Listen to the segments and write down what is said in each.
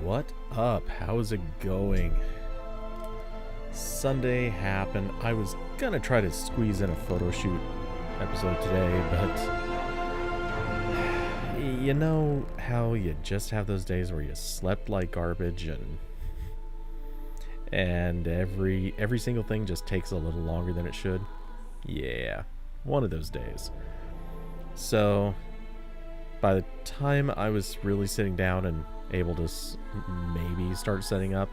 What up? How's it going? Sunday happened. I was gonna try to squeeze in a photo shoot episode today, but you know how you just have those days where you slept like garbage and every single thing just takes a little longer than it should? Yeah, one of those days. So by the time I was really sitting down and able to maybe start setting up,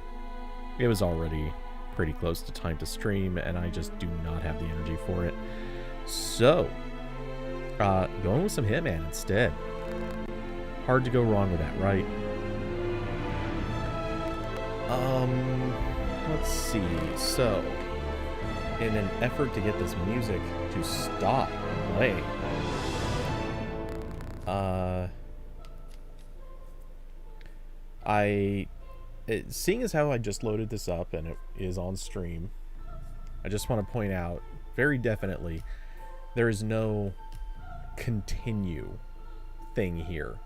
it was already pretty close to time to stream, and I just do not have the energy for it. So, going with some Hitman instead. Hard to go wrong with that, right? Let's see. So, in an effort to get this music to stop playing, seeing as how I just loaded this up and it is on stream, I just want to point out very definitely there is no continue thing here.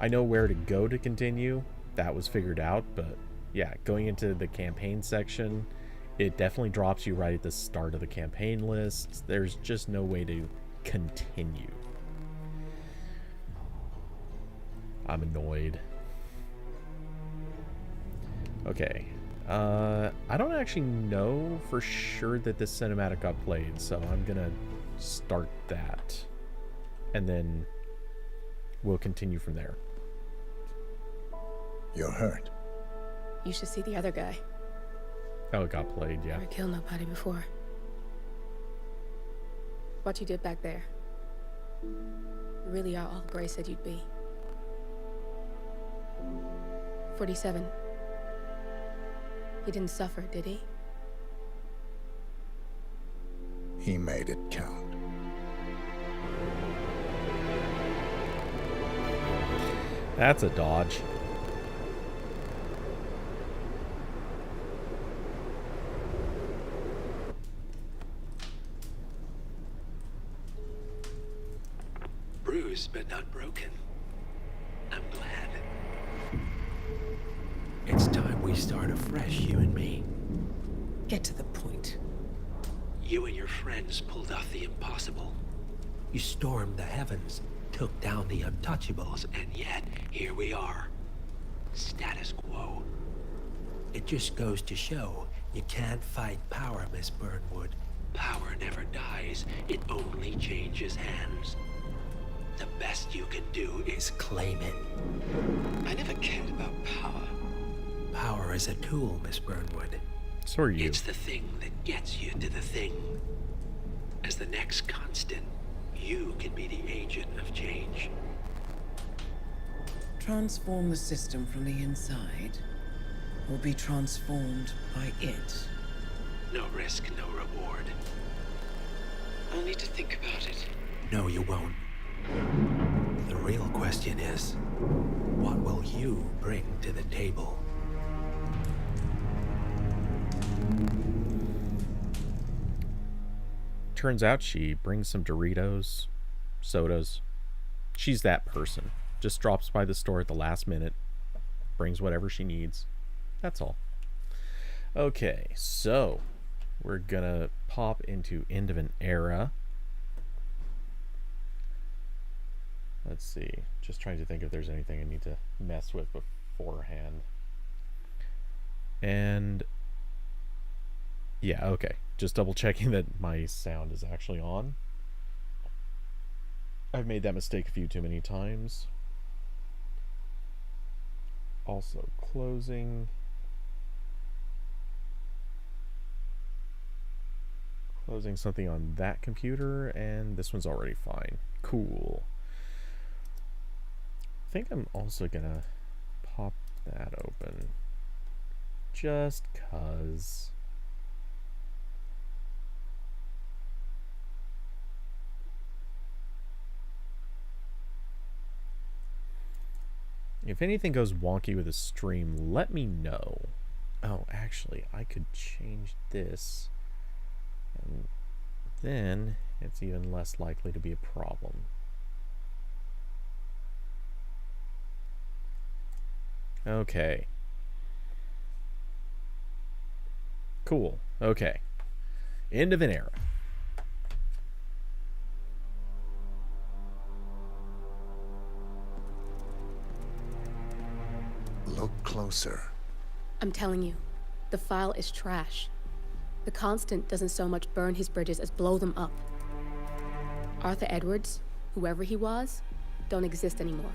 I know where to go to continue, that was figured out, but yeah, going into the campaign section, it definitely drops you right at the start of the campaign list. There's just no way to continue. I'm annoyed. Okay. I don't actually know for sure that this cinematic got played, so I'm gonna start that. And then we'll continue from there. You're hurt. You should see the other guy. Oh, it got played, yeah. Never killed nobody before. What you did back there. You really are all Gray said you'd be. 47. He didn't suffer, did he? He made it count. That's a dodge. Bruised but not broken. I'm glad. It's time we start afresh, you and me. Get to the point. You and your friends pulled off the impossible. You stormed the heavens, took down the untouchables, and yet, here we are. Status quo. It just goes to show, you can't fight power, Miss Burnwood. Power never dies, it only changes hands. The best you can do is claim it. I never cared about power. Power is a tool, Miss Burnwood. So are you. It's the thing that gets you to the thing. As the next constant, you can be the agent of change. Transform the system from the inside, or be transformed by it. No risk, no reward. I'll need to think about it. No, you won't. The real question is, what will you bring to the table? Turns out she brings some Doritos, sodas. She's that person. Just drops by the store at the last minute, brings whatever she needs. That's all. Okay, so we're gonna pop into End of an Era. Let's see. Just trying to think if there's anything I need to mess with beforehand. And yeah, okay. Just double checking that my sound is actually on. I've made that mistake a few too many times. Also closing something on that computer, and this one's already fine. Cool. I think I'm also gonna pop that open just cuz. If anything goes wonky with the stream, let me know. Oh, actually, I could change this, and then it's even less likely to be a problem. Okay. Cool. Okay. End of an era. Look closer. I'm telling you, the file is trash. The Constant doesn't so much burn his bridges as blow them up. Arthur Edwards, whoever he was, don't exist anymore.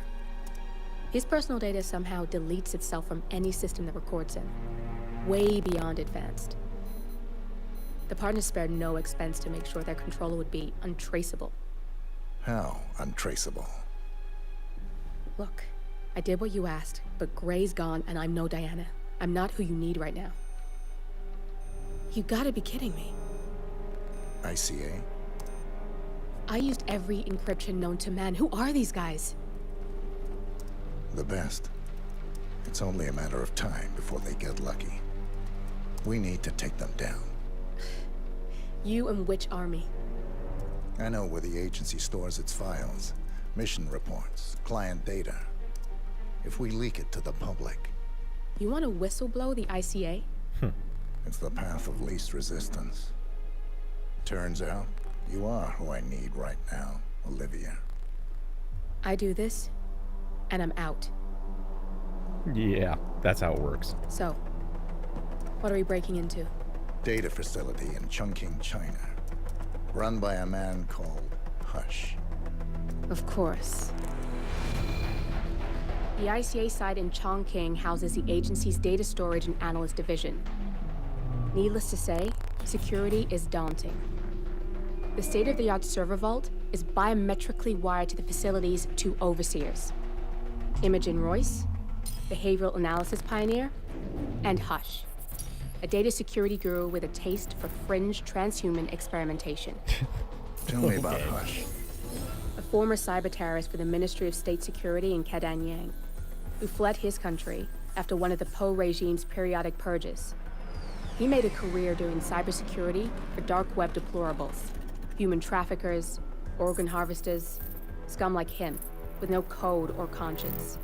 His personal data somehow deletes itself from any system that records him. Way beyond advanced. The partners spared no expense to make sure their controller would be untraceable. How untraceable? Look, I did what you asked, but Gray's gone and I'm no Diana. I'm not who you need right now. You gotta be kidding me. ICA? I used every encryption known to man. Who are these guys? The best. It's only a matter of time before they get lucky. We need to take them down. You and which army? I know where the agency stores its files, mission reports, client data. If we leak it to the public, You want to whistleblow the ICA? it's the path of least resistance. Turns out, you are who I need right now, Olivia. I do this, and I'm out. Yeah, that's how it works. So, what are we breaking into? Data facility in Chongqing, China. Run by a man called Hush. Of course. The ICA site in Chongqing houses the agency's data storage and analyst division. Needless to say, security is daunting. The state-of-the-art server vault is biometrically wired to the facility's two overseers. Imogen Royce, behavioral analysis pioneer, and Hush, a data security guru with a taste for fringe transhuman experimentation. Tell me about Hush. A former cyber terrorist for the Ministry of State Security in Kadanyang, who fled his country after one of the Po regime's periodic purges. He made a career doing cybersecurity for dark web deplorables, human traffickers, organ harvesters, scum like him, with no code or conscience.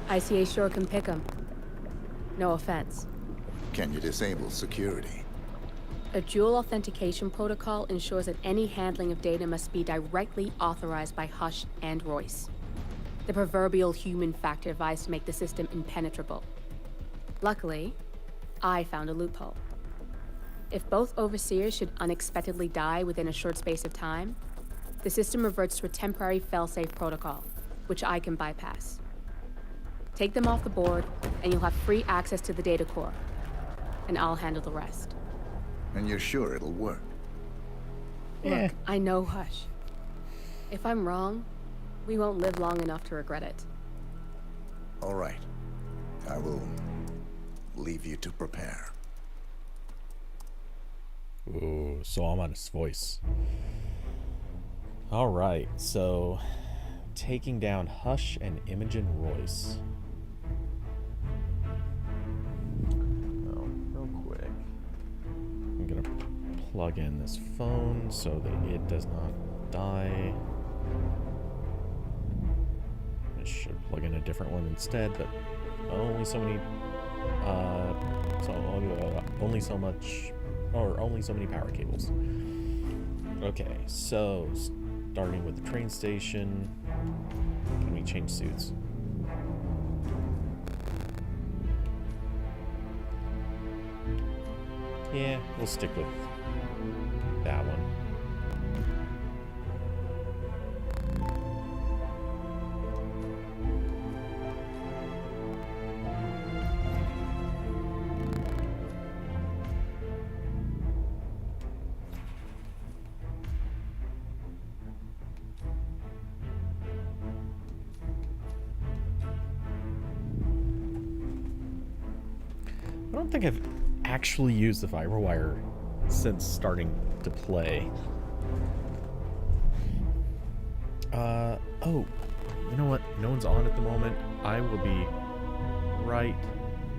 ICA sure can pick 'em. No offense. Can you disable security? A dual authentication protocol ensures that any handling of data must be directly authorized by Hush and Royce. The proverbial human factor device to make the system impenetrable. Luckily, I found a loophole. If both overseers should unexpectedly die within a short space of time, the system reverts to a temporary failsafe protocol, which I can bypass. Take them off the board, and you'll have free access to the data core, and I'll handle the rest. And you're sure it'll work? Look, I know Hush. If I'm wrong, we won't live long enough to regret it. All right. I will leave you to prepare. Ooh, so I'm on his voice. All right, so taking down Hush and Imogen Royce. Oh, real quick. I'm gonna plug in this phone so that it does not die. I should plug in a different one instead, but only so many. Only so much, or only so many power cables. Okay, so starting with the train station. Can we change suits? Yeah, we'll stick with that one. I don't think I've actually used the fiber wire since starting to play. Oh, you know what? No one's on at the moment. I will be right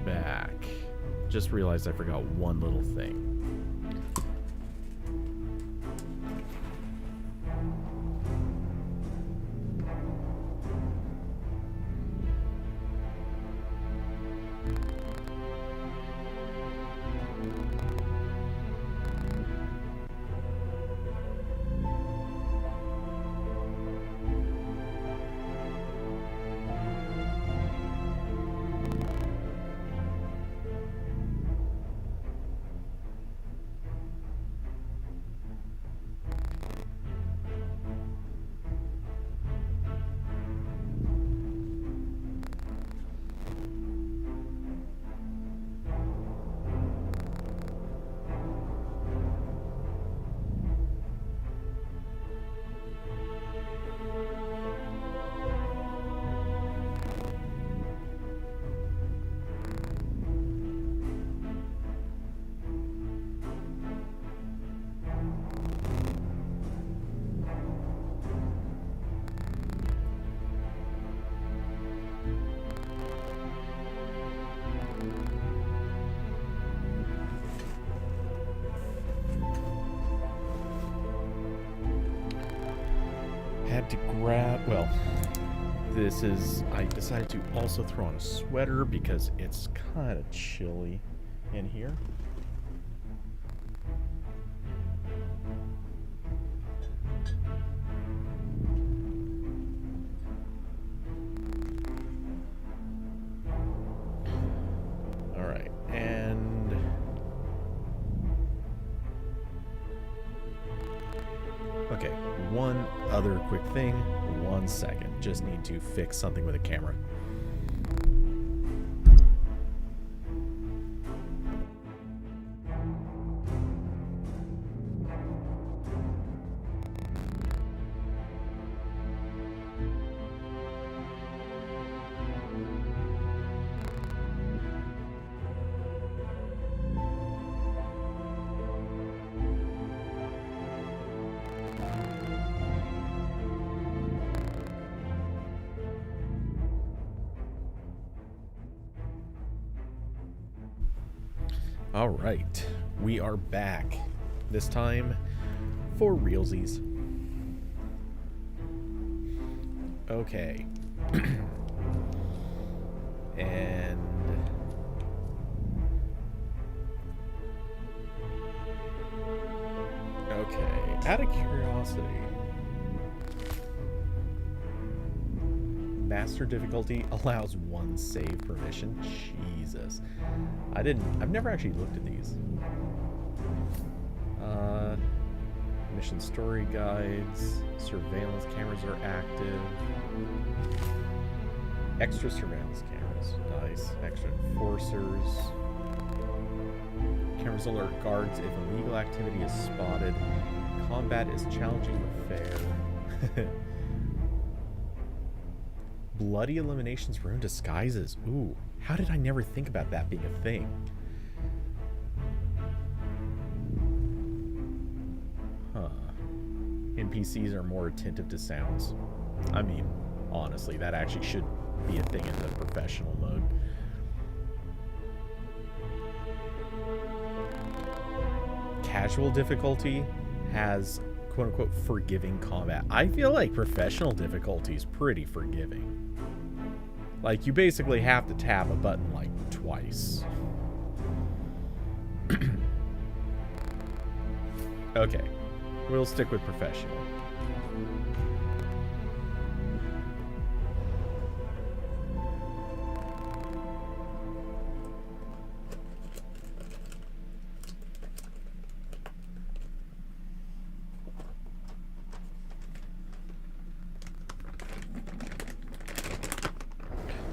back. Just realized I forgot one little thing. Well, I decided to also throw on a sweater because it's kind of chilly in here. All right, and okay, one other quick thing. 1 second. Just need to fix something with a camera. All right, we are back. This time for realsies. Okay. And okay, out of curiosity, master difficulty allows 1 save per mission. Jesus. I've never actually looked at these. Mission story guides, surveillance cameras are active. Extra surveillance cameras, nice. Extra enforcers. Cameras alert guards if illegal activity is spotted. Combat is challenging but fair. Bloody eliminations ruin disguises. Ooh, how did I never think about that being a thing? Huh. NPCs are more attentive to sounds. I mean, honestly, that actually should be a thing in the professional mode. Casual difficulty has quote-unquote forgiving combat. I feel like professional difficulty is pretty forgiving. Like, you basically have to tap a button like twice. Okay, we'll stick with professional.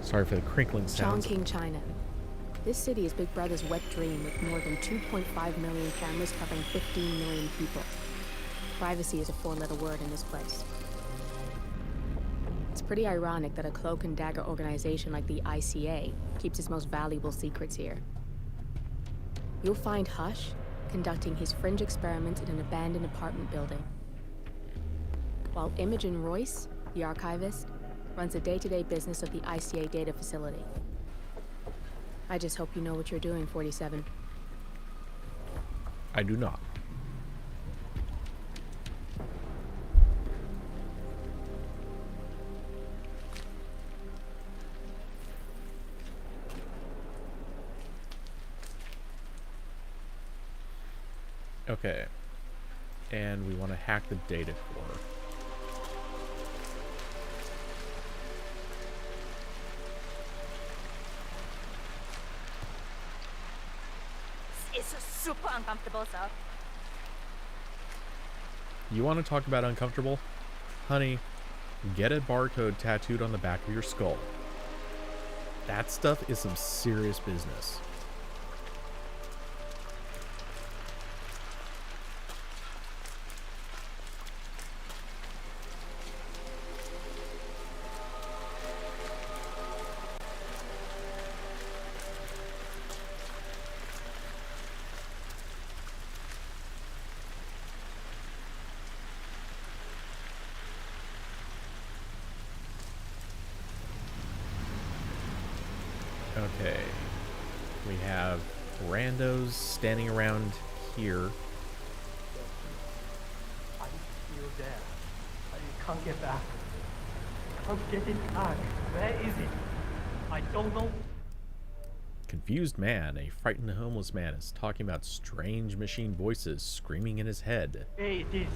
Sorry for the crinkling sounds. Chongqing, China. This city is Big Brother's wet dream with more than 2.5 million cameras covering 15 million people. Privacy is a 4-letter word in this place. It's pretty ironic that a cloak and dagger organization like the ICA keeps its most valuable secrets here. You'll find Hush conducting his fringe experiments in an abandoned apartment building, while Imogen Royce, the archivist, runs the day-to-day business of the ICA data facility. I just hope you know what you're doing, 47. I do not. Okay. And we want to hack the data core. It's super uncomfortable, sir. You want to talk about uncomfortable? Honey, get a barcode tattooed on the back of your skull. That stuff is some serious business. Okay, we have randos standing around here. I feel dead. You can't get back. can't get it back. Where is it? I don't know. Confused man, a frightened homeless man, is talking about strange machine voices screaming in his head. Where it is?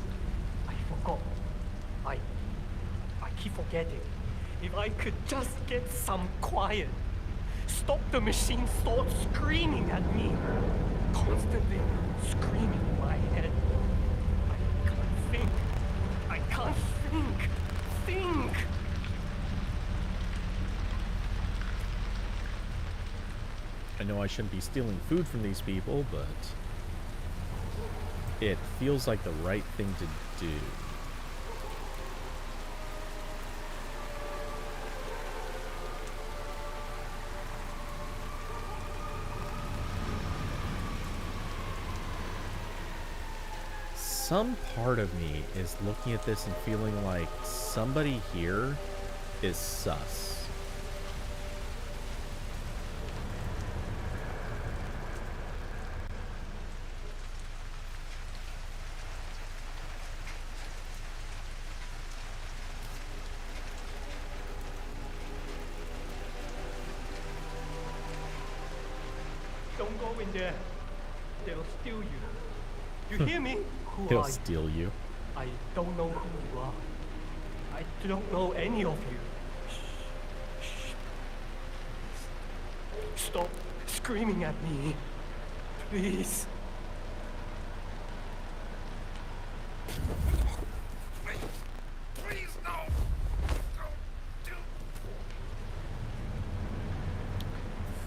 I forgot. I keep forgetting. If I could just get some quiet. Stop the machine start screaming at me. Constantly screaming in my head. I can't think. I can't think. Think! I know I shouldn't be stealing food from these people, but it feels like the right thing to do. Some part of me is looking at this and feeling like somebody here is sus. Don't go in there. They'll steal you. You hear me? Who He'll are you? steal you. I don't know who you are. I don't know any of you. Shh. Shh. Stop screaming at me. Please. Please, no.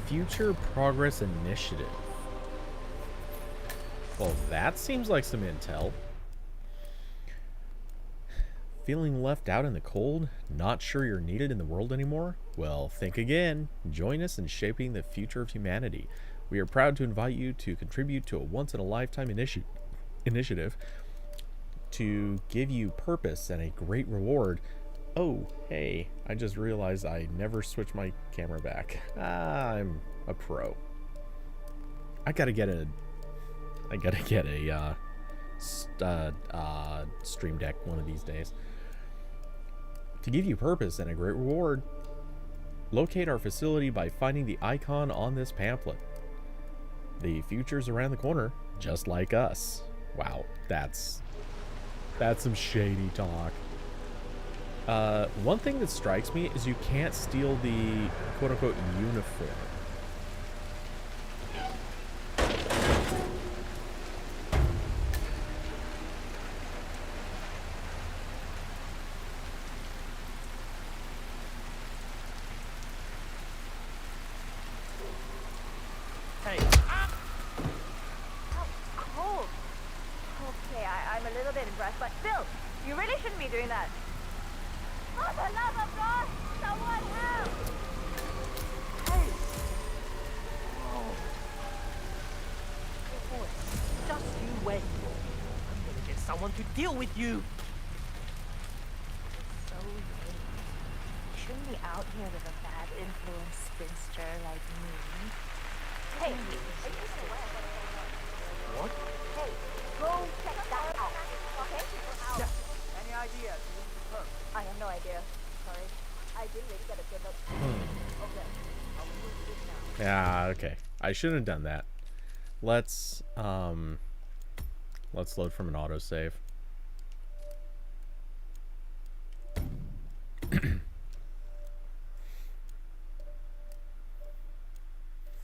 Future Progress Initiative. Well, that seems like some intel. Feeling left out in the cold? Not sure you're needed in the world anymore? Well, think again. Join us in shaping the future of humanity. We are proud to invite you to contribute to a once-in-a-lifetime initiative to give you purpose and a great reward. Oh, hey, I just realized I never switched my camera back. I'm a pro. I gotta get a Stream Deck one of these days. To give you purpose and a great reward, locate our facility by finding the icon on this pamphlet. The future's around the corner, just like us. Wow, that's some shady talk. One thing that strikes me is you can't steal the quote-unquote uniform. Hey. Cold. Okay, I'm a little bit impressed, but Bill, you really shouldn't be doing that. For the love of God, someone help! Hey! Oh. Good boy. Just you wait. I'm gonna get someone to deal with you. So late. You shouldn't be out here with a bad influence spinster like me. Hey, are you aware? What? Hey, go check that out. Okay? Out. Yeah. Any ideas? I have no idea. Sorry. I didn't really get a good look. Okay. I'll move this now. Yeah, okay. I shouldn't have done that. Let's load from an autosave.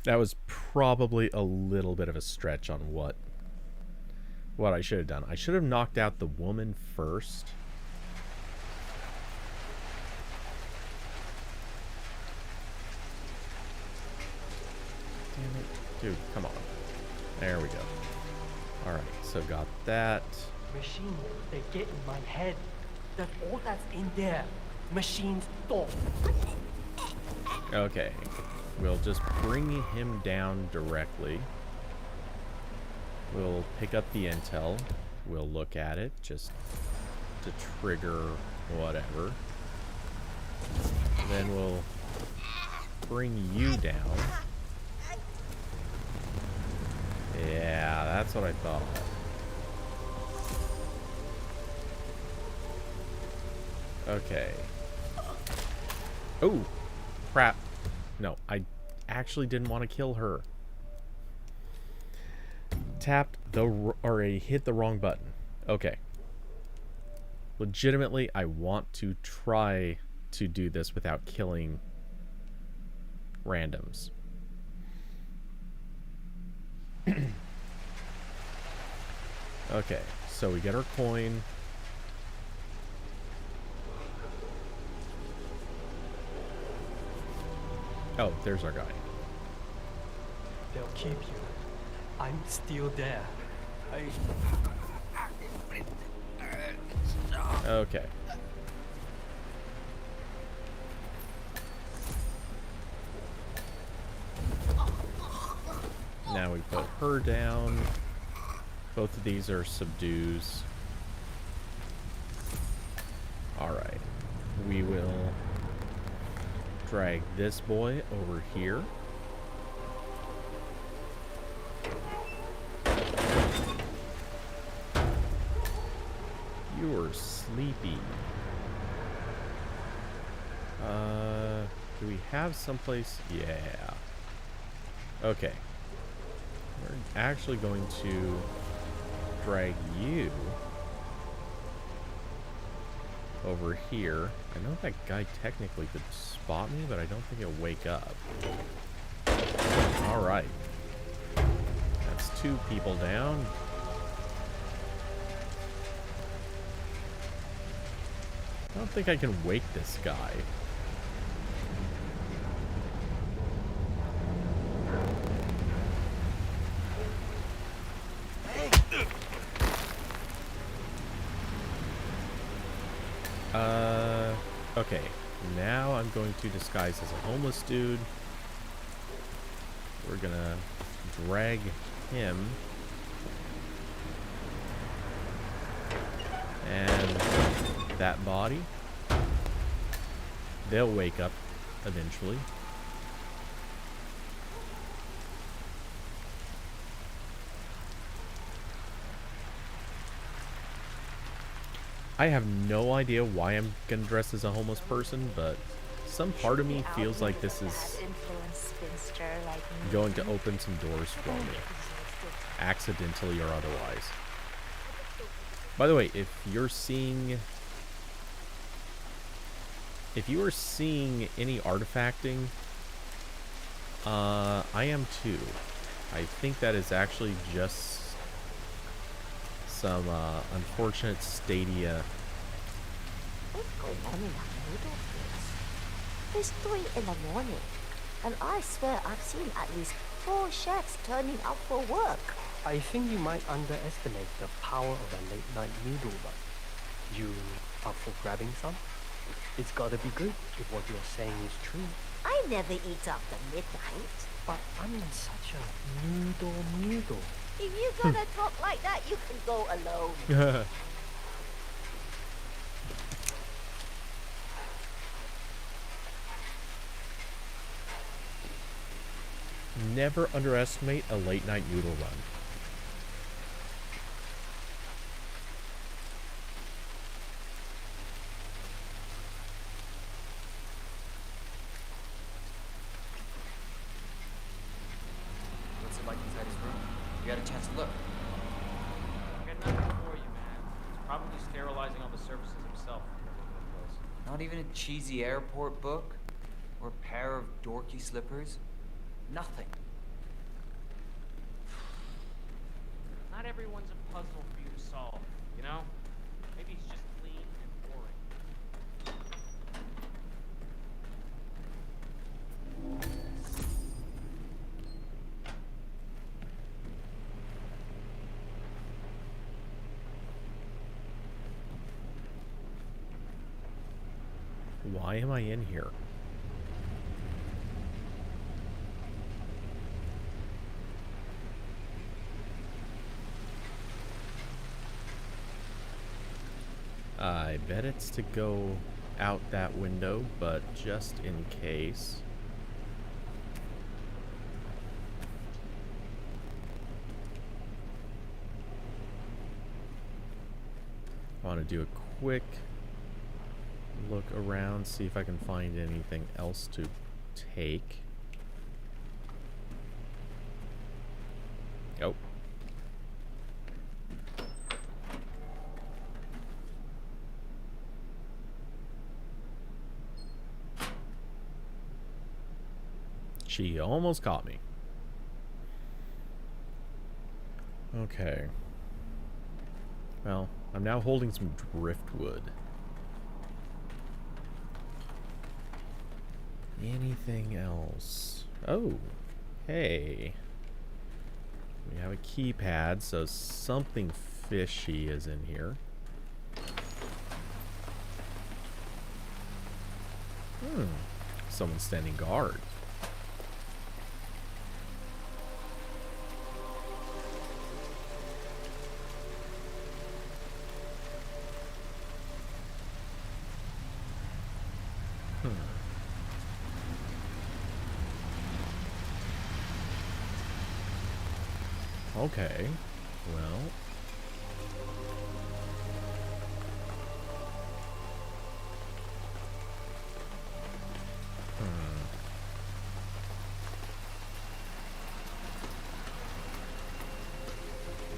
That was probably a little bit of a stretch on what I should have done. I should have knocked out the woman first. Damn it. Dude, come on. There we go. Alright, so got that. Machine, they get in my head. That's all that's in there. Machine's thought. Okay. We'll just bring him down directly. We'll pick up the intel. We'll look at it just to trigger whatever. Then we'll bring you down. Yeah, that's what I thought. Okay. Oh, crap. No, I actually didn't want to kill her. Tapped the, or I hit the wrong button. Okay. Legitimately, I want to try to do this without killing randoms. Okay, so we get our coin. Oh, there's our guy. They'll keep you. I'm still there. Okay. Now we put her down. Both of these are subdues. Alright. We will drag this boy over here. You're sleepy. Do we have someplace? Yeah. Okay. We're actually going to drag you over here. I know that guy technically could spot me, but I don't think he'll wake up. Alright. That's 2 people down. I don't think I can wake this guy. Okay. Now I'm going to disguise as a homeless dude. We're gonna drag him. And that body. They'll wake up eventually. I have no idea why I'm gonna dress as a homeless person, but some part of me feels like this is going to open some doors for me, accidentally or otherwise. By the way, if you are seeing any artifacting, I am too. I think that is actually just some unfortunate Stadia. What's going on in that noodle place? It's 3 in the morning, and I swear I've seen at least 4 chefs turning up for work. I think you might underestimate the power of a late-night noodle run. You up for grabbing some? It's gotta be good if what you're saying is true. I never eat after midnight. But I'm in such a noodle. If you're gonna talk like that, you can go alone. Never underestimate a late night noodle run. What's it like inside his room? You got a chance to look? I got nothing for you, man. He's probably sterilizing all the surfaces himself. Not even a cheesy airport book? Or a pair of dorky slippers? Nothing. Not everyone's a puzzle for you to solve, you know? Maybe he's just clean and boring. Why am I in here? I bet it's to go out that window, but just in case. I want to do a quick look around, see if I can find anything else to take. Oh. She almost caught me. Okay. Well, I'm now holding some driftwood. Anything else? Oh, hey. We have a keypad, so something fishy is in here. Someone's standing guard. Okay, well.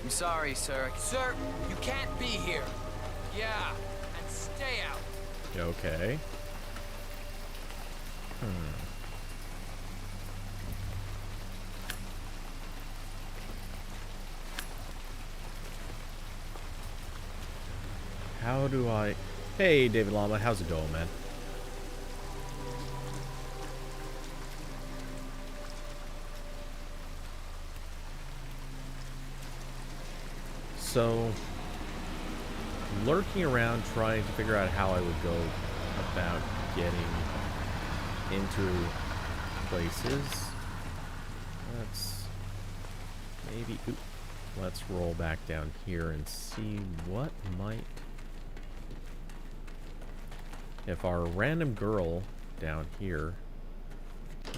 I'm sorry, sir. Sir, you can't be here. Yeah, and stay out. Okay. How do I... Hey, David Llama, how's it going, man? So, lurking around trying to figure out how I would go about getting into places. Let's maybe... Oop, let's roll back down here and see what might... If our random girl down here...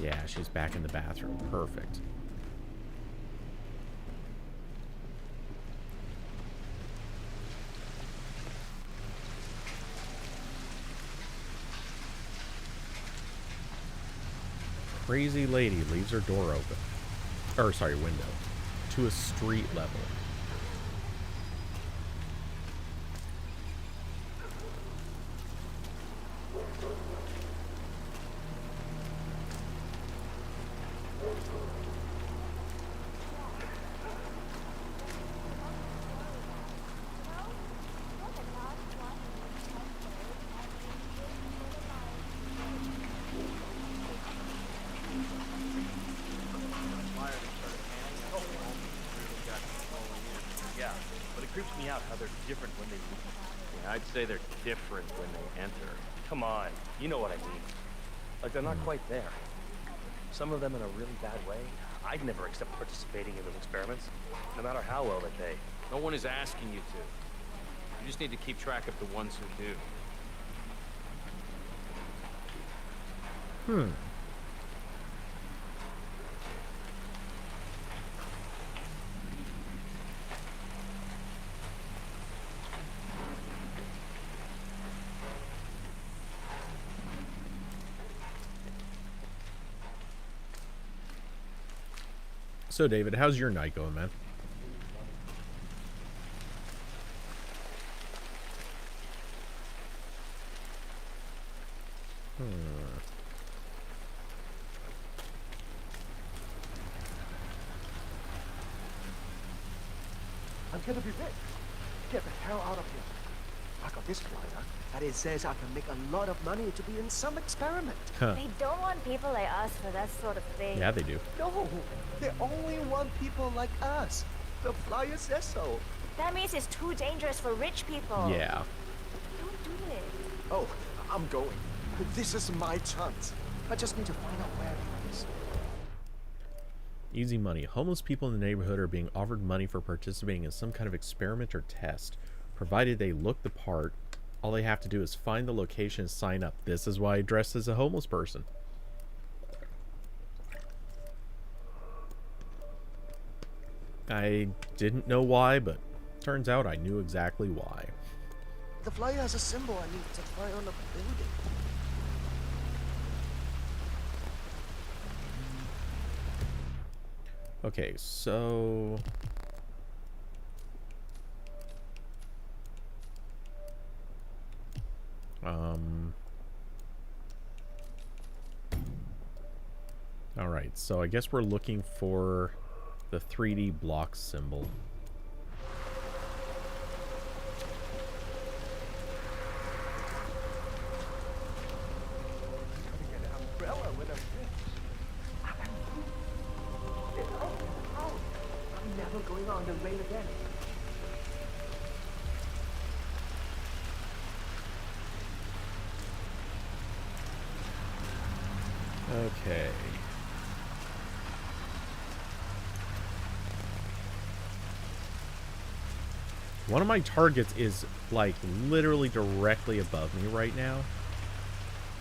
Yeah, she's back in the bathroom. Perfect. Crazy lady leaves her door open. Or, sorry, window. To a street level. I'd say they're different when they enter. Come on, you know what I mean. Like they're not quite there. Some of them in a really bad way. I'd never accept participating in those experiments, no matter how well they pay. No one is asking you to. You just need to keep track of the ones who do. So, David, how's your night going, man? I'm gonna be rich. Get the hell out of here. I got this flyer, and it says I can make a lot of money to be in some experiment. Huh. They don't want people like us for that sort of thing. Yeah, they do. No, they only want people like us. The flyer says so. That means it's too dangerous for rich people. Yeah. Don't do it. Oh, I'm going. This is my chance. I just need to find out where it is. Easy money. Homeless people in the neighborhood are being offered money for participating in some kind of experiment or test, provided they look the part. All they have to do is find the location and sign up. This is why I dressed as a homeless person. I didn't know why, but turns out I knew exactly why. The flyer has a symbol I need to fly on the building. Okay, so... Alright, so I guess we're looking for the 3D block symbol. I'm never going on the rail again. Okay. One of my targets is, like, literally directly above me right now.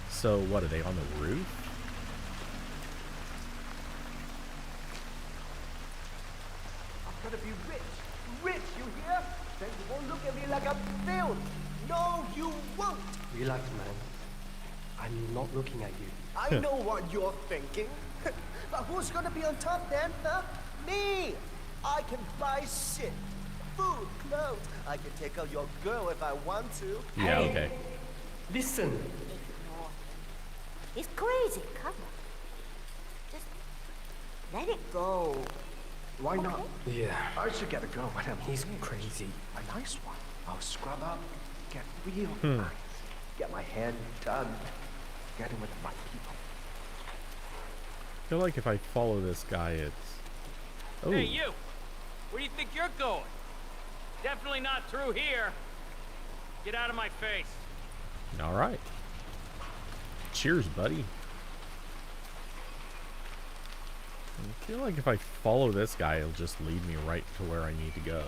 So, what, are they on the roof? I'm gonna be rich. Rich, you hear? Then you won't look at me like I'm failed. No, you won't. Relax, man. I'm not looking at you. I know what you're thinking. But who's gonna be on top then, huh? Me! I can buy shit. Food, clothes. I can take out your girl if I want to. Yeah, okay. Listen. It's crazy. Come on. Just let it go. Why not? Yeah. I should get a girl with him. He's crazy. A nice one. I'll scrub up, get real nice, get my hand done, get in with the right people. I feel like if I follow this guy, it's... Oh. Hey, you! Where do you think you're going? Definitely not through here. Get out of my face. All right. Cheers, buddy. I feel like if I follow this guy, it'll just lead me right to where I need to go.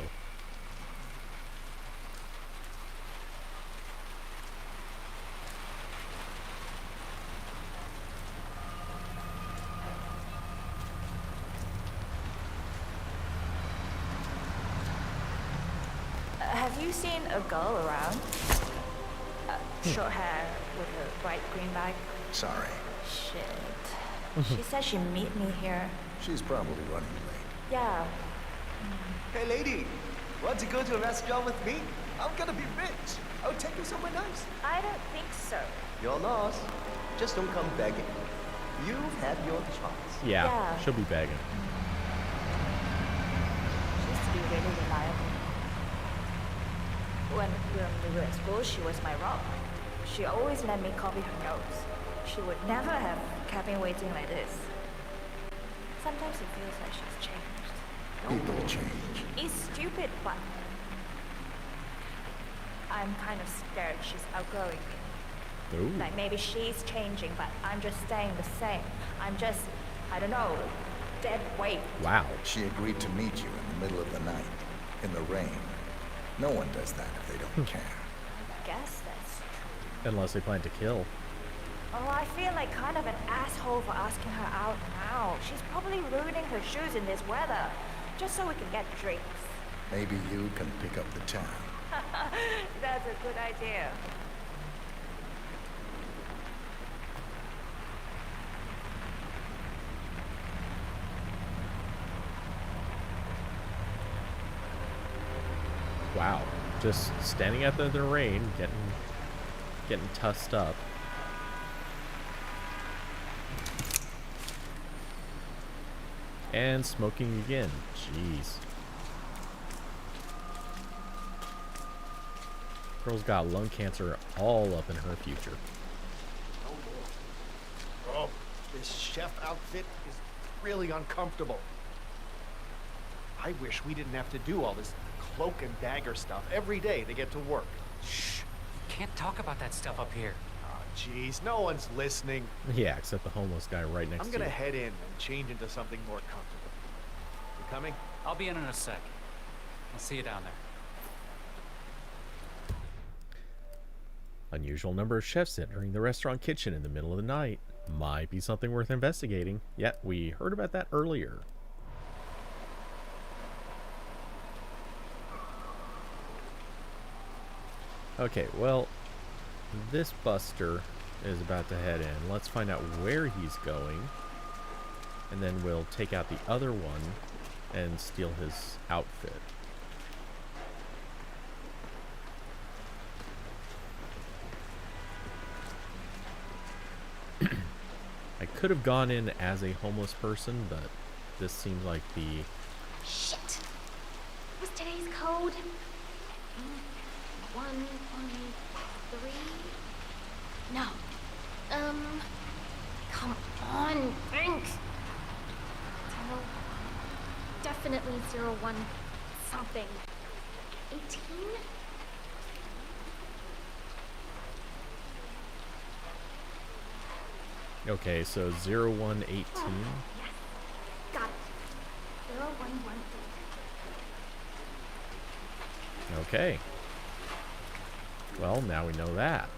Have you seen a girl around? Short hair with a bright green bag? Sorry. Shit. She said she'd meet me here. She's probably running late. Yeah. Hey lady, want to go to a restaurant with me? I'm gonna be rich. I'll take you somewhere nice. I don't think so. You're lost. Just don't come begging. You've had your chance. Yeah, she'll be begging. She used to be really reliable. When we were at school, she was my rock. She always let me copy her notes. She would never have kept me waiting like this. Sometimes it feels like she's changed. People change. It's stupid, but I'm kind of scared she's outgrowing me. Ooh. Like maybe she's changing, but I'm just staying the same. I'm just, I don't know, dead weight. Wow. She agreed to meet you in the middle of the night, in the rain. No one does that if they don't care. I guess that's true. Unless they plan to kill. Oh, I feel like kind of an asshole for asking her out now. She's probably ruining her shoes in this weather, just so we can get drinks. Maybe you can pick up the tab. That's a good idea. Wow. Just standing out there in the rain, getting tussed up. And smoking again. Jeez. Girl's got lung cancer all up in her future. Oh, this chef outfit is really uncomfortable. I wish we didn't have to do all this cloak and dagger stuff every day to get to work. Shh. Can't talk about that stuff up here. Oh, jeez, no one's listening. Yeah, except the homeless guy right next I'm to you. gonna head in and change into something more comfortable. You coming? I'll be in a sec. I'll see you down there. Unusual number of chefs entering the restaurant kitchen in the middle of the night. Might be something worth investigating. Yeah, we heard about that earlier. Okay, well, this Buster is about to head in. Let's find out where he's going. And then we'll take out the other one and steal his outfit. I could have gone in as a homeless person, but this seems like the... Shit! What's today's code? 113? No. Come on, think! Oh, definitely 01 something. 18? Okay, so 0118. Yes. Got it. 0113. Okay. Well, now we know that.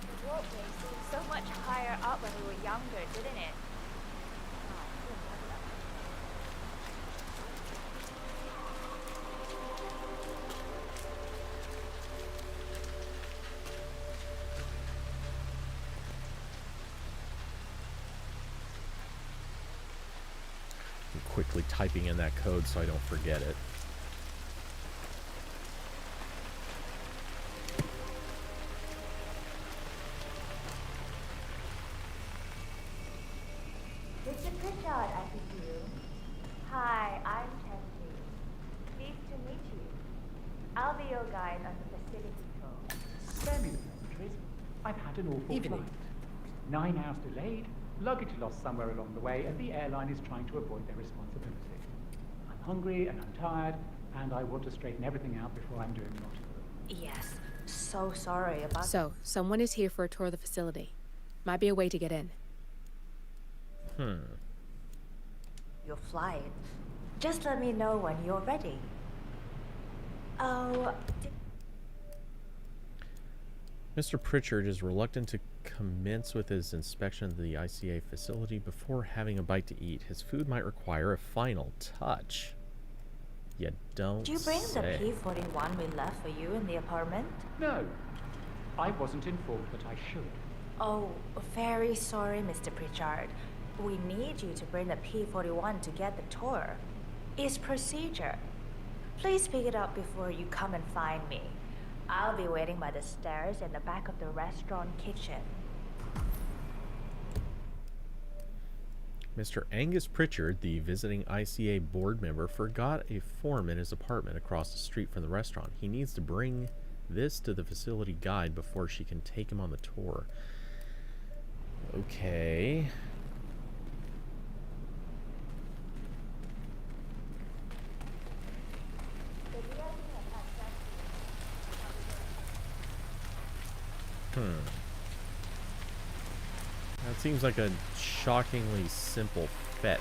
The walkway seemed so much higher up when we were younger, didn't it? I'm quickly typing in that code so I don't forget it. Mr. Pritchard, I presume. Hi, I'm Chelsea. Pleased to meet you. I'll be your guide on the facility tour. Spare me the pleasantries. I've had an awful flight. 9 hours delayed, luggage lost somewhere along the way, and the airline is trying to avoid their responsibility. I'm hungry and I'm tired, and I want to straighten everything out before I'm doing what. Yes, so sorry about... So, someone is here for a tour of the facility. Might be a way to get in. your flight. Just let me know when you're ready. Oh... Mr. Pritchard is reluctant to commence with his inspection of the ICA facility before having a bite to eat. His food might require a final touch. You don't Did you bring say. the P-41 we left for you in the apartment? No. I wasn't informed that I should. Oh, very sorry, Mr. Pritchard. We need you to bring the P-41 to get the tour. It's procedure. Please pick it up before you come and find me. I'll be waiting by the stairs in the back of the restaurant kitchen. Mr. Angus Pritchard, the visiting ICA board member, forgot a form in his apartment across the street from the restaurant. He needs to bring this to the facility guide before she can take him on the tour. Okay. That seems like a shockingly simple fetch.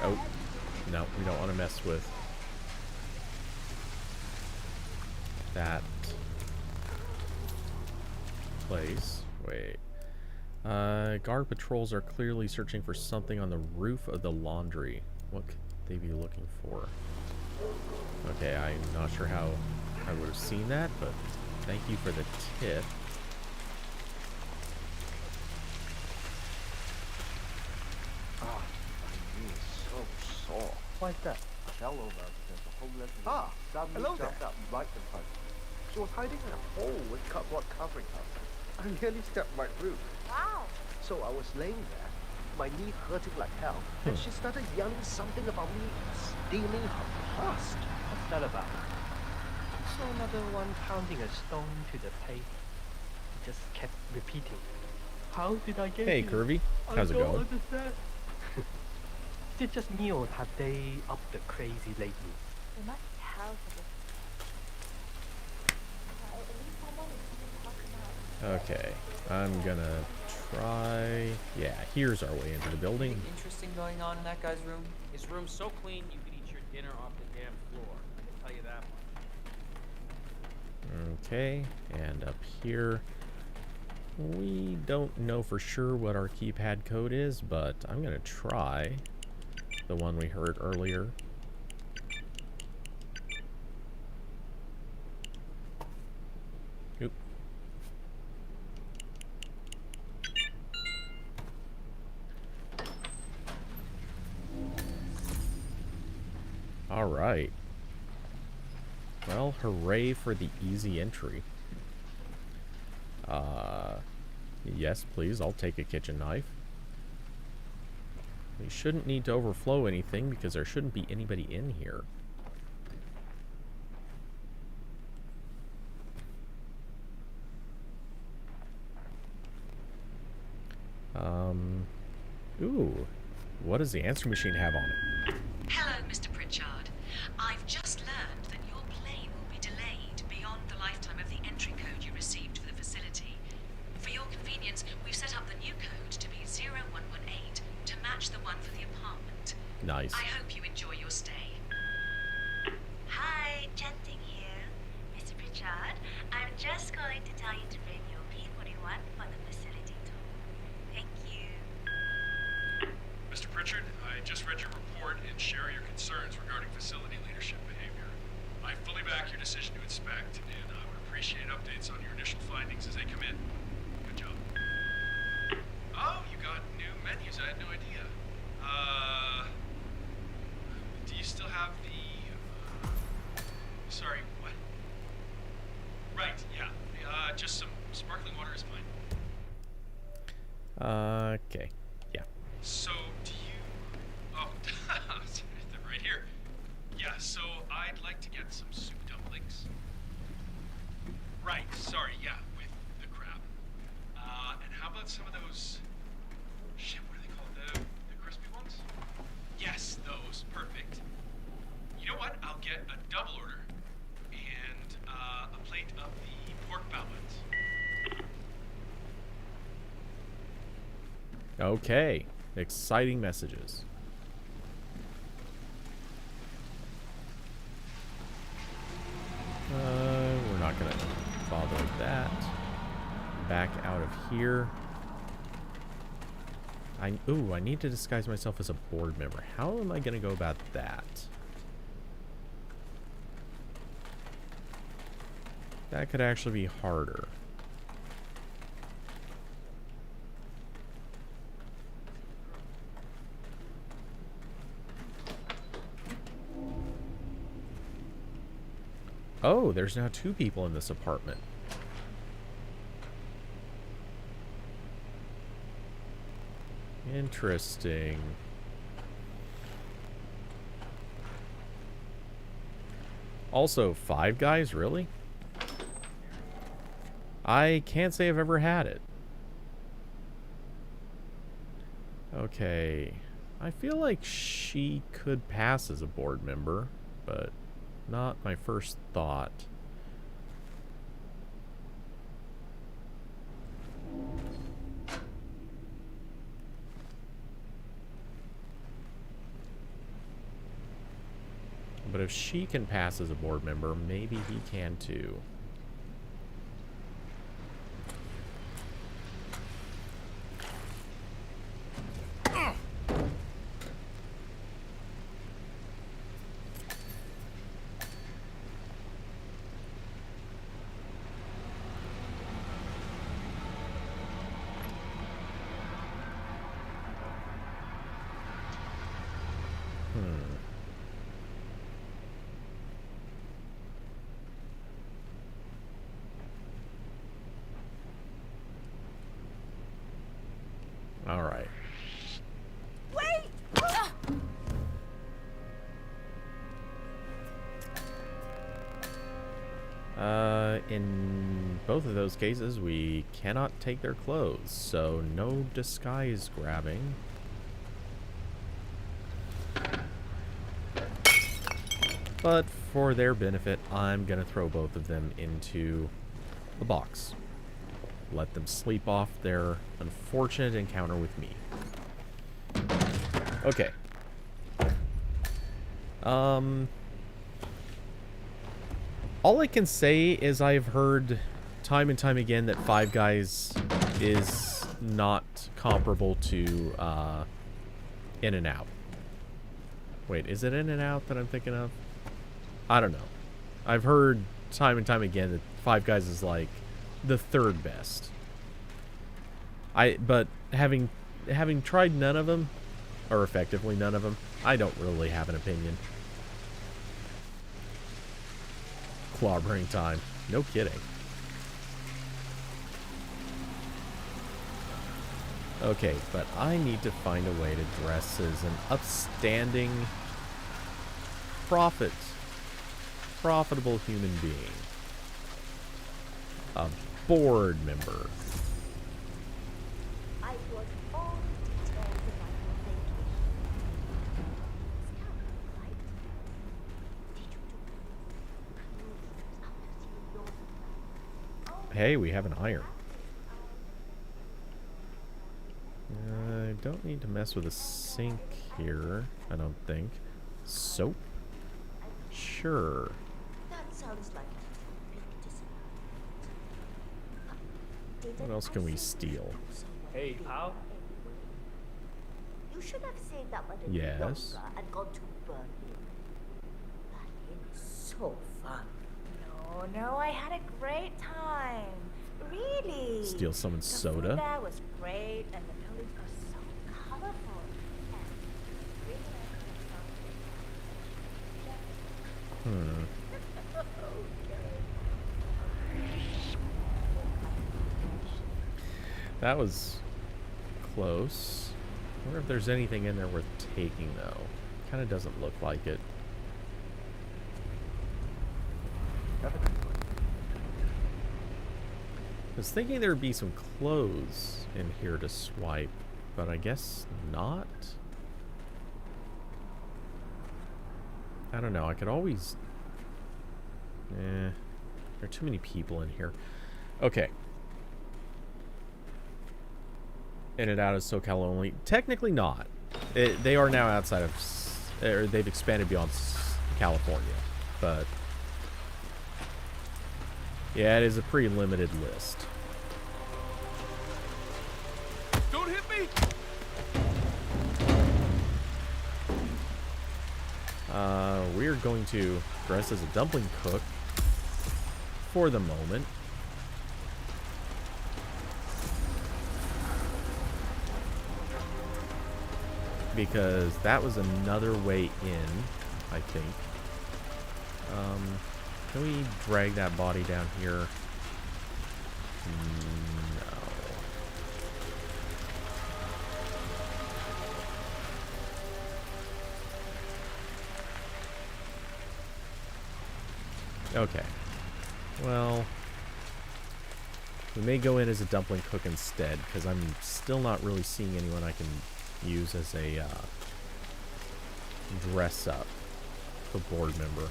Oh, no, we don't want to mess with that place. Wait. Guard patrols are clearly searching for something on the roof of the laundry. What could they be looking for? Okay, I'm not sure how I would have seen that, but thank you for the tip. Ah, my knee is so sore. Why is that? I fell over because the homeless woman suddenly jumped up right in front. She was hiding in a hole with cardboard covering her. I nearly stepped right through. Wow. So I was laying there, my knee hurting like hell, and she started yelling something about me stealing her past. What's that about? So another one pounding a stone to the pavement. He just kept repeating, "How did I get Hey, here? Curvy. How's it I going? don't understand." Is it just me or have they upped the crazy lately? We must tell for this. At least someone is going to talk about. Okay, I'm gonna try... Yeah, here's our way into the building. Anything interesting going on in that guy's room? His room's so clean you could eat your dinner off the damn floor. I can tell you that much. Okay, and up here We don't know for sure what our keypad code is, but I'm going to try the one we heard earlier. Oop. All right. Well, hooray for the easy entry. Yes, please, I'll take a kitchen knife. We shouldn't need to overflow anything because there shouldn't be anybody in here. Ooh, what does the answer machine have on it? Hello, Mr. Pritchard. I've just learned that your plane will be delayed beyond the lifetime of the entry code you received for the facility. For your convenience, we've set up the new code to be 0118 to match the one for the apartment. Nice. I hope you enjoy your stay. Hi, Chanting here. Mr. Pritchard, I'm just going to tell you to bring your P41 for the facility tour. Thank you. Mr. Pritchard, I just read your report and share your concerns regarding facility leadership behavior. I fully back your decision to inspect, and I would appreciate updates on your initial findings as they come in. Good job. Oh, you got new menus. I had no idea. Do you still have the... sorry, what? Right, yeah. Just some sparkling water is fine. Okay. Yeah. So, do you... oh, they're right here. Yeah, so I'd like to get some soup dumplings. Right, sorry, yeah, with the crab. And how about some of those... shit, what are they called? The crispy ones? Yes, those. Perfect. You know what? I'll get a double order. And, a plate of the pork balloons. Okay. Exciting messages. We're not gonna bother with that. Back out of here. Ooh, I need to disguise myself as a board member. How am I gonna go about that? That could actually be harder. Oh, there's now 2 people in this apartment. Interesting. Also, 5 guys, really? I can't say I've ever had it. Okay. I feel like she could pass as a board member, but not my first thought. But if she can pass as a board member, maybe he can too. All right. Wait! In both of those cases, we cannot take their clothes, so no disguise grabbing. But for their benefit, I'm gonna throw both of them into the box. Let them sleep off their unfortunate encounter with me. Okay. All I can say is I've heard time and time again that Five Guys is not comparable to In-N-Out. Wait, is it In-N-Out that I'm thinking of? I don't know. I've heard time and time again that Five Guys is like the third best. But having tried none of them, or effectively none of them, I don't really have an opinion. Clobbering time. No kidding. Okay, but I need to find a way to dress as an upstanding, profitable human being. A board member. I was all detailed about your vacation. Scout, right? Did you do clothes after your... Hey, we have an iron. I don't need to mess with a sink here, I don't think. Soap? Sure. That sounds like a big disappointment. What else can we steal? Hey, pal. You should have saved up a little Yes. longer and gone to Berlin. Berlin is so fun. No, I had a great time. Really. Steal someone's The soda? food there was great, and the buildings are so colorful. And really That was close. I wonder if there's anything in there worth taking, though. Kind of doesn't look like it. I was thinking there would be some clothes in here to swipe, but I guess not. I don't know. I could always... there are too many people in here. Okay. In-N-Out is SoCal only. Technically not. They are now outside of... or they've expanded beyond California. But... yeah, it is a pretty limited list. Don't hit me! We're going to dress as a dumpling cook for the moment. Because that was another way in, I think. Can we drag that body down here? No. Okay. Well, we may go in as a dumpling cook instead, because I'm still not really seeing anyone I can use as a dress up, a board member. It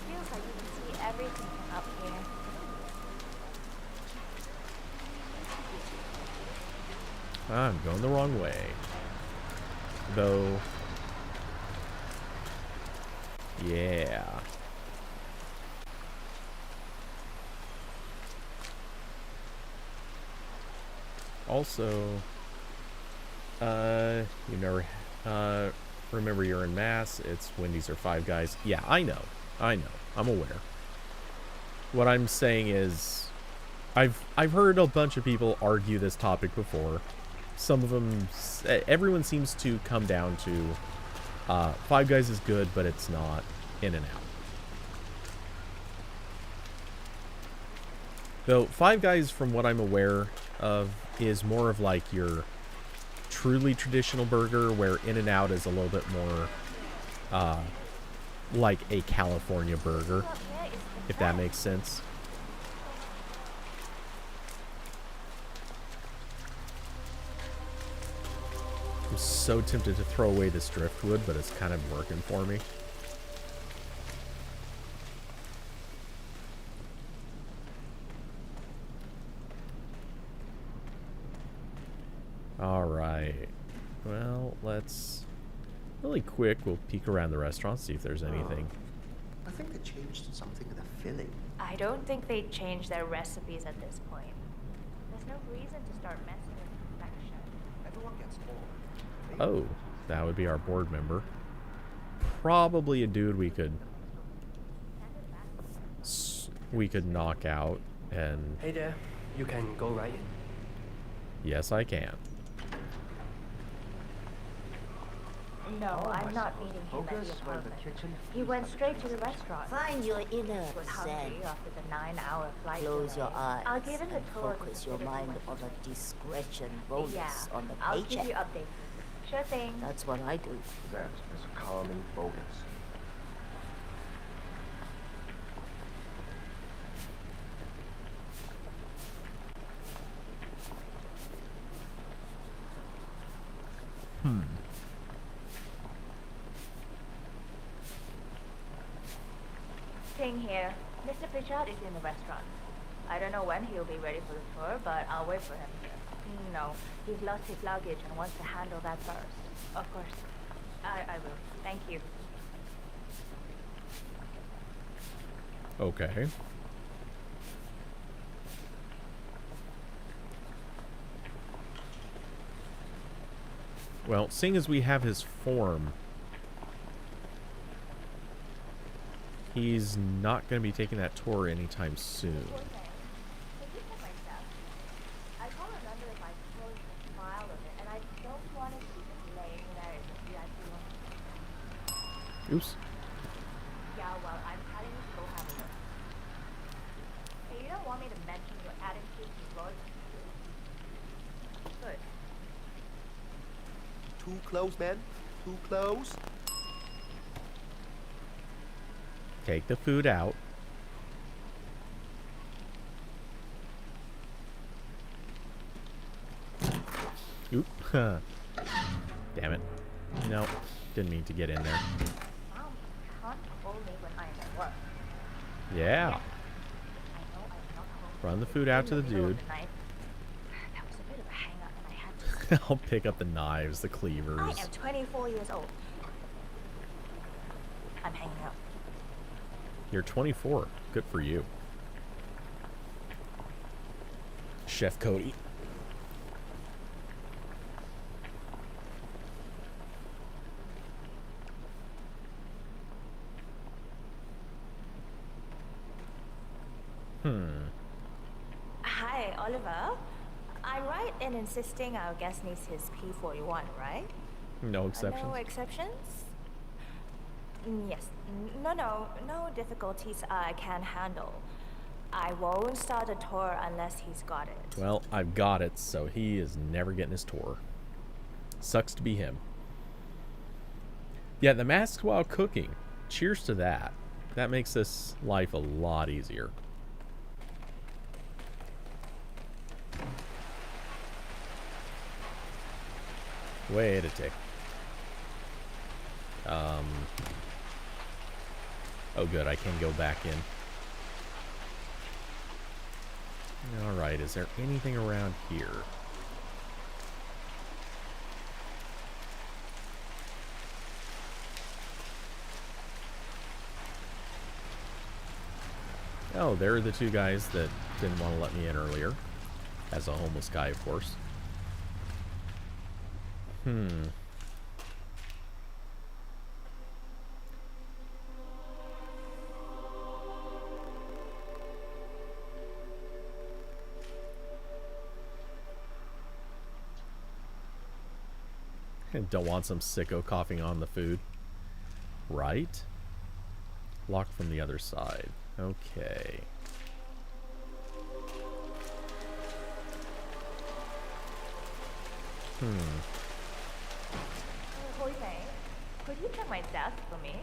feels like you can see everything from up here. I'm going the wrong way. Though. Yeah. Also, you never, remember you're in Mass, it's Wendy's or Five Guys. Yeah, I know, I'm aware. What I'm saying is, I've heard a bunch of people argue this topic before. Some of them, everyone seems to come down to, Five Guys is good, but it's not In-N-Out. Though, Five Guys, from what I'm aware of, is more of like your truly traditional burger, where In-N-Out is a little bit more like a California burger, if that makes sense. I'm so tempted to throw away this driftwood, but it's kind of working for me. Alright. Well, let's Really quick, we'll peek around the restaurant, see if there's anything. I think they changed something in the filling. I don't think they changed their recipes at this point. There's no reason to start messing with perfection. Everyone gets bored. Oh, that would be our board member. Probably a dude we could knock out and... Hey there, you can go right in. Yes, I can. No, I'm not meeting him at the apartment. He went straight to the restaurant. Find your inner He was hungry zen. after the 9-hour flight Close your delay. eyes I'll give him and the tour. focus your mind on a discretion bonus Yeah, on the I'll keep paycheck. you updated. Sure thing. That's what I do. That is a calming bonus. Thing here. Mr. Pritchard is in the restaurant. I don't know when he'll be ready for the tour, but I'll wait for him here. No, he's lost his luggage and wants to handle that first. Of course. I will. Thank you. Okay. Well, seeing as we have his form, he's not going to be taking that tour anytime soon. I can't remember if I closed the file of it, and I don't want it to be just laying there in the VIP room. Oops. Yeah, well, I'm telling you to go have a look. Hey, you don't want me to mention your attitude to Roy? Good. Too close, man. Too close. Take the food out. Oop. Damn it. No, didn't mean to get in there. Mom can't hold me when I'm at work. Yeah. I know I'm not home. Run the food out to the In middle of dude. the night. That was a bit of a hang-up, and I had to... I'll pick up the knives, the cleavers. I am 24 years old. I'm hanging up. You're 24. Good for you. Chef Cody. Hi, Oliver. I'm right in insisting our guest needs his P41, right? No exceptions. No exceptions? Yes. No difficulties I can handle. I won't start a tour unless he's got it. Well, I've got it, so he is never getting his tour. Sucks to be him. Yeah, the masks while cooking. Cheers to that. That makes this life a lot easier. Wait a tick. Oh good, I can go back in. Alright, is there anything around here? Oh, there are the two guys that didn't want to let me in earlier. As a homeless guy, of course. And don't want some sicko coughing on the food. Right? Locked from the other side. Okay. Hoi Mei, could you check my desk for me?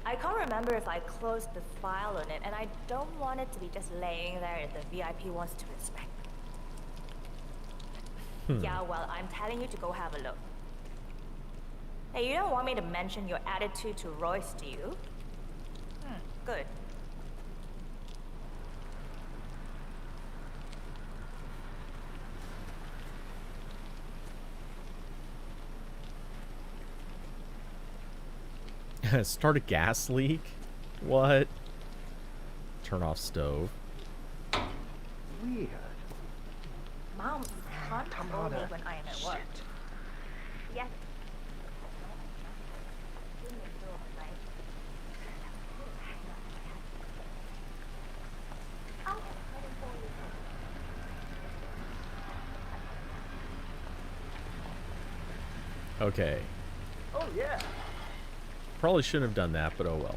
I can't remember if I closed the file on it, and I don't want it to be just laying there if the VIP wants to inspect it. Yeah, well, I'm telling you to go have a look. Hey, you don't want me to mention your attitude to Royce, do you? Good. Start a gas leak? What? Turn off stove. Weird. Mom can't control me when I am at work. Yes. Okay. Oh yeah. Probably shouldn't have done that, but oh well.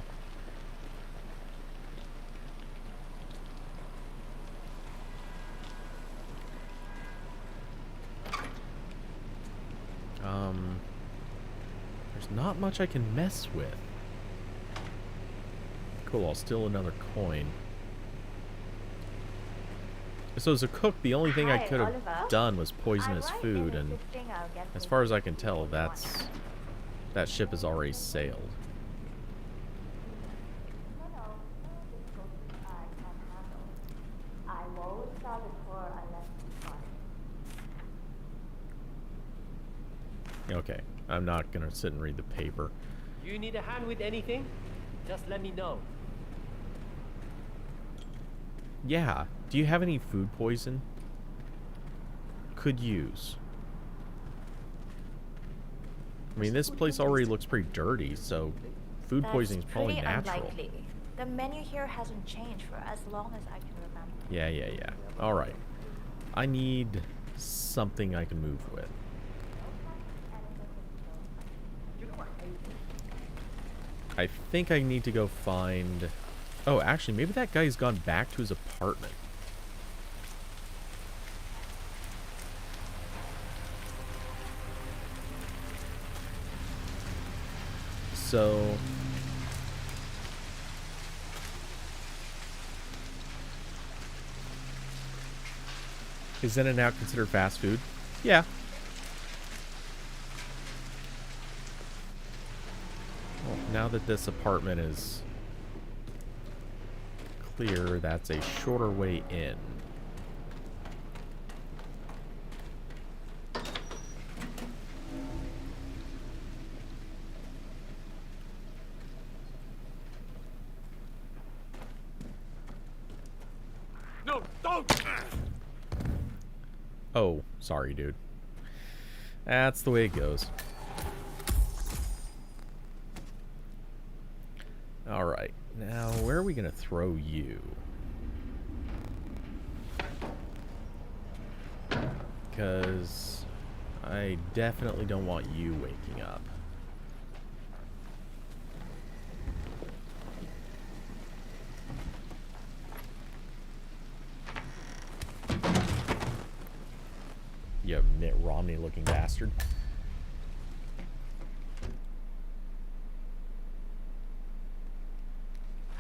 There's not much I can mess with. Cool, I'll steal another coin. So as a cook, the only thing I could have done was poison his food, and as far as I can tell, that ship has already sailed. Okay, I'm not gonna sit and read the paper. You need a hand with anything? Just let me know. Yeah, do you have any food poison? Could use. I mean, this place already looks pretty dirty, so food poisoning is probably natural. Unlikely. The menu here hasn't changed for as long as I can remember. Yeah. Alright. I need something I can move with. I think I need to go find... Oh, actually, maybe that guy's gone back to his apartment. So... is In-N-Out considered fast food? Yeah. Well, now that this apartment is clear, that's a shorter way in. No, don't! Oh, sorry, dude. That's the way it goes. Alright, now where are we going to throw you? Because I definitely don't want you waking up. You Mitt Romney looking bastard.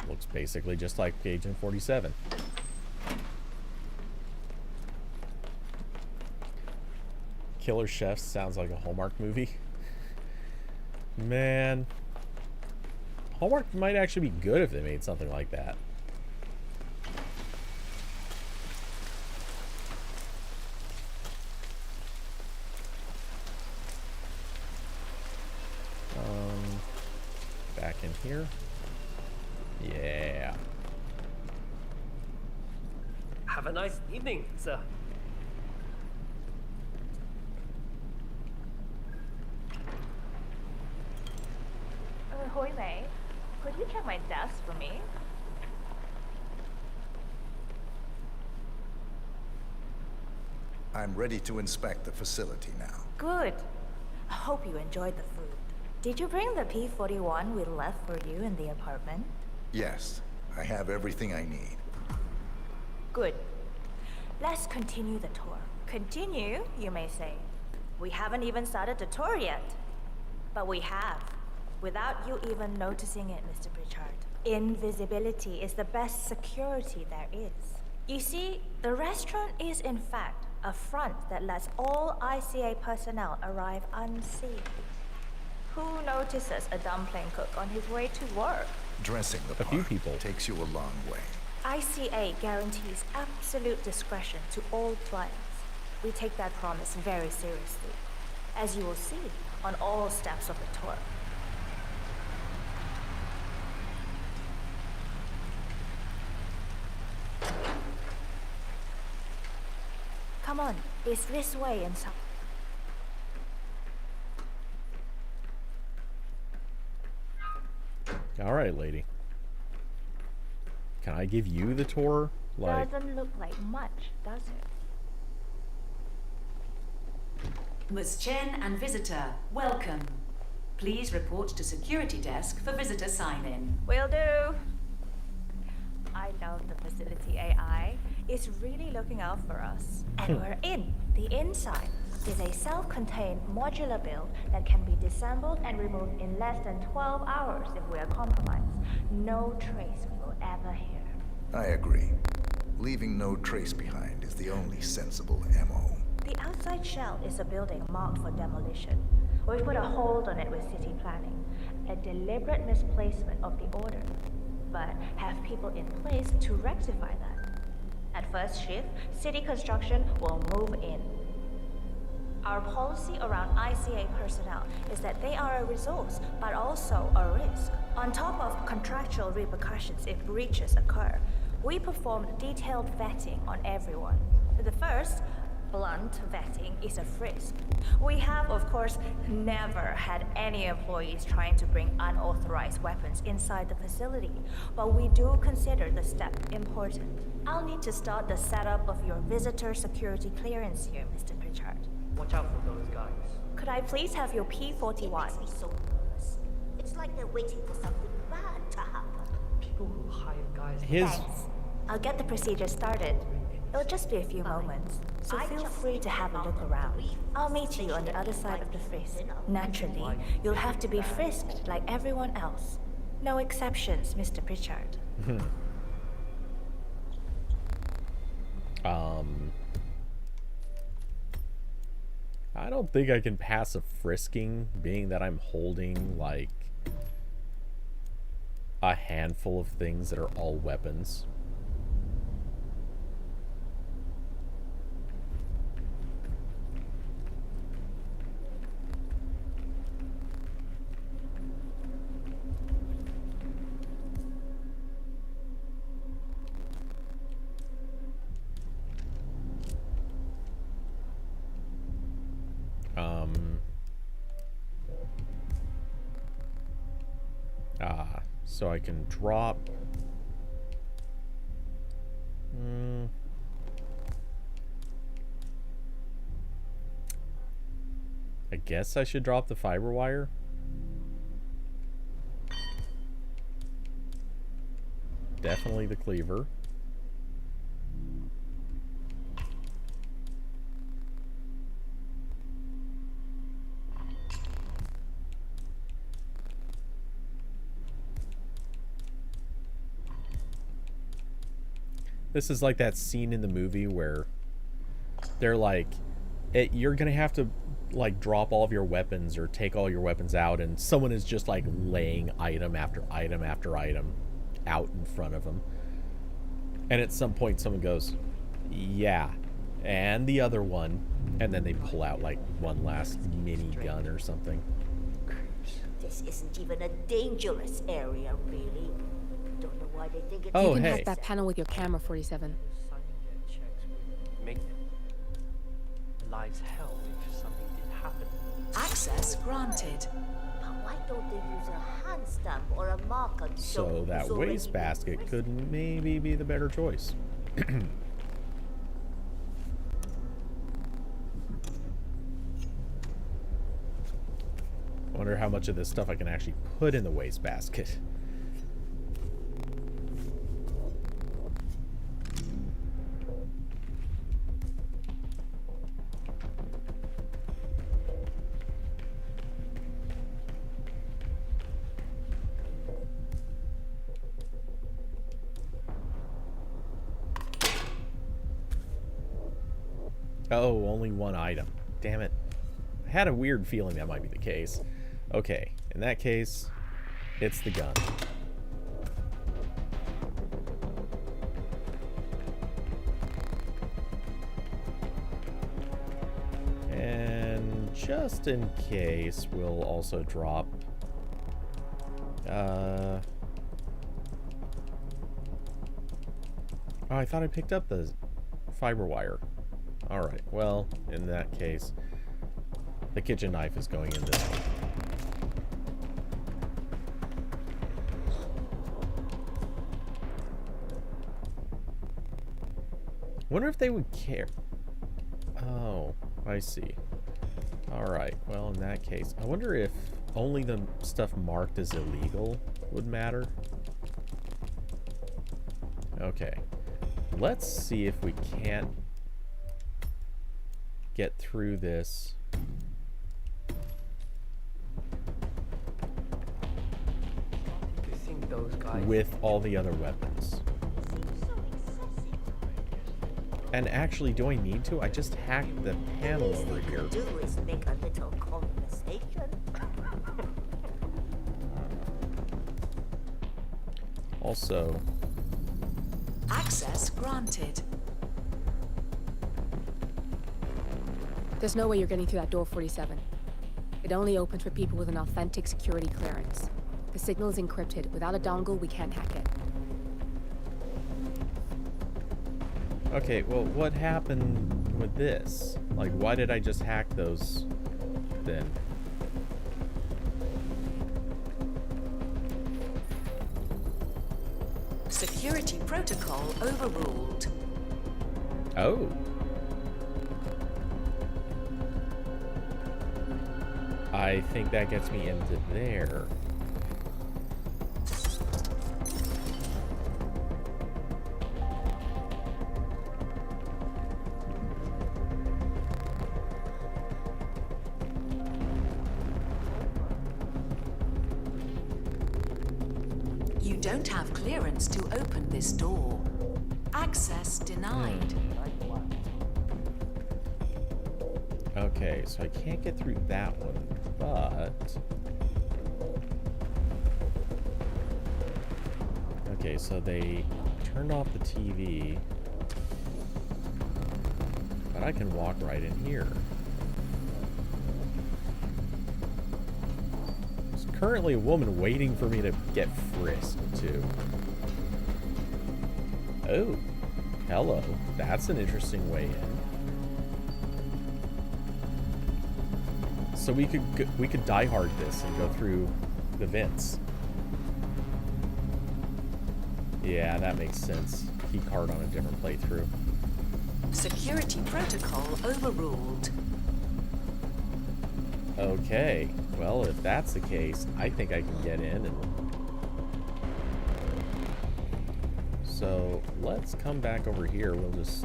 Looks basically just like Agent 47. Killer Chef sounds like a Hallmark movie. Man. Hallmark might actually be good if they made something like that. Back in here. Yeah. Have a nice evening, sir. Hoi Mei, could you check my desk for me? I'm ready to inspect the facility now. Good. I hope you enjoyed the food. Did you bring the P-41 we left for you in the apartment? Yes, I have everything I need. Good. Let's continue the tour. Continue, you may say. We haven't even started the tour yet. But we have. Without you even noticing it, Mr. Pritchard. Invisibility is the best security there is. You see, the restaurant is in fact a front that lets all ICA personnel arrive unseen. Who notices a dumpling cook on his way to work? Dressing the part few people takes you a long way. ICA guarantees absolute discretion to all clients. We take that promise very seriously, as you will see on all steps of the tour. Come on, it's this way and so. All right, lady. Can I give you the tour? Like, Doesn't look like much, does it? Ms. Chen and visitor, welcome. Please report to security desk for visitor sign-in. Will do. I love the facility AI. It's really looking out for us. And we're in. The inside is a self-contained modular build that can be disassembled and removed in less than 12 hours if we are compromised. No trace we will ever hear. I agree. Leaving no trace behind is the only sensible MO. The outside shell is a building marked for demolition. We've put a hold on it with city planning. A deliberate misplacement of the order. But have people in place to rectify that. At first shift, city construction will move in. Our policy around ICA personnel is that they are a resource, but also a risk. On top of contractual repercussions if breaches occur, we perform detailed vetting on everyone. The first, blunt vetting, is a frisk. We have, of course, never had any employees trying to bring unauthorized weapons inside the facility, but we do consider the step important. I'll need to start the setup of your visitor security clearance here, Mr. Pritchard. Watch out for those guys. Could I please have your P-41? It makes me so nervous. It's like they're waiting for something bad to happen. People who hire guys. Thanks. I'll get the procedure started. It'll just be a few moments, so feel free to have a look around. I'll meet you on the other side of the frisk. Naturally, you'll have to be frisked like everyone else. No exceptions, Mr. Pritchard. I don't think I can pass a frisking, being that I'm holding, like, a handful of things that are all weapons. So I can drop. I guess I should drop the fiber wire. Definitely the cleaver. This is like that scene in the movie where they're like, you're gonna have to like drop all of your weapons or take all your weapons out, and someone is just like laying item after item after item out in front of them. And at some point someone goes, yeah, and the other one, and then they pull out like one last mini gun or something. This isn't even a dangerous area, really. Don't know why they think it's... Oh, you can hack that panel with your camera, 47. Make lives hell if something did happen. Access granted. But why don't they use a hand stamp or a marker to show So that wastebasket could maybe be the better choice. I wonder how much of this stuff I can actually put in the wastebasket. Oh, only one item. Damn it. I had a weird feeling that might be the case. Okay, in that case, it's the gun. And just in case, we'll also drop... Oh, I thought I picked up the fiber wire. Alright, well, in that case, the kitchen knife is going in this one. Wonder if they would care. Oh, I see. Alright, well, in that case, I wonder if only the stuff marked as illegal would matter. Okay. Let's see if we can't get through this. You think those guys... With all the other weapons. And actually, do I need to? I just hacked the panel over here. Do is make a little conversation. Also, access granted. There's no way you're getting through that door, 47. It only opens for people with an authentic security clearance. The signal is encrypted. Without a dongle, we can't hack it. okay, well, what happened with this? Like, why did I just hack those then? Security protocol overruled. Oh. I think that gets me into there. You don't have clearance to open this door. Access denied. Okay, so I can't get through that one, but... Okay, so they turned off the TV, but I can walk right in here. There's currently a woman waiting for me to get frisked, too. Oh, hello. That's an interesting way in. So we could die hard this and go through the vents. Yeah, that makes sense. Key card on a different playthrough. Security protocol overruled. Okay, well, if that's the case, I think I can get in. And so let's come back over here. We'll just...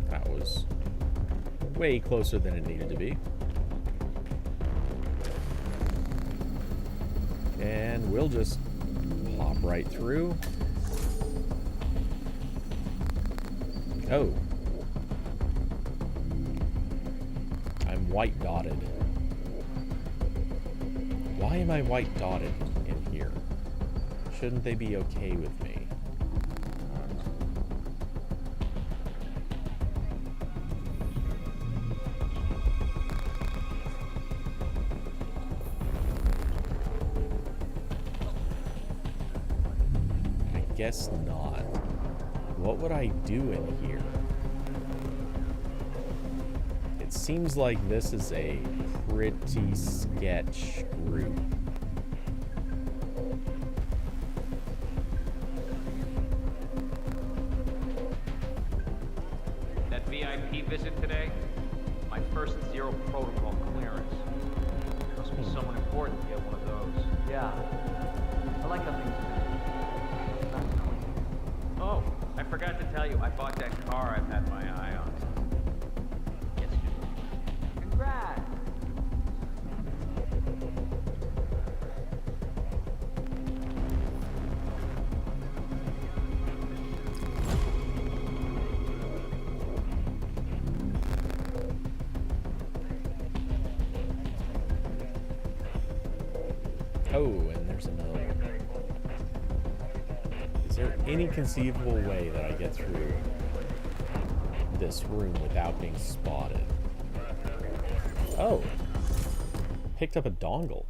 That was way closer than it needed to be. And we'll just pop right through. Oh. I'm white dotted. Why am I white dotted in here? Shouldn't they be okay with me? Guess not. What would I do in here? It seems like this is a pretty sketch group. That VIP visit today? My first zero protocol clearance. Must be someone important to get one of those. Yeah. I like nothing to do. Oh, I forgot to tell you, I bought that car I've had my eye on. Yes, you. Congrats! Oh, and there's another one. Is there any conceivable way that I get through this room without being spotted? Oh. Picked up a dongle.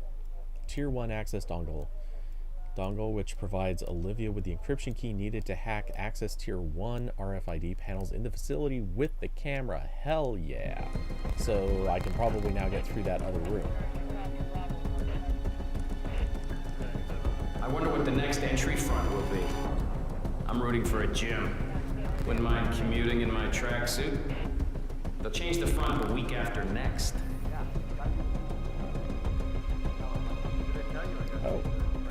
Tier 1 access dongle. Dongle, which provides Olivia with the encryption key needed to hack access Tier 1 RFID panels in the facility with the camera. Hell yeah. So I can probably now get through that other room. I wonder what the next entry front will be. I'm rooting for a gym. Wouldn't mind commuting in my tracksuit. They'll change the front the week after next. Oh,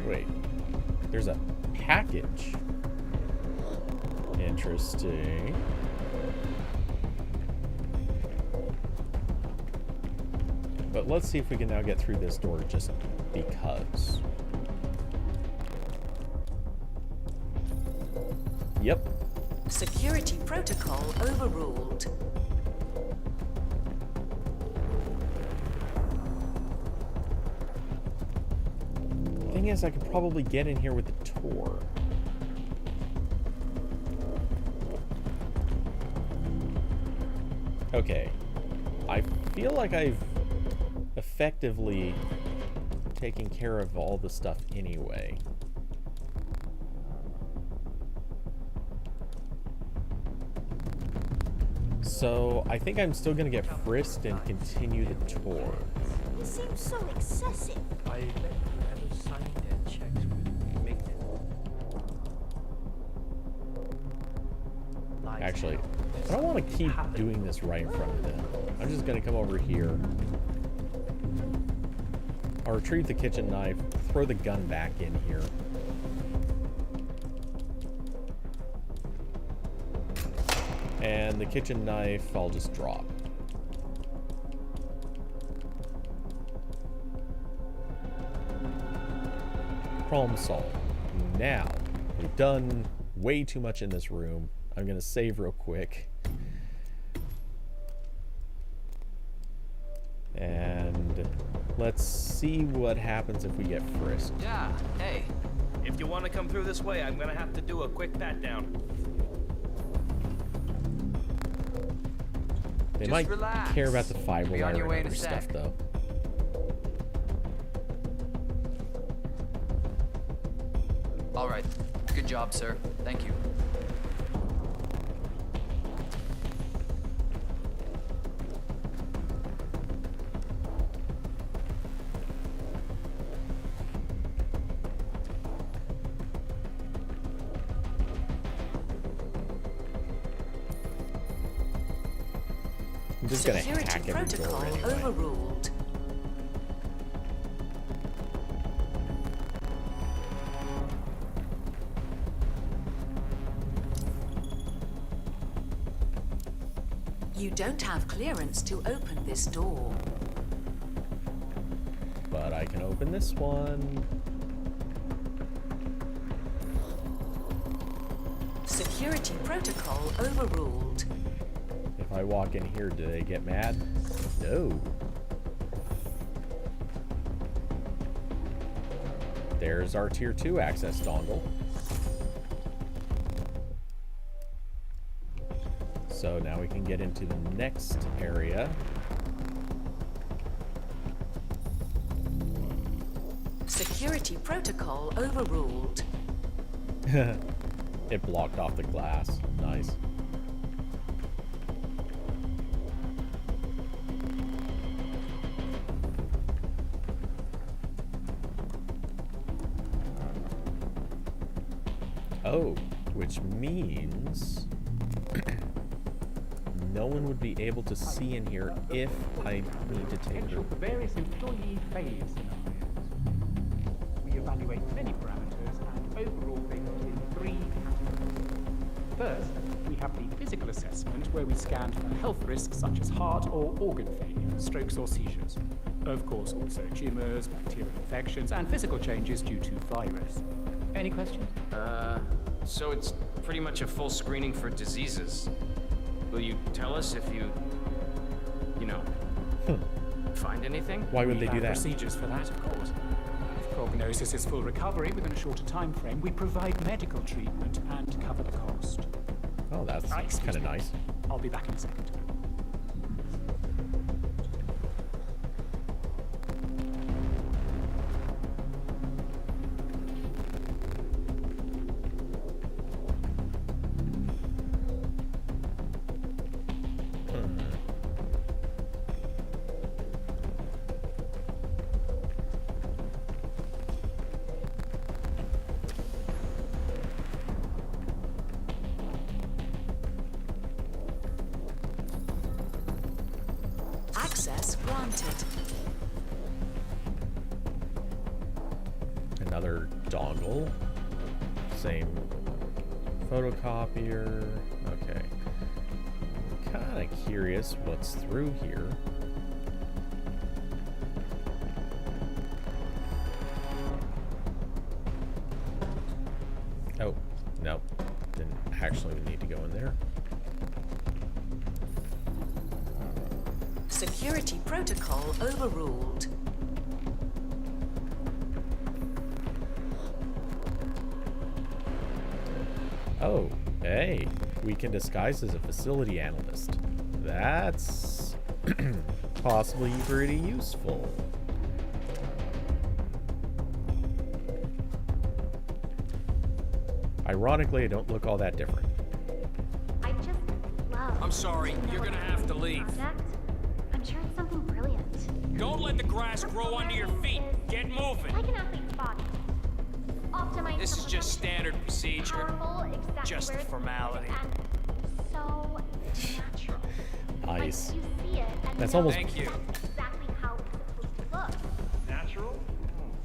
wait. There's a package. Interesting. But let's see if we can now get through this door just because. Yep. Security protocol overruled. Thing is, I could probably get in here with the tour. Okay. I feel like I've effectively taken care of all the stuff anyway. So I think I'm still gonna get frisked and continue the tour. It seems so excessive. I bet you ever signed their checks with Mignon. Actually, I don't want to keep doing this right in front of them. I'm just gonna come over here. I'll retrieve the kitchen knife, throw the gun back in here. And the kitchen knife, I'll just drop. Problem solved. Now, we've done way too much in this room. I'm gonna save real quick. And let's see what happens if we get frisked. Yeah, hey. If you want to come through this way, I'm gonna have to do a quick pat down. They might care about the fiber wire and other stuff, though. All right. Good job, sir. Thank you. I'm just gonna hack every door anyway. Overruled. You don't have clearance to open this door. But I can open this one. Security protocol overruled. If I walk in here, do they get mad? No. There's our Tier 2 access dongle. So now we can get into the next area. Security protocol overruled. It blocked off the glass. Nice. Oh, which means no one would be able to see in here if I need to take her. For various employee failure scenarios. We evaluate many parameters and overall they put in 3 categories. First, we have the physical assessment where we scan for health risks such as heart or organ failure, strokes or seizures. Of course, also tumours, bacterial infections, and physical changes due to virus. Any questions? So it's pretty much a full screening for diseases. Will you tell us if you know, find anything? Why would We they do have that? procedures for that, of course. If prognosis is full recovery within a shorter time frame, we provide medical treatment and cover the cost. Oh, that's kind of nice. I'll be back in a second. Access granted. Another dongle. Same photocopier. Okay. Kind of curious what's through here. Oh, no. Didn't actually need to go in there. Security protocol overruled. Oh, hey. We can disguise as a facility analyst. That's possibly pretty useful. Ironically, I don't look all that different. I just love. I'm sorry, you're gonna have to leave. Project. I'm sure it's something brilliant. Don't let the grass grow under your feet. Get moving. Like an athlete's body. Optimized. This for is just perfection. standard procedure. Powerful, exactly Just a where it's formality. needed, and so natural. Nice. Like you see it, and That's know almost. Thank you. that's exactly how it's supposed to look. Natural?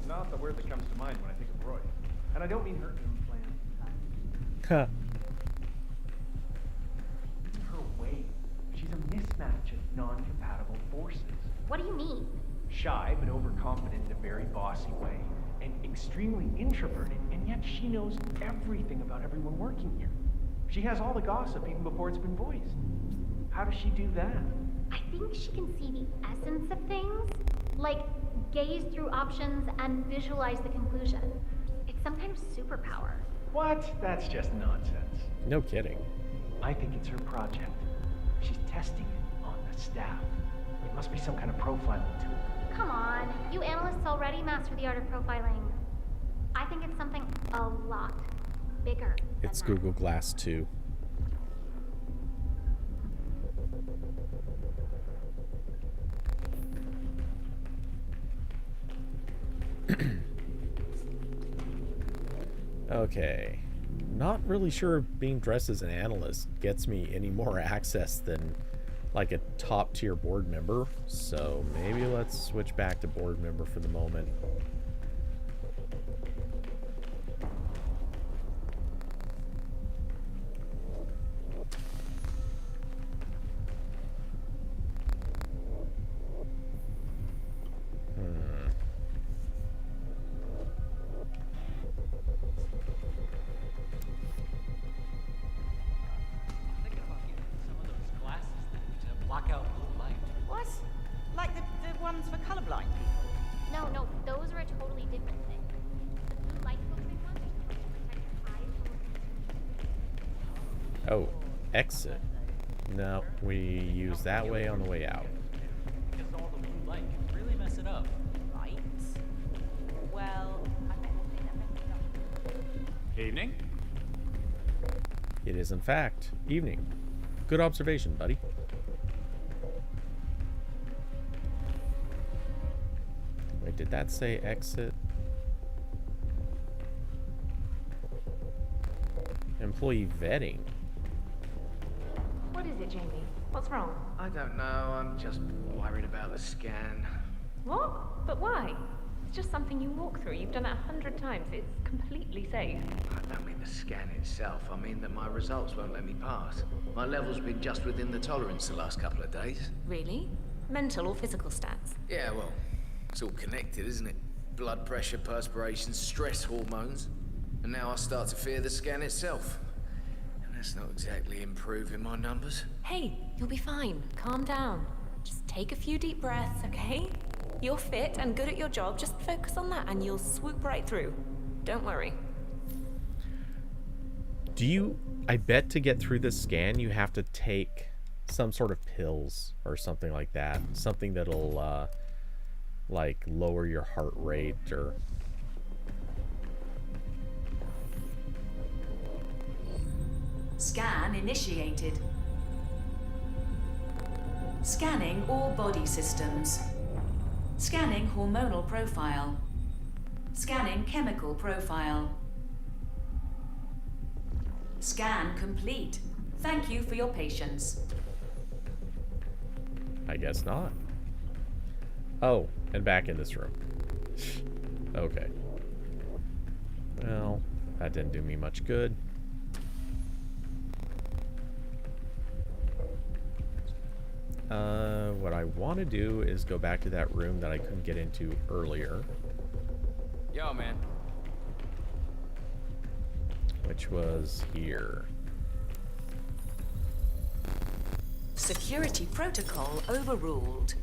Not the word that comes to mind when I think of Roy. And I don't mean her implant. Huh. Her way. She's a mismatch of non-compatible forces. What do you mean? Shy, but overconfident in a very bossy way. And extremely introverted, and yet she knows everything about everyone working here. She has all the gossip even before it's been voiced. How does she do that? I think she can see the essence of things, like gaze through options and visualize the conclusion. It's some kind of superpower. What? That's just nonsense. No kidding. I think it's her project. She's testing it on the staff. It must be some kind of profiling tool. Come on, you analysts already master the art of profiling. I think it's something a lot bigger. It's Google Glass 2. Okay. Not really sure if being dressed as an analyst gets me any more access than like a top tier board member. So maybe let's switch back to board member for the moment. Block out blue light. What? Like the ones for colorblind people? No, those are a totally different thing. The blue light filtering ones are supposed to protect your eyes from. Oh, exit. No, we use that way on the way out. Because all the blue light can really mess it up. Right. Well, I bet that messes up. Evening. It is in fact evening. Good observation, buddy. Wait, did that say exit? Employee vetting. What is it, Jamie? What's wrong? I don't know. I'm just worried about the scan. What? But why? It's just something you walk through. You've done it 100 times. It's completely safe. I don't mean the scan itself. I mean that my results won't let me pass. My level's been just within the tolerance the last couple of days. Really? Mental or physical stats? Yeah, well, it's all connected, isn't it? Blood pressure, perspiration, stress hormones. And now I start to fear the scan itself. And that's not exactly improving my numbers. Hey, you'll be fine. Calm down. Just take a few deep breaths, okay? You're fit and good at your job. Just focus on that and you'll swoop right through. Don't worry. I bet to get through this scan, you have to take some sort of pills or something like that. Something that'll, like, lower your heart rate or... Scan initiated. Scanning all body systems. Scanning hormonal profile. Scanning chemical profile. Scan complete. Thank you for your patience. I guess not. Oh, and back in this room. Okay. Well, that didn't do me much good. What I want to do is go back to that room that I couldn't get into earlier. Yo, man. Which was here. Security protocol overruled.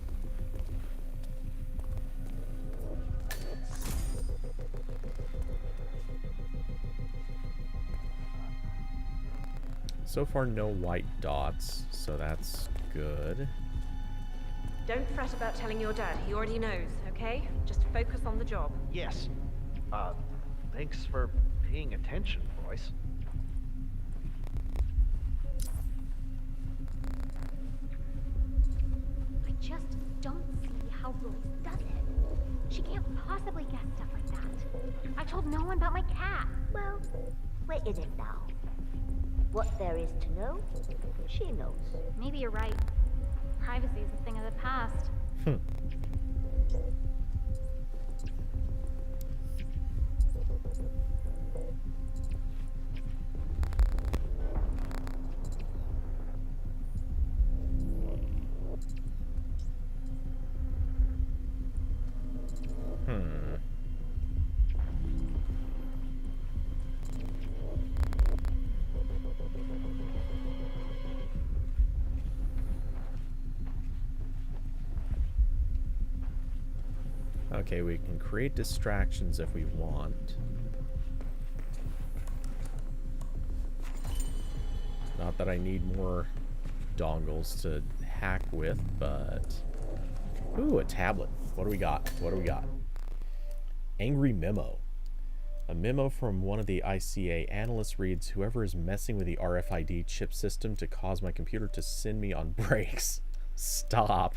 So far, no white dots, so that's good. Don't fret about telling your dad. He already knows, okay? Just focus on the job. Yes. Thanks for paying attention, Royce. I just don't see how Rose does it. She can't possibly guess stuff like that. I told no one about my cat. Well, where is it now? What there is to know, she knows. Maybe you're right. Privacy is a thing of the past. Okay, we can create distractions if we want. Not that I need more dongles to hack with, but... Ooh, a tablet. What do we got? What do we got? Angry memo. A memo from one of the ICA analysts reads, "Whoever is messing with the RFID chip system to cause my computer to send me on breaks. Stop.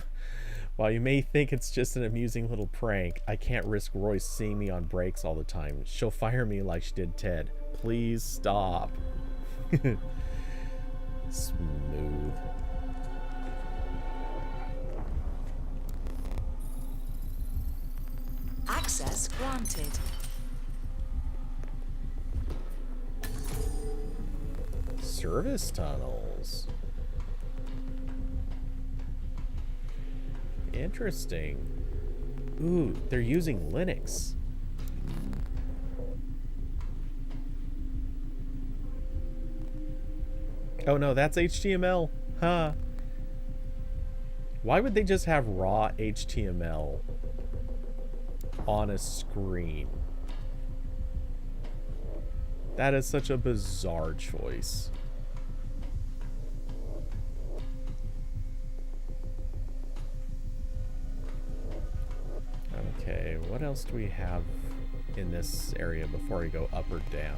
While you may think it's just an amusing little prank, I can't risk Royce seeing me on breaks all the time. She'll fire me like she did Ted. Please stop." Smooth. Access granted. Service tunnels. Interesting. Ooh, they're using Linux. Oh no, that's HTML. Huh. Why would they just have raw HTML on a screen? That is such a bizarre choice. Okay, what else do we have in this area before we go up or down?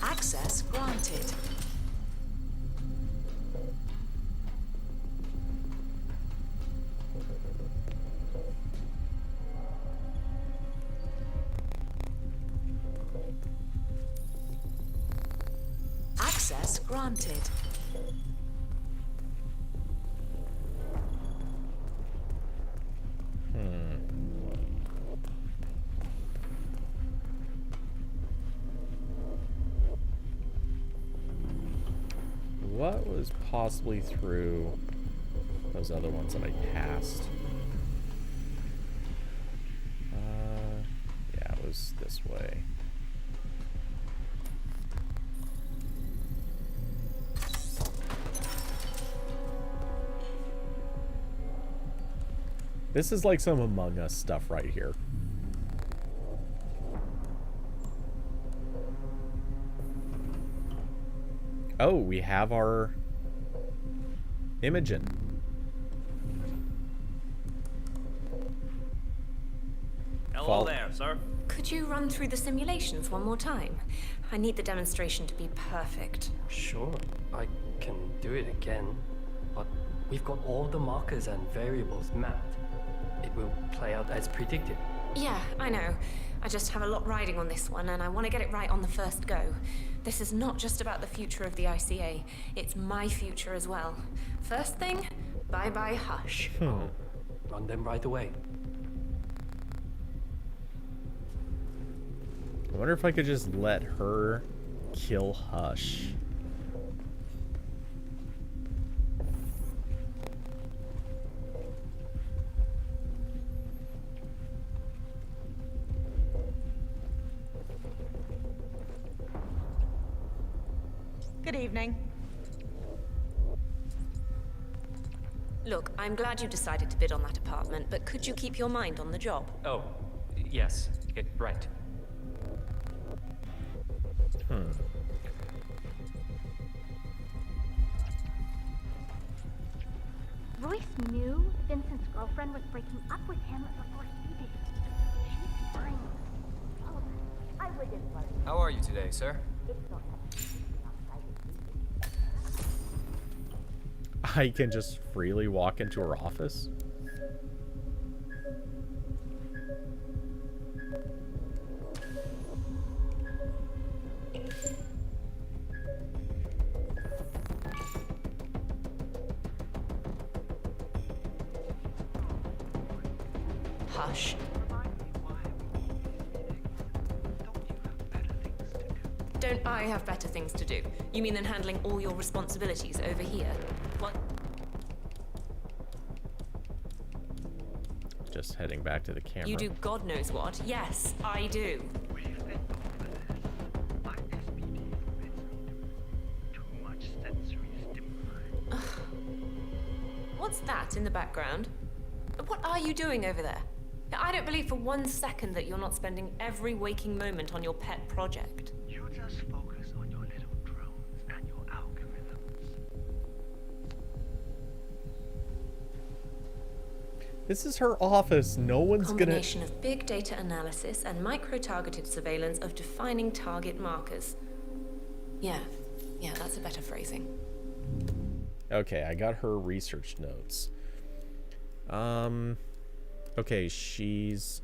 Access granted. Access granted. What was possibly through those other ones that I passed? Yeah, it was this way. This is like some Among Us stuff right here. Oh, we have our Imogen. Hello there, sir. Could you run through the simulations one more time? I need the demonstration to be perfect. Sure, I can do it again, but we've got all the markers and variables mapped. It will play out as predicted. Yeah, I know. I just have a lot riding on this one, and I want to get it right on the first go. This is not just about the future of the ICA, it's my future as well. First thing, bye-bye Hush. Run them right away. I wonder if I could just let her kill Hush. Good evening. Look, I'm glad you decided to bid on that apartment, but could you keep your mind on the job? Oh, yes. Right. Royce knew Vincent's girlfriend was breaking up with him before he did. She's fine. Oh, I wouldn't worry. How are you today, sir? It's not I can just freely walk into her office? Hush. Don't I have better things to do? You mean than handling all your responsibilities over here? What? Just heading back to the camera. You do God knows what. Yes, I do. What's that in the background? What are you doing over there? I don't believe for 1 second that you're not spending every waking moment on your pet project. You just focus on your little drones and your algorithms. This is her office. No one's gonna... Combination of big data analysis and micro-targeted surveillance of defining target markers. Yeah, that's a better phrasing. Okay, I got her research notes. Okay, she's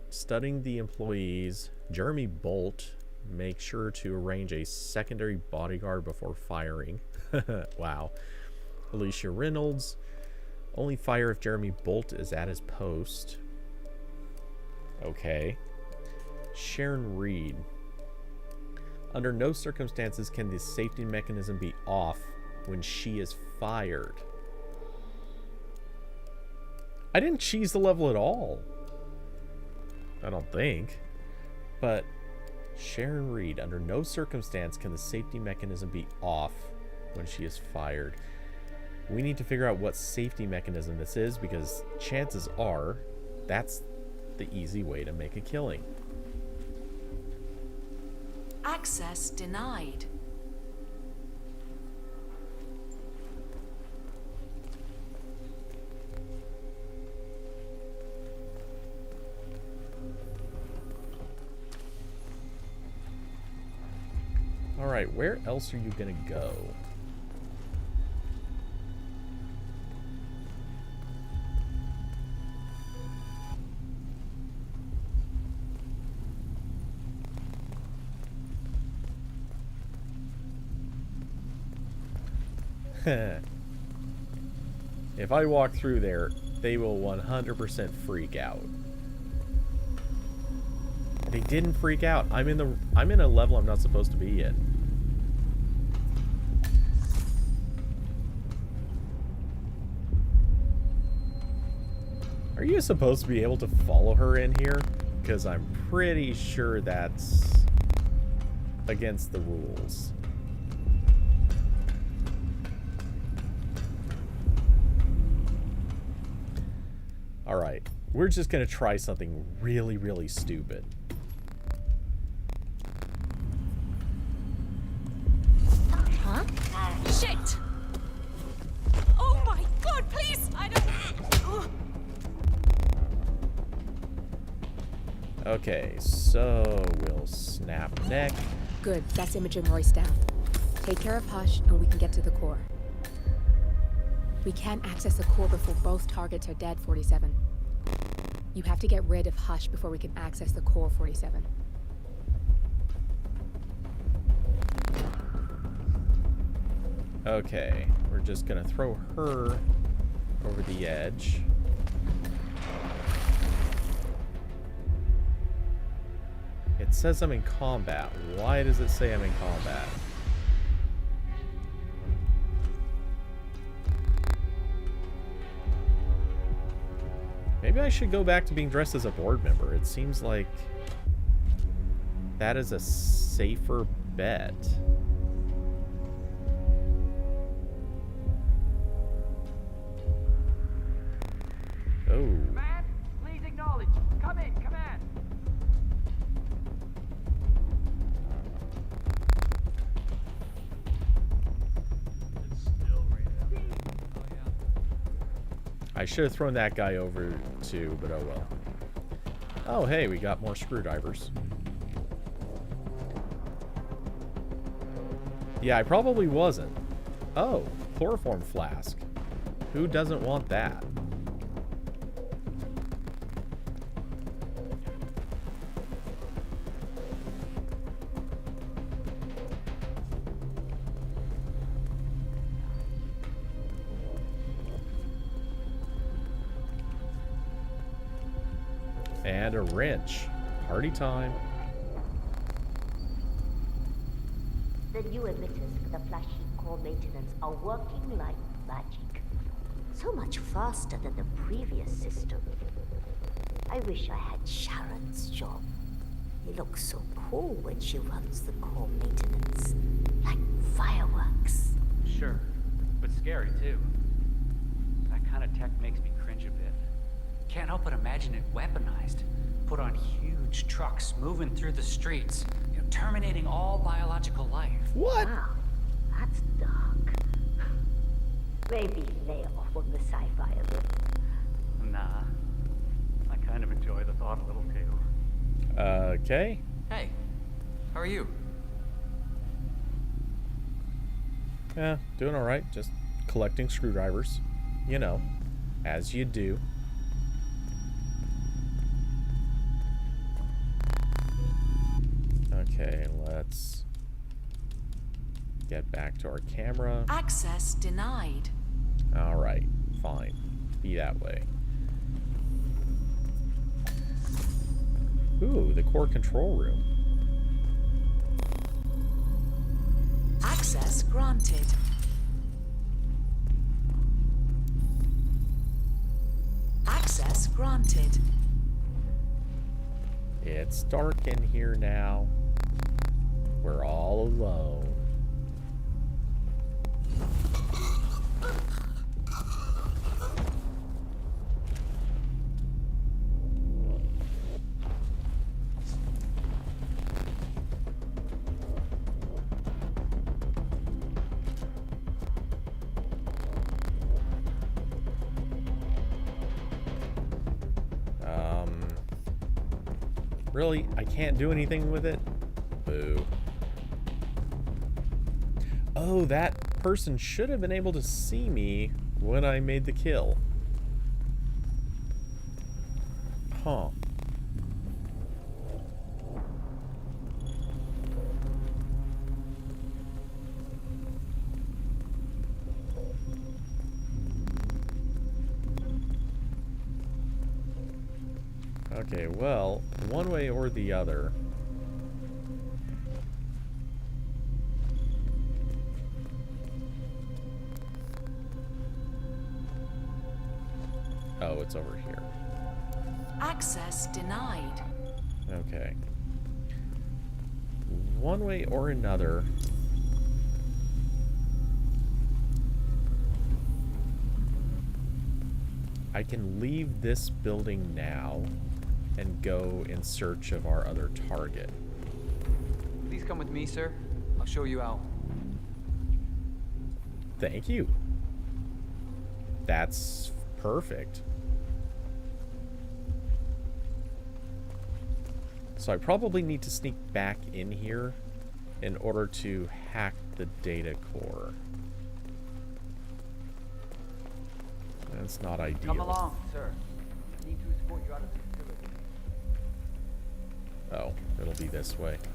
studying the employees. Jeremy Bolt, make sure to arrange a secondary bodyguard before firing. Wow. Alicia Reynolds, only fire if Jeremy Bolt is at his post. Okay. Sharon Reed, under no circumstances can the safety mechanism be off when she is fired. I didn't cheese the level at all. I don't think. But Sharon Reed, under no circumstance can the safety mechanism be off when she is fired. We need to figure out what safety mechanism this is, because chances are that's the easy way to make a killing. Access denied. Alright, where else are you gonna go? If I walk through there, they will 100% freak out. They didn't freak out. I'm in a level I'm not supposed to be in. Are you supposed to be able to follow her in here? Because I'm pretty sure that's against the rules. Alright, we're just gonna try something really, really stupid. Huh? Shit! Oh my god, please! I don't... Okay, so we'll snap neck. Good, that's Imogen Royce down. Take care of Hush, and we can get to the core. We can't access the core before both targets are dead, 47. You have to get rid of Hush before we can access the core, 47. Okay, we're just gonna throw her over the edge. It says I'm in combat. Why does it say I'm in combat? Maybe I should go back to being dressed as a board member. It seems like that is a safer bet. Oh. Man, please acknowledge. Come in, command. It's still raining. Oh yeah. I should have thrown that guy over too, but oh well. Oh hey, we got more screwdrivers. Yeah, I probably wasn't. Oh, chloroform flask. Who doesn't want that? And a wrench. Party time. The new emitters for the flagship core maintenance are working like magic. So much faster than the previous system. I wish I had Sharon's job. It looks so cool when she runs the core maintenance. Like fireworks. Sure, but scary too. That kind of tech makes me cringe a bit. Can't help but imagine it weaponized. Put on huge trucks, moving through the streets, terminating all biological life. What? Wow, that's dark. Maybe lay off on the sci-fi a bit. Nah, I kind of enjoy the thought a little too. Okay. Hey, how are you? Yeah, doing alright. Just collecting screwdrivers. You know, as you do. Okay, let's get back to our camera. Access denied. Alright, fine. Be that way. Ooh, the core control room. Access granted. Access granted. It's dark in here now. We're all alone. Really? I can't do anything with it? Boo. Oh, that person should have been able to see me when I made the kill. Huh. Okay, well, one way or the other. Oh, it's over here. Access denied. Okay. One way or another. I can leave this building now and go in search of our other target. Please come with me, sir. I'll show you out. Thank you. That's perfect. So I probably need to sneak back in here in order to hack the data core. That's not ideal. Come along, sir. I need to escort you out of the facility. Oh, it'll be this way. To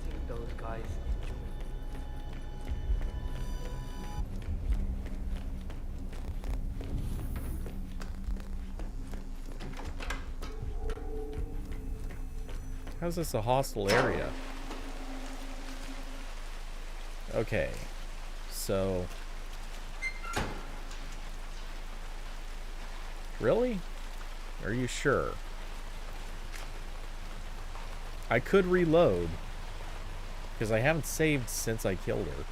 see those guys. How's this a hostile area? Okay, so... Really? Are you sure? I could reload, because I haven't saved since I killed her.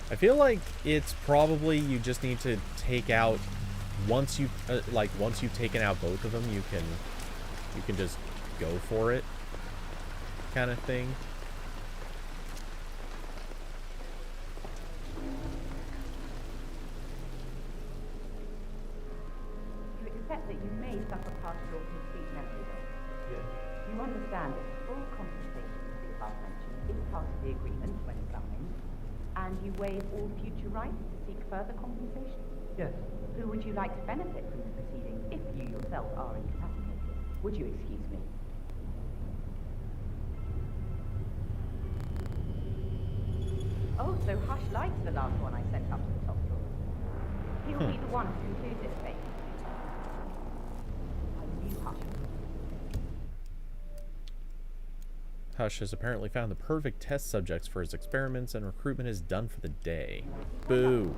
I feel like it's probably you just need to take out once you once you've taken out both of them, you can just go for it, kind of thing. You accept that you may suffer partial or complete memory loss. Yes. You understand that full compensation for the above mentioned is part of the agreement when signed, and you waive all future rights to seek further compensation? Yes. Who would you like to benefit from the proceedings if you yourself are incapacitated? Would you excuse me? Oh, so Hush likes the last one I sent up to the top floor. He'll be the one to conclude this case. I knew Hush. Hush has apparently found the perfect test subjects for his experiments, and recruitment is done for the day. Boo.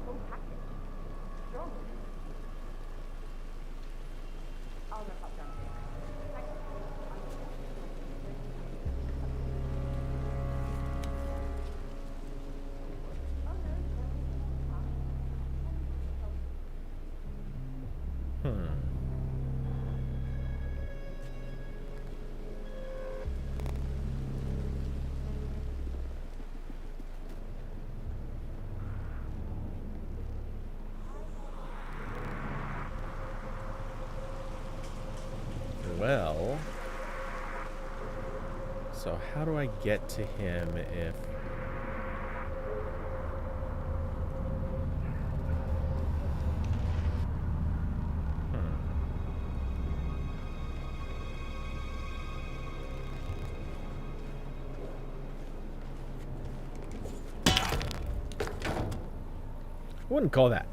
Well, so how do I get to him if... I wouldn't call that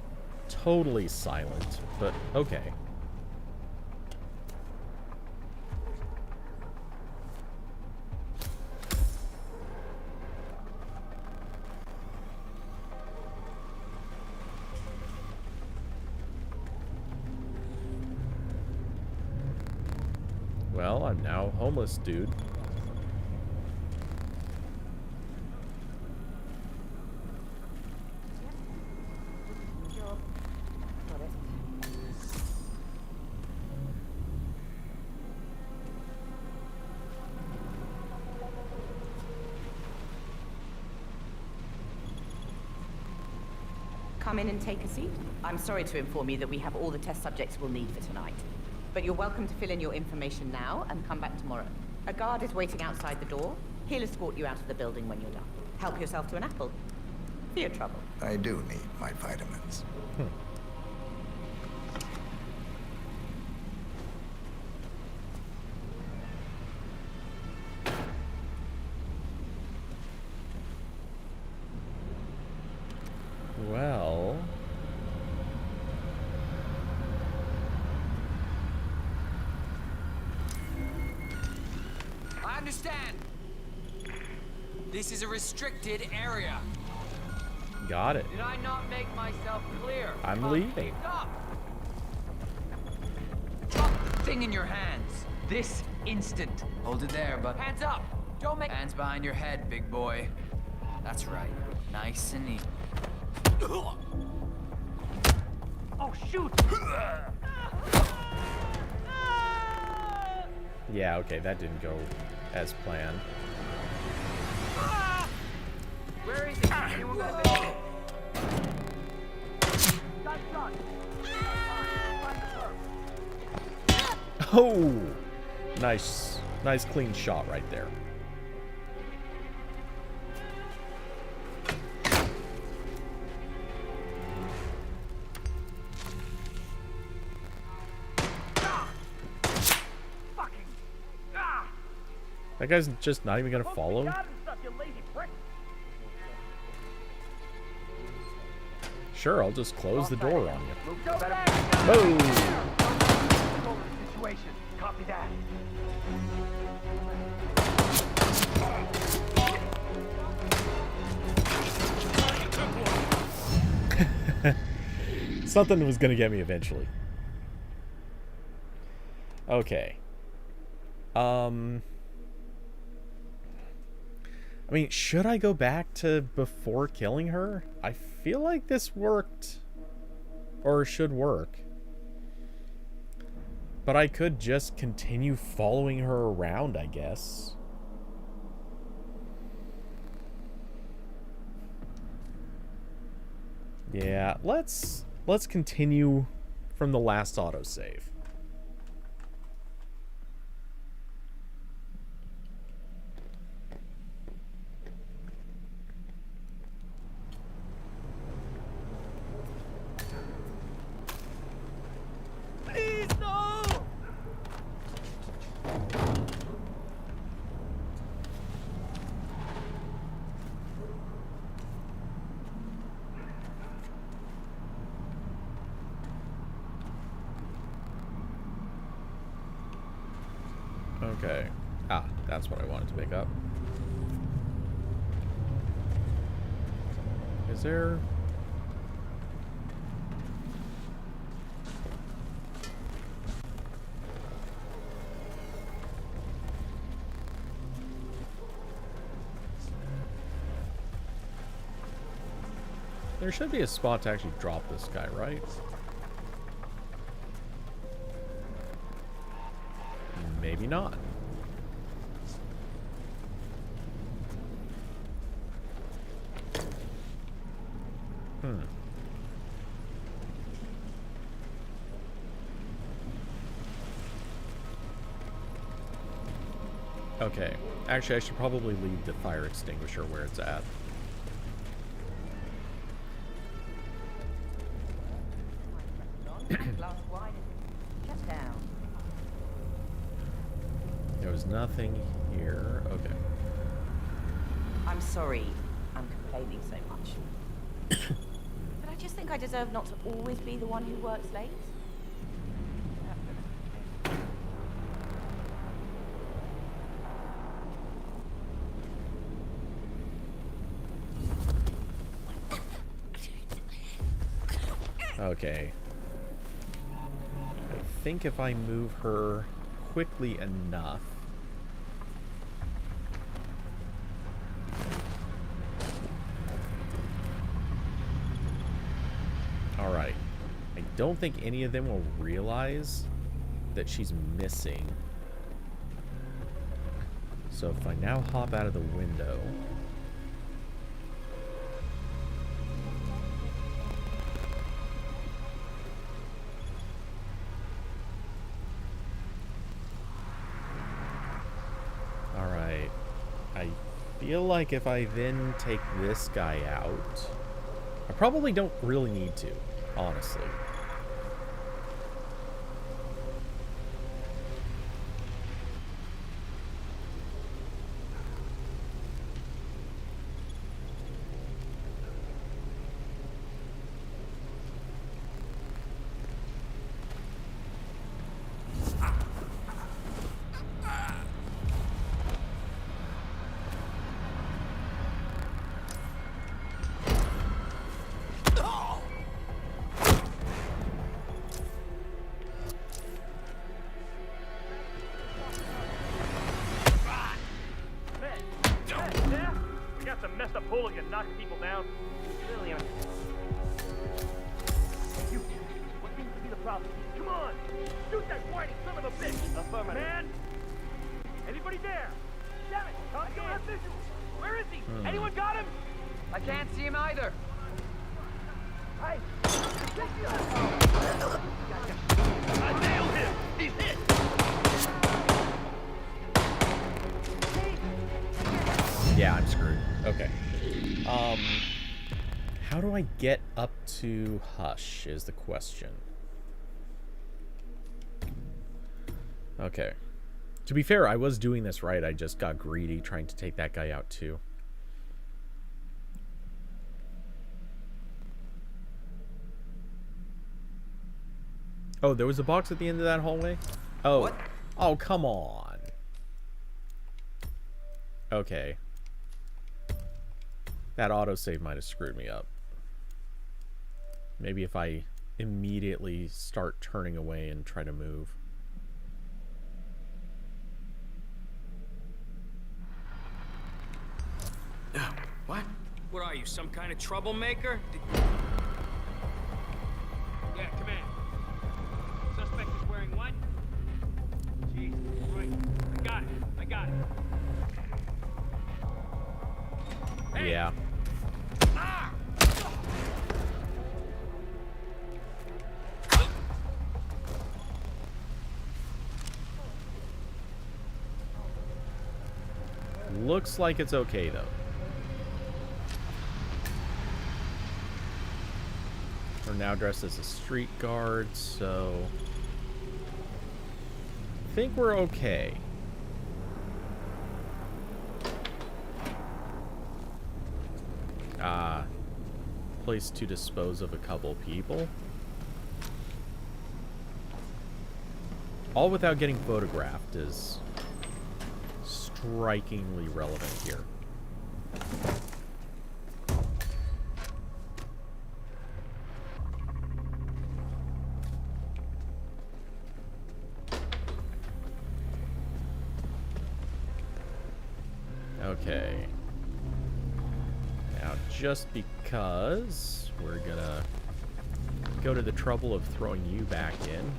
totally silent, but okay. Well, I'm now homeless, dude. Come in and take a seat. I'm sorry to inform you that we have all the test subjects we'll need for tonight. But you're welcome to fill in your information now and come back tomorrow. A guard is waiting outside the door. He'll escort you out of the building when you're done. Help yourself to an apple. For your trouble. I do need my vitamins. Well... I understand. This is a restricted area. Got it. Did I not make myself clear? I'm leaving. Stop! Drop the thing in your hands. This instant. Hold it there, but Hands up! Don't make... hands behind your head, big boy. That's right. Nice and easy. Oh, shoot! Yeah, okay, that didn't go as planned. Where is he? Anyone got a video? Gunshot! Oh! Nice clean shot right there. That guy's just not even gonna follow? Sure, I'll just close the door on you. Whoa! Situation. Copy that. Something was gonna get me eventually. Okay. I mean, should I go back to before killing her? I feel like this worked. Or should work. But I could just continue following her around, I guess. Yeah, let's continue from the last autosave. Please, no! Okay. Ah, that's what I wanted to pick up. Is there... There should be a spot to actually drop this guy, right? Maybe not. Okay. Actually, I should probably leave the fire extinguisher where it's at. There was nothing here. Okay. I'm sorry I'm complaining so much. But I just think I deserve not to always be the one who works late. Okay. I think if I move her quickly enough. Alright. I don't think any of them will realize that she's missing. So if I now hop out of the window... Alright. I feel like if I then take this guy out... I probably don't really need to, honestly. can knock people down. Really, you. What seems to be the problem? Come on! Shoot that whiny son of a bitch! Affirmative. Man! Anybody there? Damn it! I don't have visuals! Where is he? Anyone got him? I can't see him either. Hey! I nailed him! He's hit! Yeah, I'm screwed. Okay. How do I get up to Hush is the question. Okay. To be fair, I was doing this right. I just got greedy trying to take that guy out too. Oh, there was a box at the end of that hallway? Oh. What? Oh, come on. Okay. That autosave might have screwed me up. Maybe if I immediately start turning away and try to move. What? What are you, some kind of troublemaker? Yeah, command. Suspect is wearing what? Jeez, right. I got it. Hey. Yeah. Ah! Looks like it's okay though. We're now dressed as a street guard, so I think we're okay. Place to dispose of a couple people. All without getting photographed is strikingly relevant here. Okay. Now, just because we're gonna go to the trouble of throwing you back in.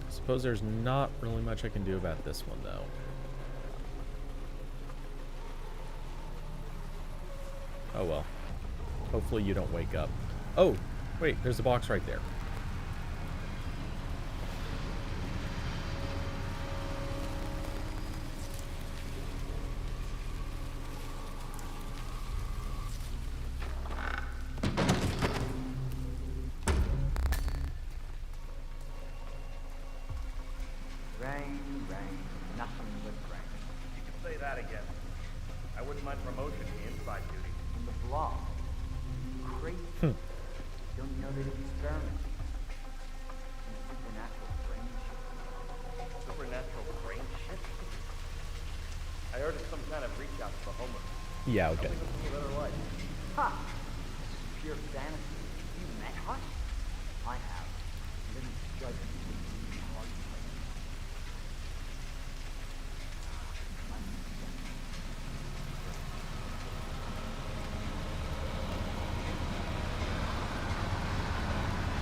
Suppose there's not really much I can do about this one, though. Oh well. Hopefully you don't wake up. Oh, wait, there's a box right there. Yeah, okay. Ha! This is pure fantasy. You met Hush? I have. Living judgment is a hard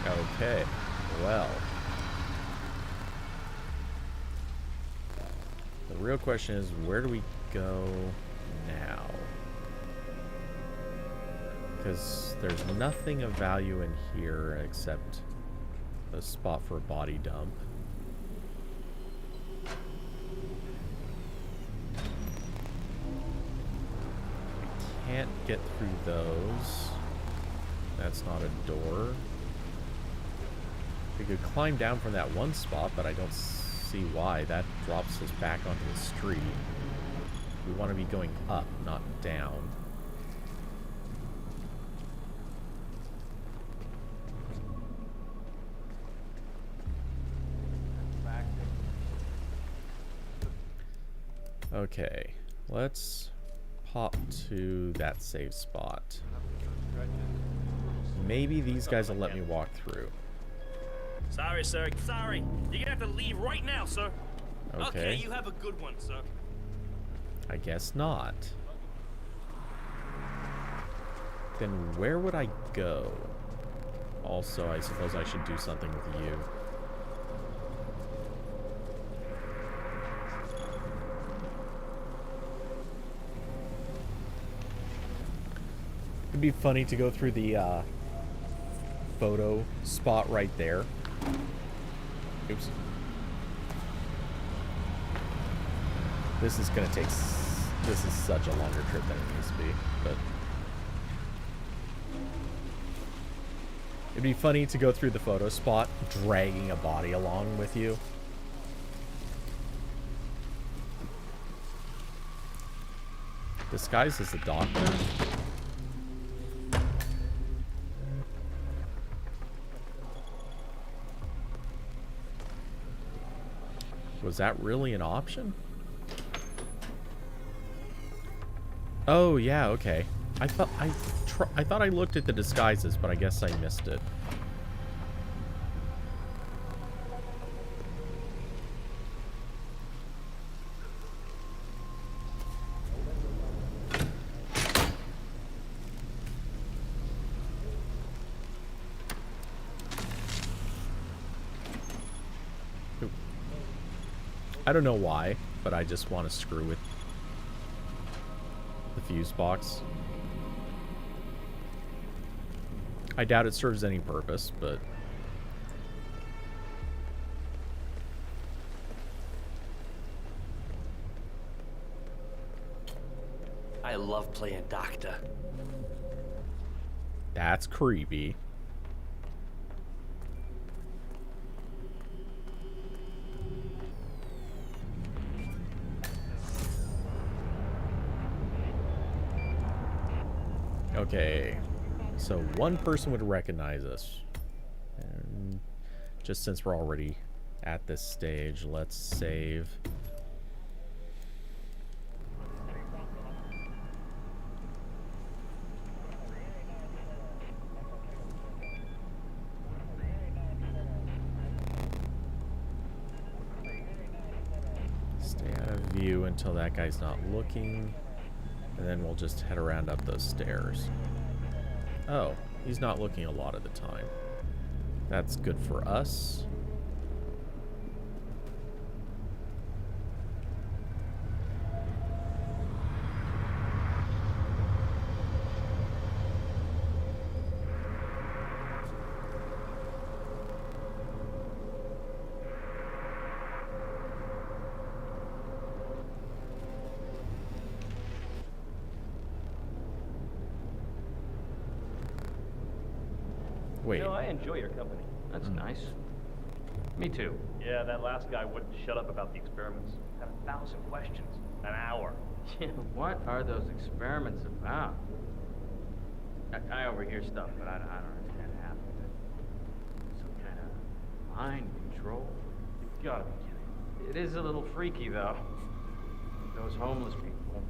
place. Okay, well. The real question is, where do we go now? Because there's nothing of value in here except a spot for a body dump. Can't get through those. That's not a door. We could climb down from that one spot, but I don't see why. That drops us back onto the street. We want to be going up, not down. Okay, let's pop to that save spot. Maybe these guys will let me walk through. Sorry, sir. Sorry. You're gonna have to leave right now, sir. Okay. You have a good one, sir. I guess not. Then where would I go? Also, I suppose I should do something with you. It'd be funny to go through the photo spot right there. Oops. This is gonna take. This is such a longer trip than it needs to be, but it'd be funny to go through the photo spot, dragging a body along with you. Disguised as a doctor. Was that really an option? Oh yeah, okay. I thought I looked at the disguises, but I guess I missed it. I don't know why, but I just want to screw with the fuse box. I doubt it serves any purpose, but I love playing doctor. That's creepy. Okay, so one person would recognize us. And just since we're already at this stage, let's save. Stay out of view until that guy's not looking. And then we'll just head around up those stairs. Oh, he's not looking a lot of the time. That's good for us. Wait. You know, I enjoy your company. That's nice. Me too. Yeah, that last guy wouldn't shut up about the experiments. Had 1,000 questions. An hour. Yeah, what are those experiments about? I overhear stuff, but I don't understand half of it. Some kind of mind control. You gotta be kidding. It is a little freaky, though. Those homeless people.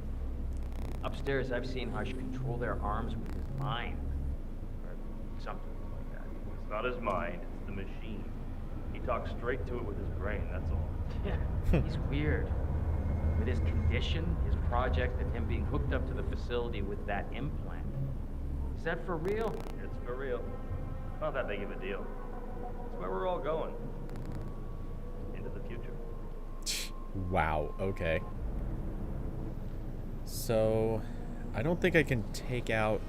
Upstairs, I've seen Hush control their arms with his mind. Or something like that. It's not his mind, it's the machine. He talks straight to it with his brain, that's all. Yeah, he's weird. With his condition, his project, and him being hooked up to the facility with that implant. Is that for real? It's for real. Not that big of a deal. It's where we're all going. Into the future. Wow, okay. So, I don't think I can take out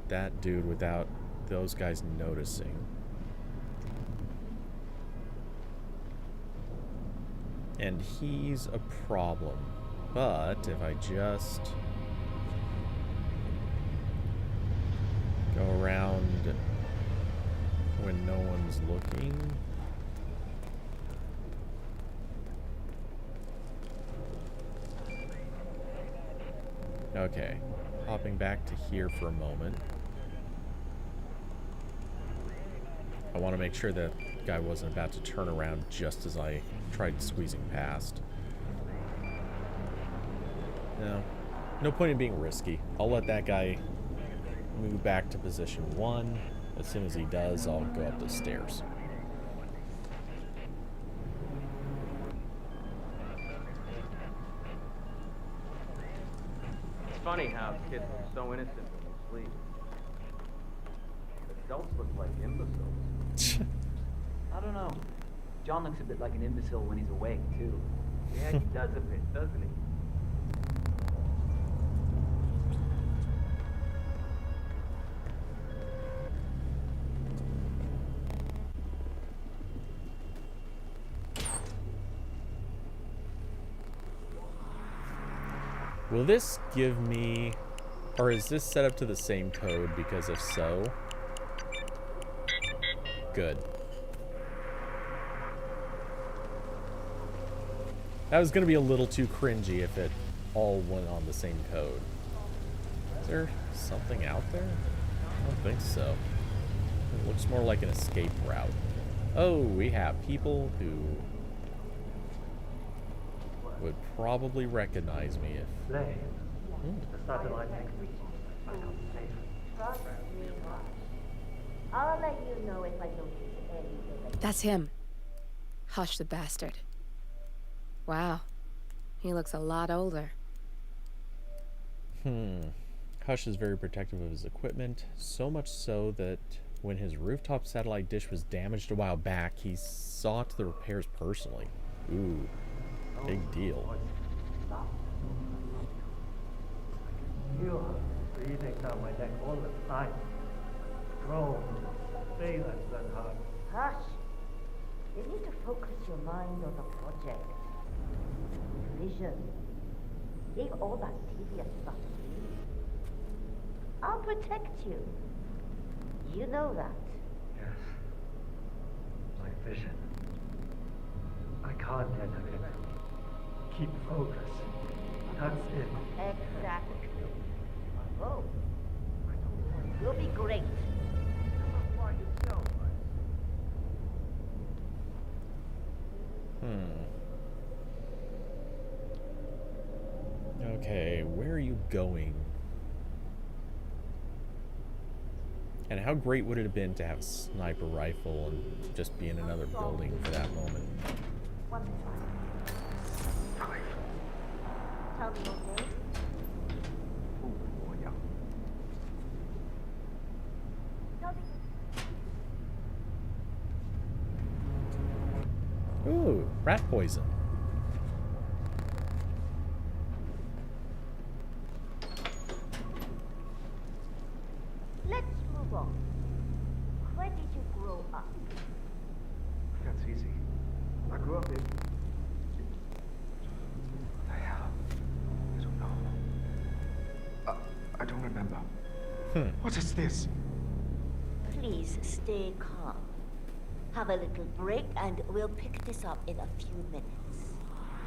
that dude without those guys noticing. And he's a problem. But if I just go around when no one's looking. Okay, hopping back to here for a moment. I want to make sure that guy wasn't about to turn around just as I tried squeezing past. No. No point in being risky. I'll let that guy move back to position 1. As soon as he does, I'll go up the stairs. It's funny how kids look so innocent when they sleep. Adults look like imbeciles. I don't know. John looks a bit like an imbecile when he's awake, too. Yeah, he does a bit, doesn't he? Will this give me... Or is this set up to the same code? Because if so... Good. That was going to be a little too cringy if it all went on the same code. Is there something out there? I don't think so. It looks more like an escape route. Oh, we have people who would probably recognize me if... The satellite next week. I can't say. Trust me, Hush. I'll let you know if I notice anything. That's him. Hush the bastard. Wow. He looks a lot older. Hush is very protective of his equipment, so much so that when his rooftop satellite dish was damaged a while back, he saw to the repairs personally. Ooh, big deal. You are breathing down my neck all the time. Drones, sailors, and her. Hush. You need to focus your mind on the project. Vision. Leave all that tedious stuff to me. I'll protect you. You know that. Yes. My vision. I can't let her get it. Keep focus. That's it. Exactly. Oh. You'll be great. Okay, where are you going? And how great would it have been to have a sniper rifle and just be in another building for that moment? Tell me your name. Ooh, rat poison. Let's move on. Where did you grow up? That's easy. I grew up in... What the hell? I don't know. I don't remember. What is this? Please stay calm. Have a little break and we'll pick this up in a few minutes.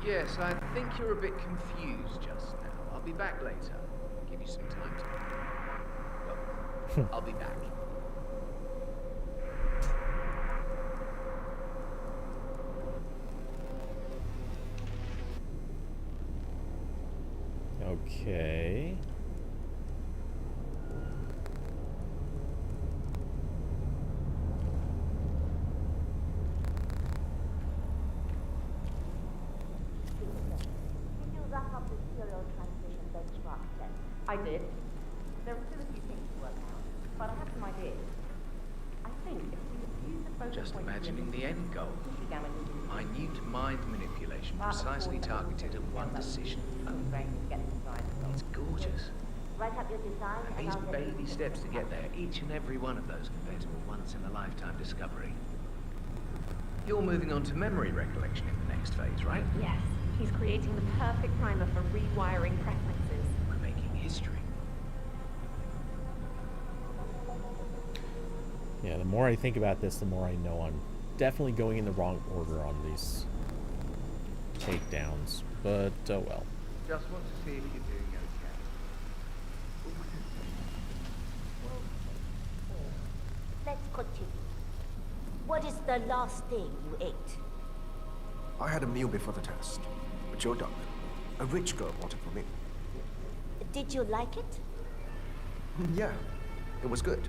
Yes, I think you're a bit confused just now. I'll be back later. Give you some time to... Well, I'll be back. Okay. I did. There were still a few things to work out, but I have some ideas. I think if we could use the focus Just point imagining the end goal. Minute mind manipulation, precisely targeted at one decision. It's gorgeous. Write up your design And and these I'll get baby you steps to get there, each and every one of those compared to a once-in-a-lifetime discovery. You're moving on to memory recollection in the next phase, right? Yes, he's creating the perfect primer for rewiring preferences. We're making history. Yeah, the more I think about this, the more I know I'm definitely going in the wrong order on these takedowns. But, oh well. Just want to see if you're doing okay. Let's continue. What is the last thing you ate? I had a meal before the test. A Joe duck. A rich girl bought it for me. Did you like it? Yeah, it was good.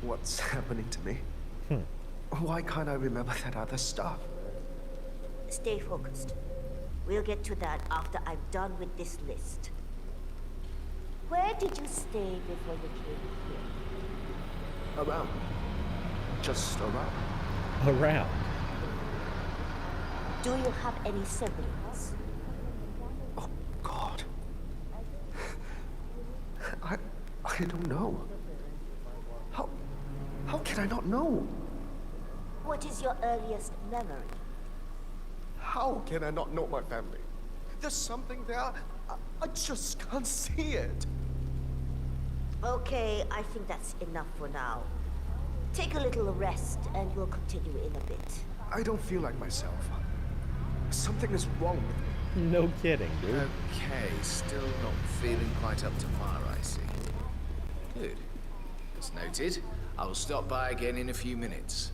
What's happening to me? Why can't I remember that other stuff? Stay focused. We'll get to that after I'm done with this list. Where did you stay before you came here? Around. Just around. Around. Do you have any siblings? Oh, God. I don't know. How can I not know? What is your earliest memory? How can I not know my family? There's something there. I just can't see it. Okay, I think that's enough for now. Take a little rest and we'll continue in a bit. I don't feel like myself. Something is wrong with me. No kidding, dude. Okay, still not feeling quite up to par, I see. Good. That's noted. I will stop by again in a few minutes.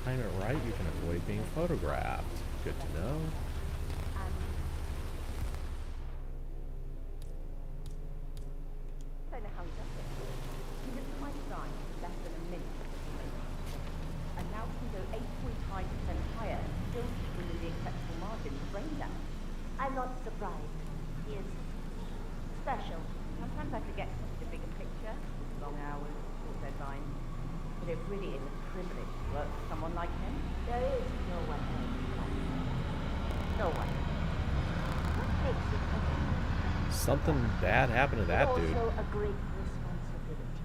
Time it right, you can avoid being photographed. Good to know. Don't know how he does it. He lives twice as high, less than a minute. And now he can go 8.5% higher and still keep within the acceptable margin for brain damage. I'm not surprised. He is special. Sometimes I forget to see the bigger picture, long hours, short deadlines. But it really is a privilege to work with someone like him. There is no one else like him. No one. What makes it okay? Something bad happened to that dude. Also a great responsibility.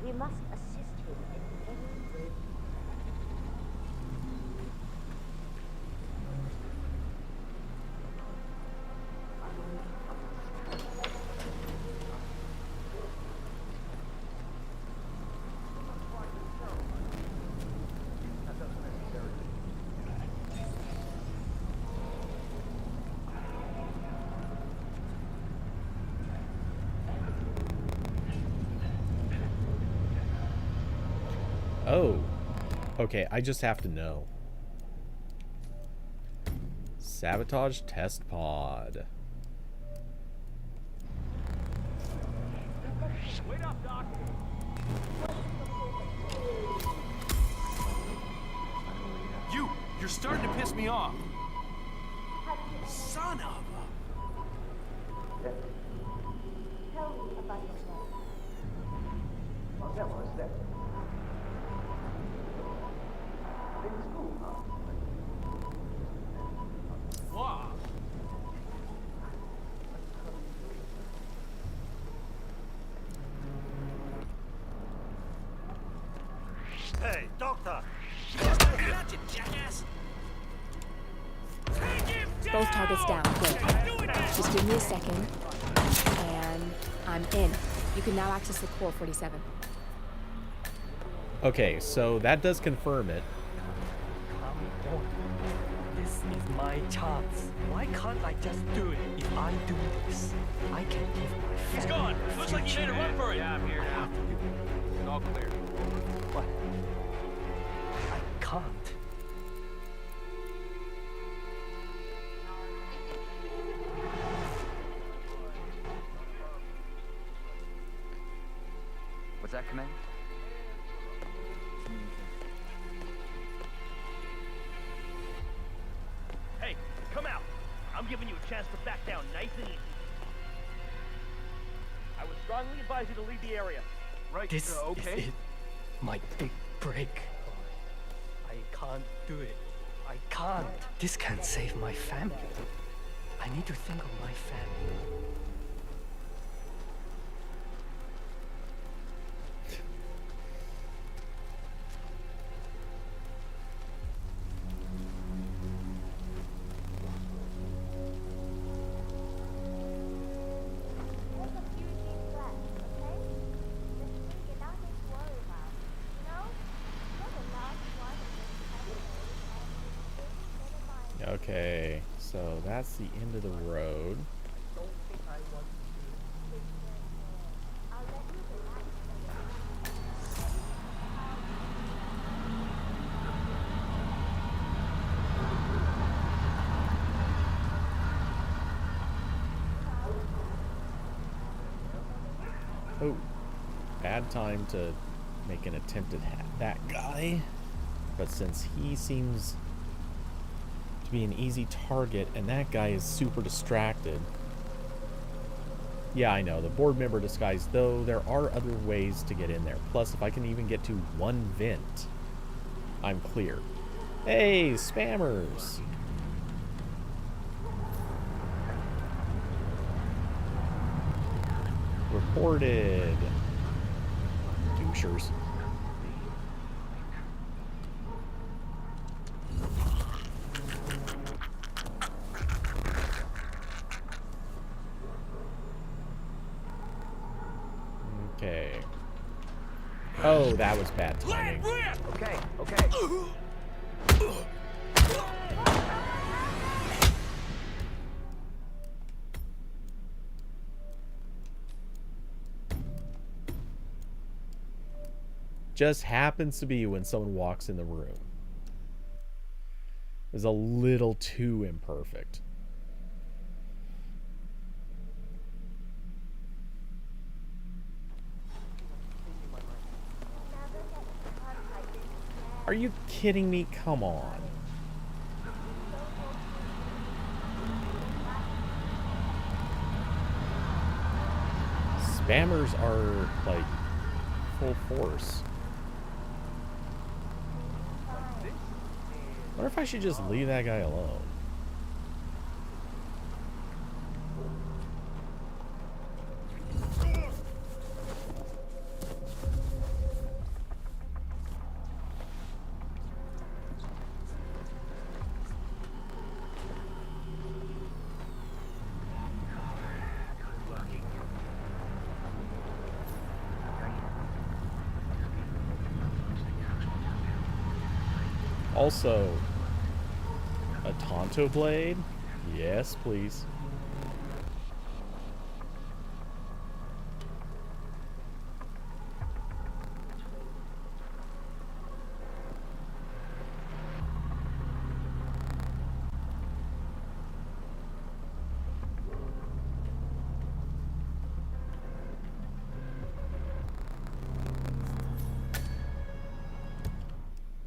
We must assist him in any way. Oh. Okay, I just have to know. Sabotage test pod. Wait up, Doc. You're starting to piss me off. Son of a... Tell me about your life. Oh, that was that. In school, huh? Wow. Hey, doctor! Both targets down. Good. Just give me a second. And I'm in. You can now access the core 47. Okay, so that does confirm it. Come on. This is my chance. Why can't I just do it? If I do this, I can give my family. He's gone. Looks like you made a run for it. Yeah, I'm here now. It's all clear. What? I can't. What's that, Command? Hey, come out. I'm giving you a chance to back down nice and easy. I would strongly advise you to leave the area. Right, This okay. is it. My big break. I can't do it. I can't. This can't save my family. I need to think of my family. Okay, so that's the end of the road. Oh, bad time to make an attempt at that guy. But since he seems to be an easy target and that guy is super distracted. Yeah, I know, the board member disguise, though, there are other ways to get in there. Plus, if I can even get to one vent, I'm clear. Hey, spammers! Reported. Douchers. Okay. Oh, that was bad timing. Okay, okay. Just happens to be when someone walks in the room. Is a little too imperfect. Are you kidding me? Come on. Spammers are, like, full force. I wonder if I should just leave that guy alone. Also, a Tonto blade? Yes, please.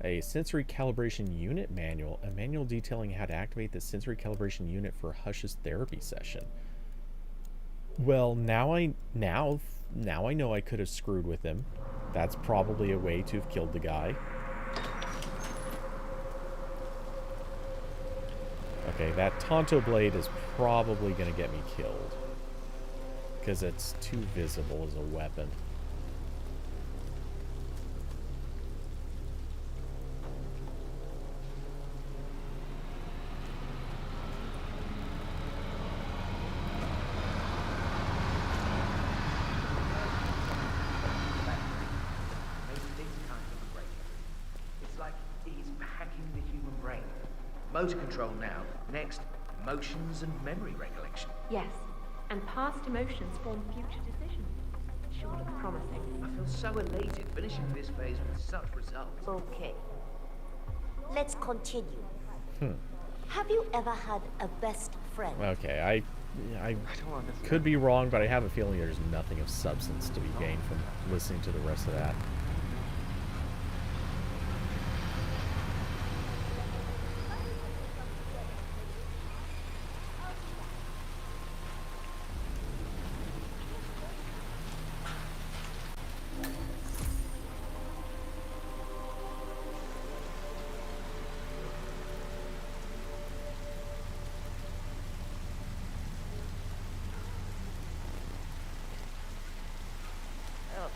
A sensory calibration unit manual, a manual detailing how to activate the sensory calibration unit for Hush's therapy session. Well, now I know I could have screwed with him. That's probably a way to have killed the guy. Okay, that Tonto blade is probably going to get me killed because it's too visible as a weapon. Motor control now. Next, emotions and memory recollection. Yes, and past emotions form future decisions. Sure looks promising. I feel so elated finishing this phase with such results. Okay. Let's continue. Hmm. Have you ever had a best friend? Okay, I could be wrong, but I have a feeling there's nothing of substance to be gained from listening to the rest of that.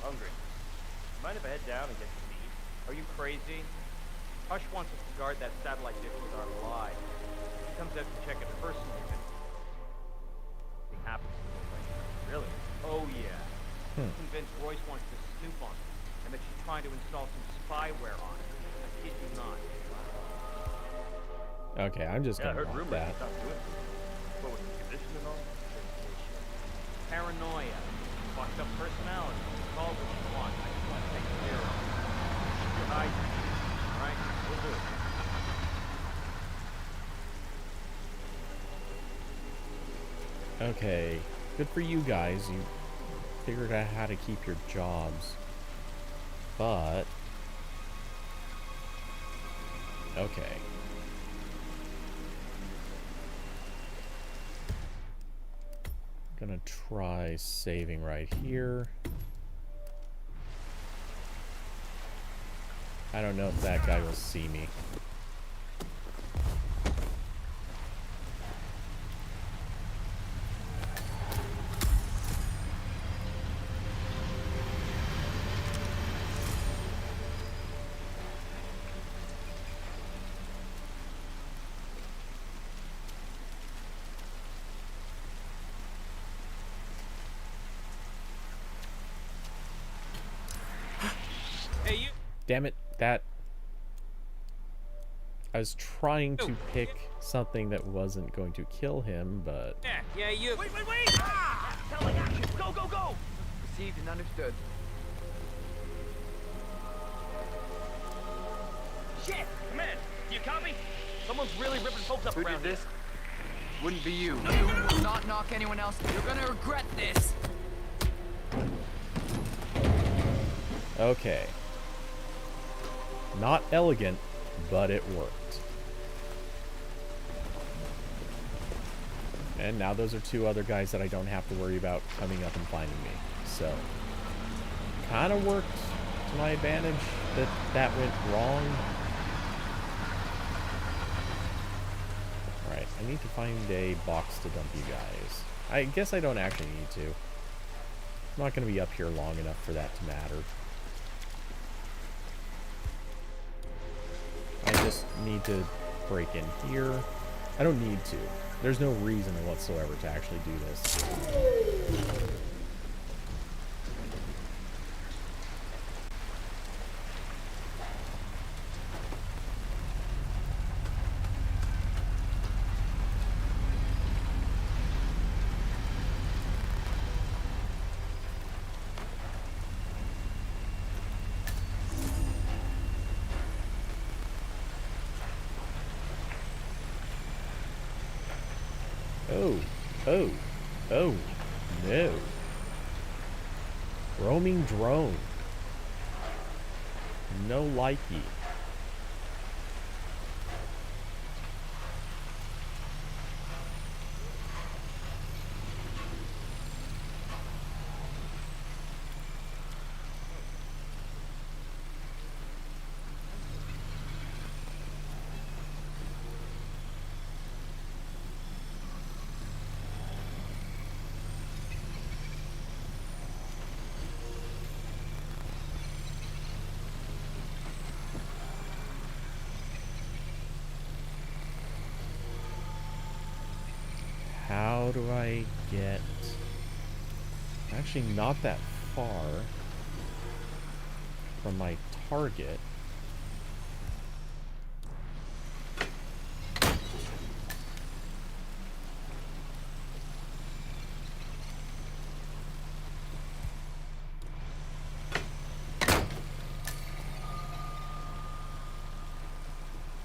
Hungry. Mind if I head down and get some meat? Are you crazy? Hush wants us to guard that satellite dish with our lives. If he comes out to check it personally, then nothing happens to the thing. Really? Oh yeah. Convinced Royce wants to snoop on it, and that she's trying to install some spyware on it. I kid you not. Okay, I'm just Yeah, I gonna heard mark rumors that. he's not doing too well. What was the condition and all? Paranoia. Fucked up personality. Call it what you want. I just want to take care of it. Your hygiene. Alright? We'll do it. Okay, good for you guys. You figured out how to keep your jobs. But... okay. Gonna try saving right here. I don't know if that guy will see me. Hey, you. Damn it, that... I was trying to pick something that wasn't going to kill him, but... Yeah, you. Wait! Ah! Telling action! Go, go, go! Received and understood. Shit! Command, do you copy? Someone's really ripping folks up Who around did this? Wouldn't be you. No, You will not knock anyone else. You're gonna regret this. Okay. Not elegant, but it worked. And now those are two other guys that I don't have to worry about coming up and finding me. So, kind of worked to my advantage that that went wrong. Alright, I need to find a box to dump you guys. I guess I don't actually need to. I'm not going to be up here long enough for that to matter. I just need to break in here. I don't need to. There's no reason whatsoever to actually do this. Oh, no. Roaming drone. No likey. How do I get... Actually, not that far from my target.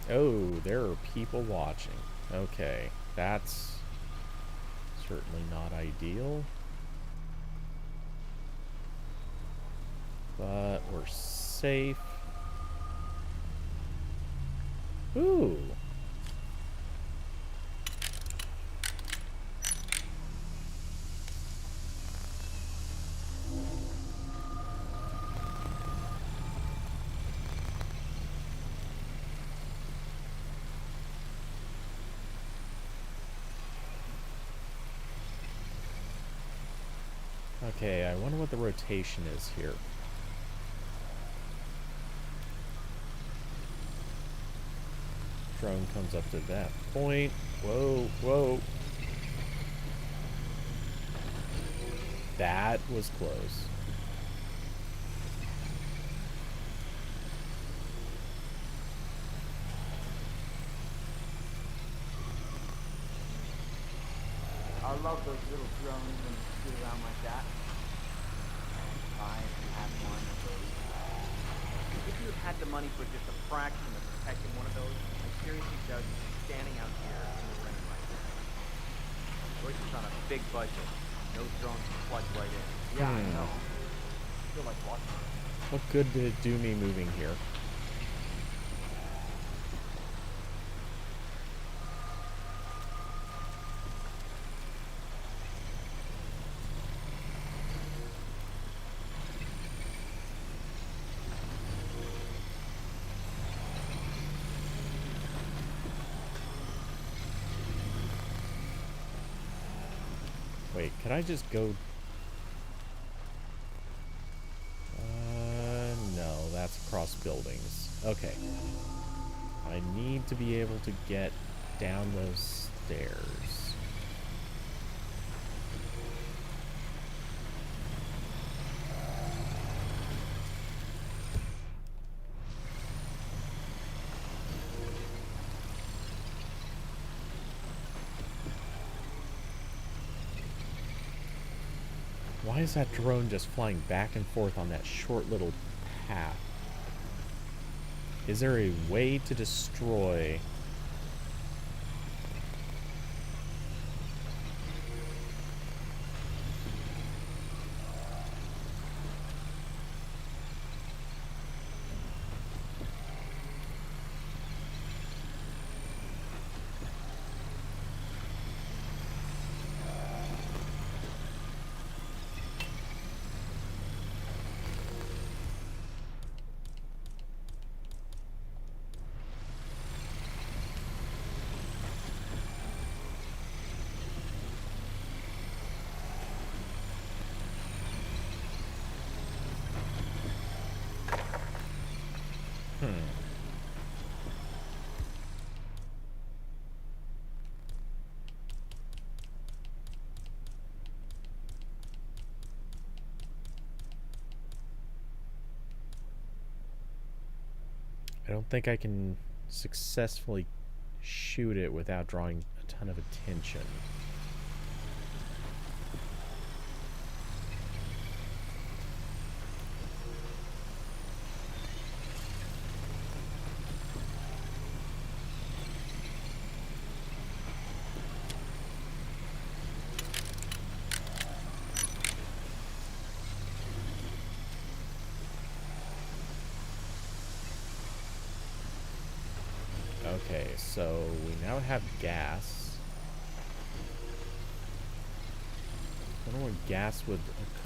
Oh, there are people watching. Okay, that's certainly not ideal. But we're safe. Ooh. Okay, I wonder what the rotation is here. Drone comes up to that point. Whoa, whoa. That was close. love those little drones when they scoot around like that. If you had one of those. If you had the money for just a fraction of protecting one of those, I seriously doubt you'd be standing out here in the rain right now. Royce is on a big budget. Those drones can plug right in. Yeah, I know. I feel like watching it. What good did it do me moving here? Wait, can I just go? No, that's across buildings. Okay. I need to be able to get down those stairs. Why is that drone just flying back and forth on that short little path? Is there a way to destroy... I don't think I can successfully shoot it without drawing a ton of attention. Okay, so we now have gas. I don't know what gas would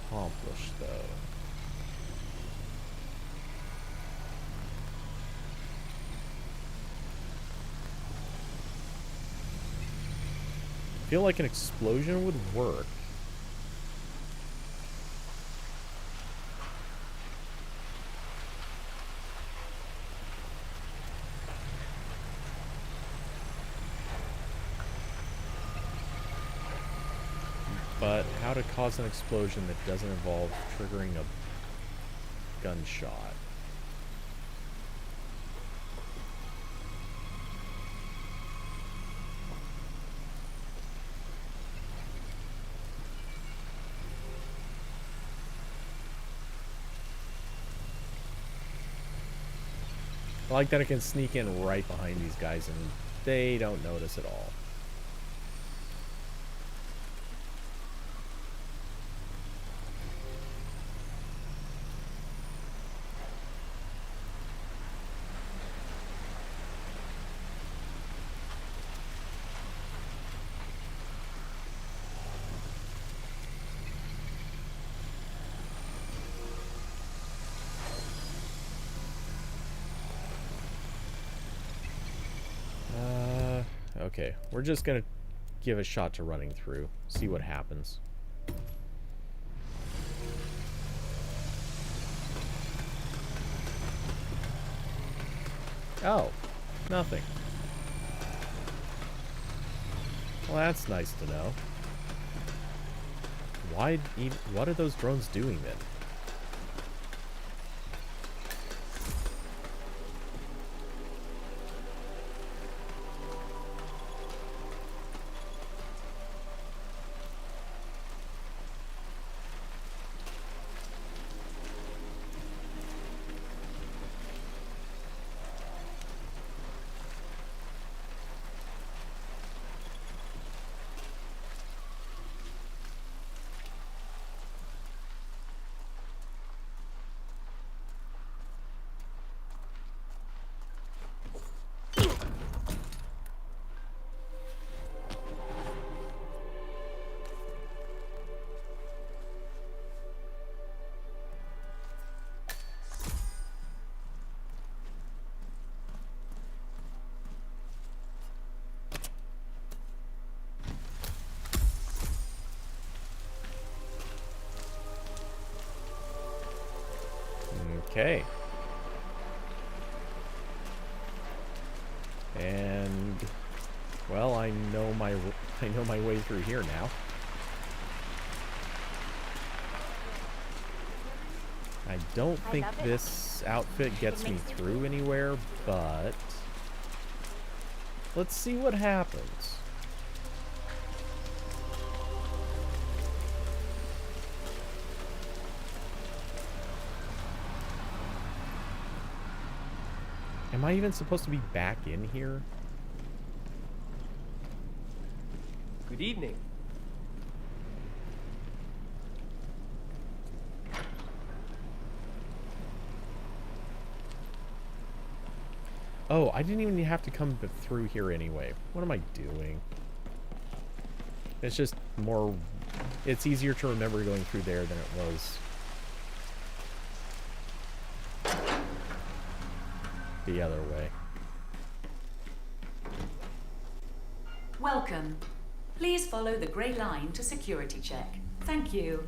accomplish, though. I feel like an explosion would work. But how to cause an explosion that doesn't involve triggering a gunshot? I like that I can sneak in right behind these guys and they don't notice at all. Okay, we're just gonna give a shot to running through, see what happens. Oh, nothing. Well, that's nice to know. What are those drones doing then? Okay. And well, I know my way through here now. I don't think this outfit gets me through anywhere, but let's see what happens. Am I even supposed to be back in here? Good evening. Oh, I didn't even have to come through here anyway. What am I doing? It's just more... It's easier to remember going through there than it was the other way. Welcome. Please follow the grey line to security check. Thank you.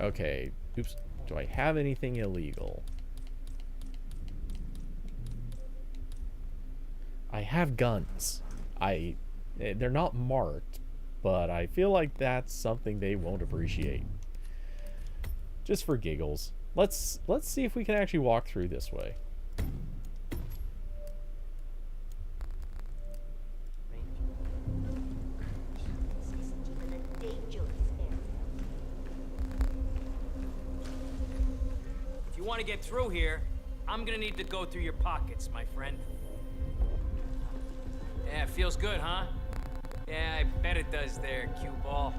Okay. Oops. Do I have anything illegal? I have guns. They're not marked, but I feel like that's something they won't appreciate. Just for giggles. Let's see if we can actually walk through this way. If you want to get through here, I'm gonna need to go through your pockets, my friend. Yeah, feels good, huh? Yeah, I bet it does there, cue ball.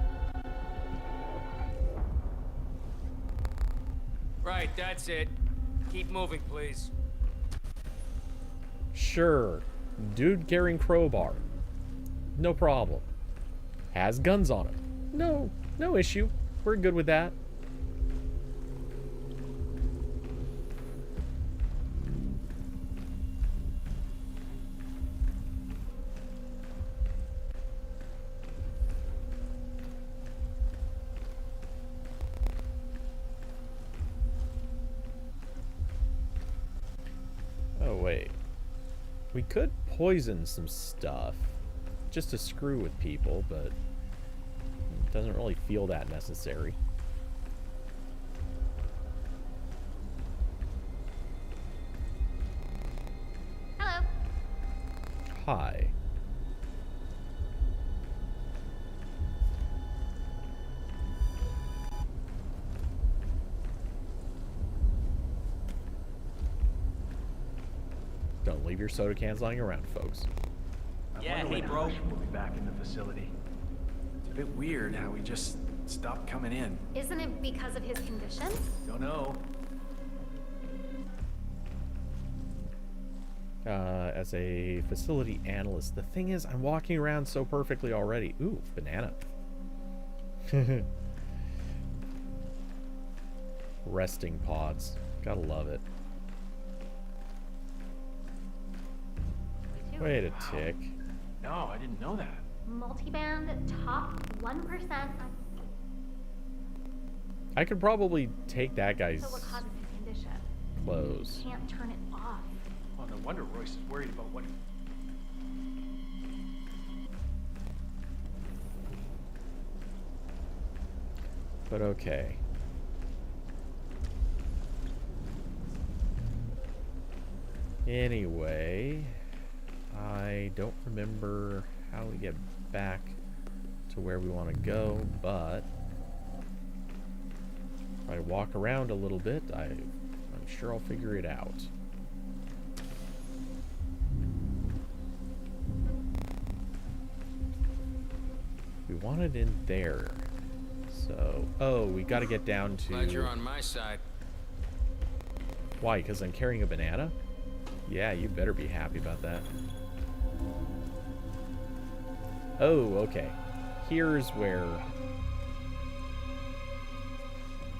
Right, that's it. Keep moving, please. Sure. Dude carrying crowbar. No problem. Has guns on him. No issue. We're good with that. Oh, wait. We could poison some stuff just to screw with people, but it doesn't really feel that necessary. Hello. Hi. Don't leave your soda cans lying around, folks. Yeah, hey, bro. We'll be back in the facility. It's a bit weird how he just stopped coming in. Isn't it because of his condition? Don't know. As a facility analyst, the thing is, I'm walking around so perfectly already. Ooh, banana. Resting pods. Gotta love it. Wait a tick. No, I didn't know that. Multiband top 1%. I could probably take that guy's So what causes his condition? clothes. Can't turn it off. Oh, no wonder Royce is worried about what... But okay. Anyway, I don't remember how we get back to where we want to go, but if I walk around a little bit, I'm sure I'll figure it out. We want it in there. So, oh, we got to get down to... Glad you're on my side. Why? Because I'm carrying a banana? Yeah, you better be happy about that. Oh, okay. Here's where...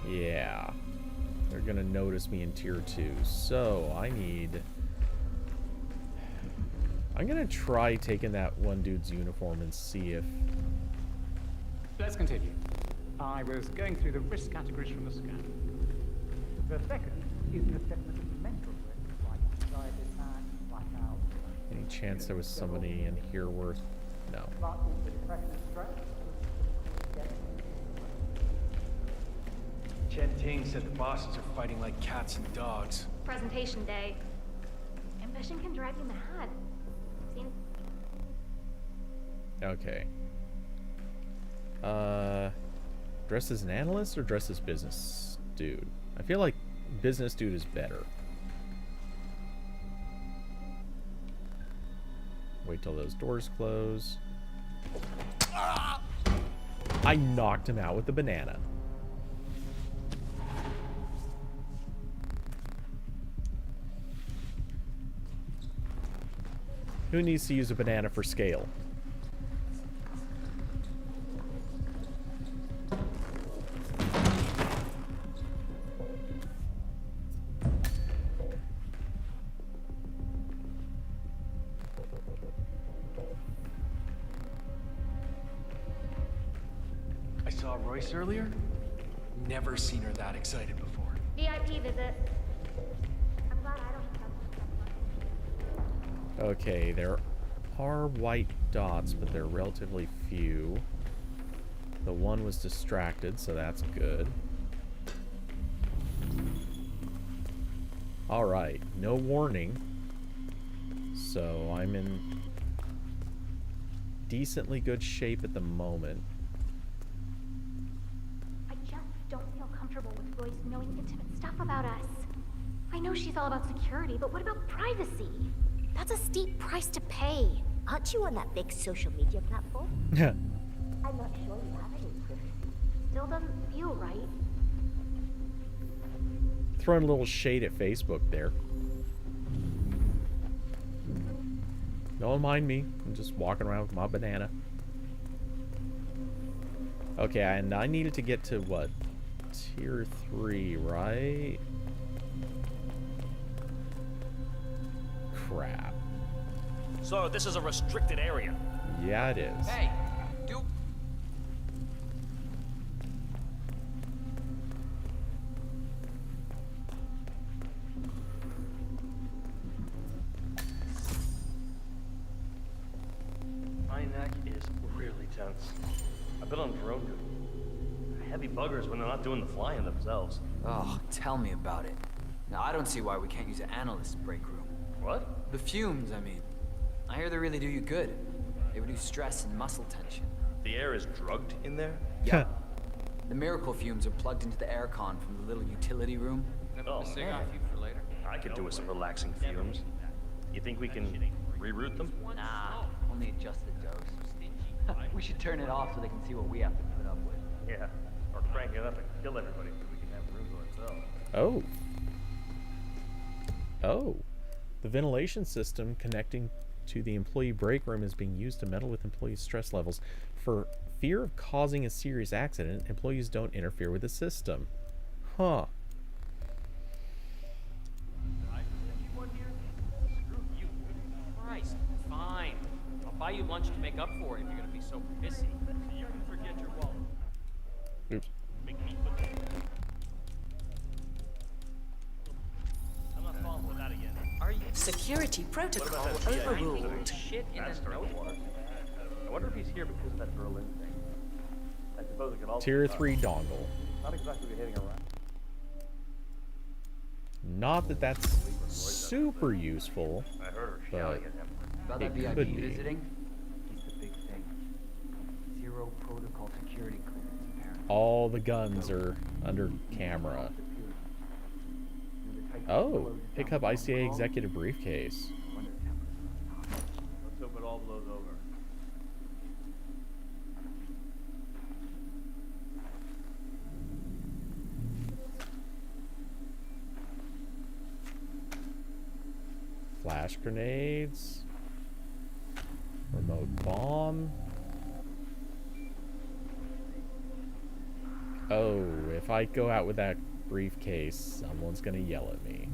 Yeah. They're gonna notice me in tier 2. So, I need I'm gonna try taking that one dude's uniform and see if... Let's continue. I was going through the risk categories from the scan. The second is an assessment of mental risks like anxiety attack, blackout. Any chance there was somebody in here worth... No. But also depression and stress. Chen Ting said the bosses are fighting like cats and dogs. Presentation day. Ambition can drive you mad. Seen? Okay. Dressed as an analyst or dressed as business dude? I feel like business dude is better. Wait till those doors close. I knocked him out with the banana. Who needs to use a banana for scale? I saw Royce earlier. Never seen her that excited before. VIP visit. I'm glad I don't have that. Okay, there are white dots, but they're relatively few. The one was distracted, so that's good. Alright, no warning. So I'm in decently good shape at the moment. I just don't feel comfortable with Royce knowing intimate stuff about us. I know she's all about security, but what about privacy? That's a steep price to pay. Aren't you on that big social media platform? Yeah. I'm not sure you have any privacy. Still doesn't feel right. Throwing a little shade at Facebook there. Don't mind me. I'm just walking around with my banana. Okay, and I needed to get to what? Tier 3, right? Crap. So this is a restricted area. Yeah, it is. Hey, do... My neck is really tense. I've been on drone duty. Heavy buggers when they're not doing the flying themselves. Oh, tell me about it. Now, I don't see why we can't use an analyst's break room. What? The fumes, I mean. I hear they really do you good. They reduce stress and muscle tension. The air is drugged in there? Yeah. The miracle fumes are plugged into the aircon from the little utility room. Oh, man. I could do with some relaxing fumes. You think we can reroute them? Nah, only adjust the dose. We should turn it off so they can see what we have to put up with. Yeah. Or crank it up and kill everybody so we can have room to ourselves. Oh. Oh. The ventilation system connecting to the employee break room is being used to meddle with employee stress levels. For fear of causing a serious accident, employees don't interfere with the system. Huh. Christ, fine. I'll buy you lunch to make up for it if you're gonna be so pissy. You can forget your wallet. Oops. Make me put that. I'm not falling for that again. Are you? Security protocol What about that overruled. Shit in That's the starting to water. I wonder if he's here because of that Berlin thing. I suppose it could also Tier 3 dongle. Not exactly hitting around. Not that that's super useful, I heard her but shouting at him. About that it VIP could be. visiting? He's the big thing. Zero protocol security clearance, apparently. All the guns are under camera. Oh, pick up ICA executive briefcase. Let's hope it all blows over. Flash grenades. Remote bomb. Oh, if I go out with that briefcase, someone's gonna yell at me.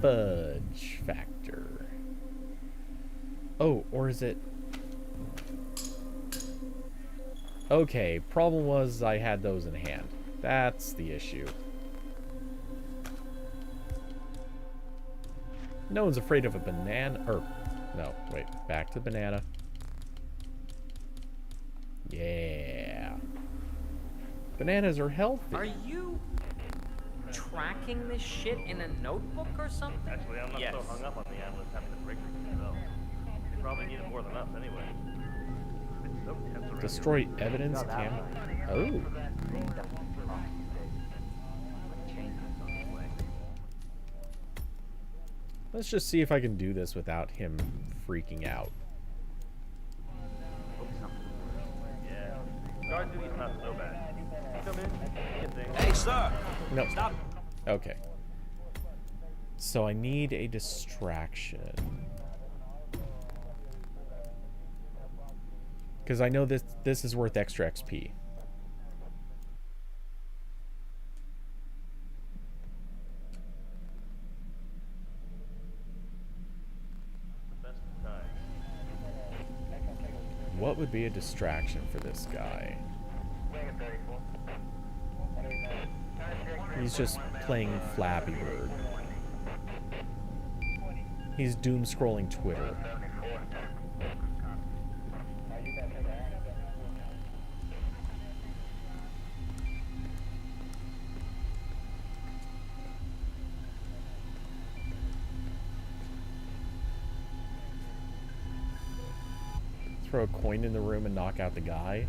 Fudge factor. Oh, or is it... Okay, problem was I had those in hand. That's the issue. No one's afraid of a banana... Or, no, wait. Back to the banana. Yeah. Bananas are healthy. Are you tracking this shit in a notebook or something? Actually, I'm not so hung up on the analysts having to break themselves. They probably need it more than us anyway. It's so tense around Destroy evidence cam. Oh. Let's just see if I can do this without him freaking out. Yeah. Guard duty's not so bad. Come in, get things. Hey, sir! No. Stop. Okay. So I need a distraction. Because I know this is worth extra XP. What would be a distraction for this guy? He's just playing Flappy Bird. He's doom scrolling Twitter. Throw a coin in the room and knock out the guy.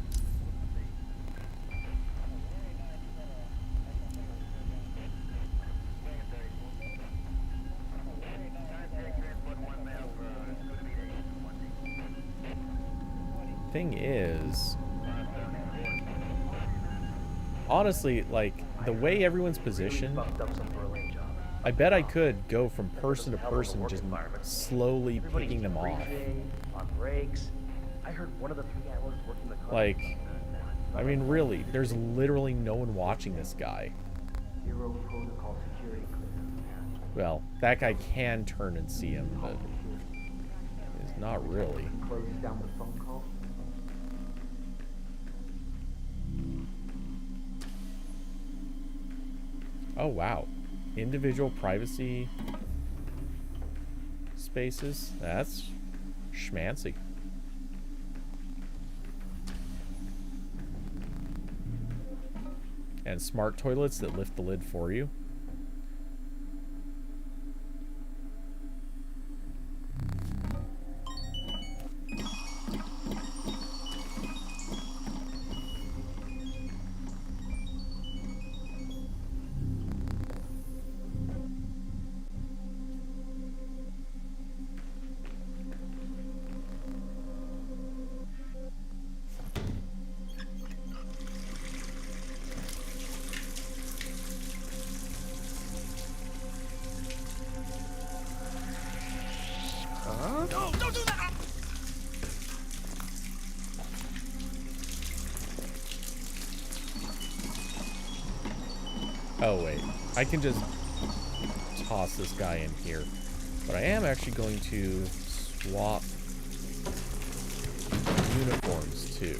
Thing is, honestly, like the way everyone's positioned, I bet I could go from person to person, just slowly picking them off. On breaks. I heard one of the 3 analysts working the car. Like, I mean, really, there's literally no one watching this guy. Zero protocol security clearance. Well, that guy can turn and see him, but it's not really. Closes down the phone call. Oh, wow. Individual privacy spaces. That's schmancy. And smart toilets that lift the lid for you. No, don't do that! Oh, wait. I can just toss this guy in here. But I am actually going to swap uniforms, too.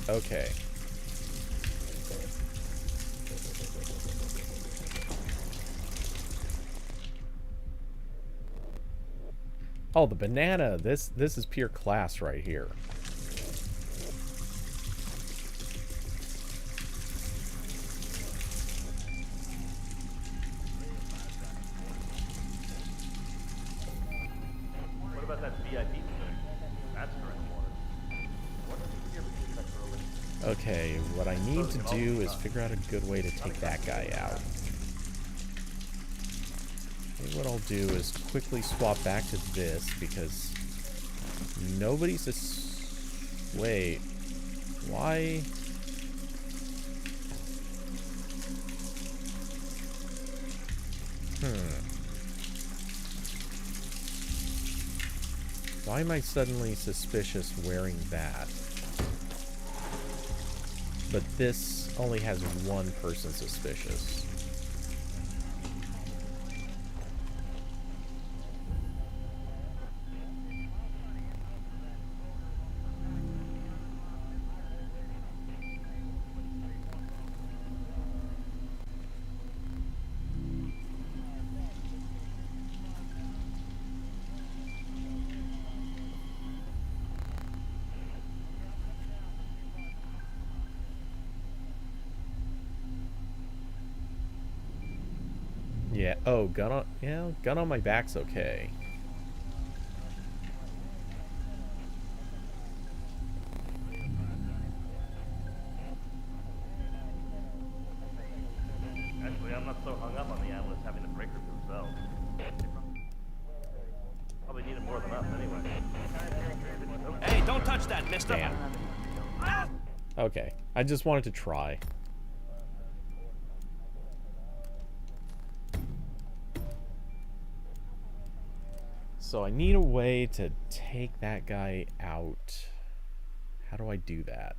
Okay. Oh, the banana. This is pure class right here. What about that VIP thing? That's correct water. What did you hear between that early? Okay, what I need to do is figure out a good way to take that guy out. Maybe what I'll do is quickly swap back to this because nobody's wait, why? Why am I suddenly suspicious wearing that? But this only has one person suspicious. Yeah, oh, gun on my back's okay. Actually, I'm not so hung up on the analysts having the breakers themselves. Probably needed more than us anyway. Hey, don't touch that, mister! Damn. Okay, I just wanted to try. So I need a way to take that guy out. How do I do that?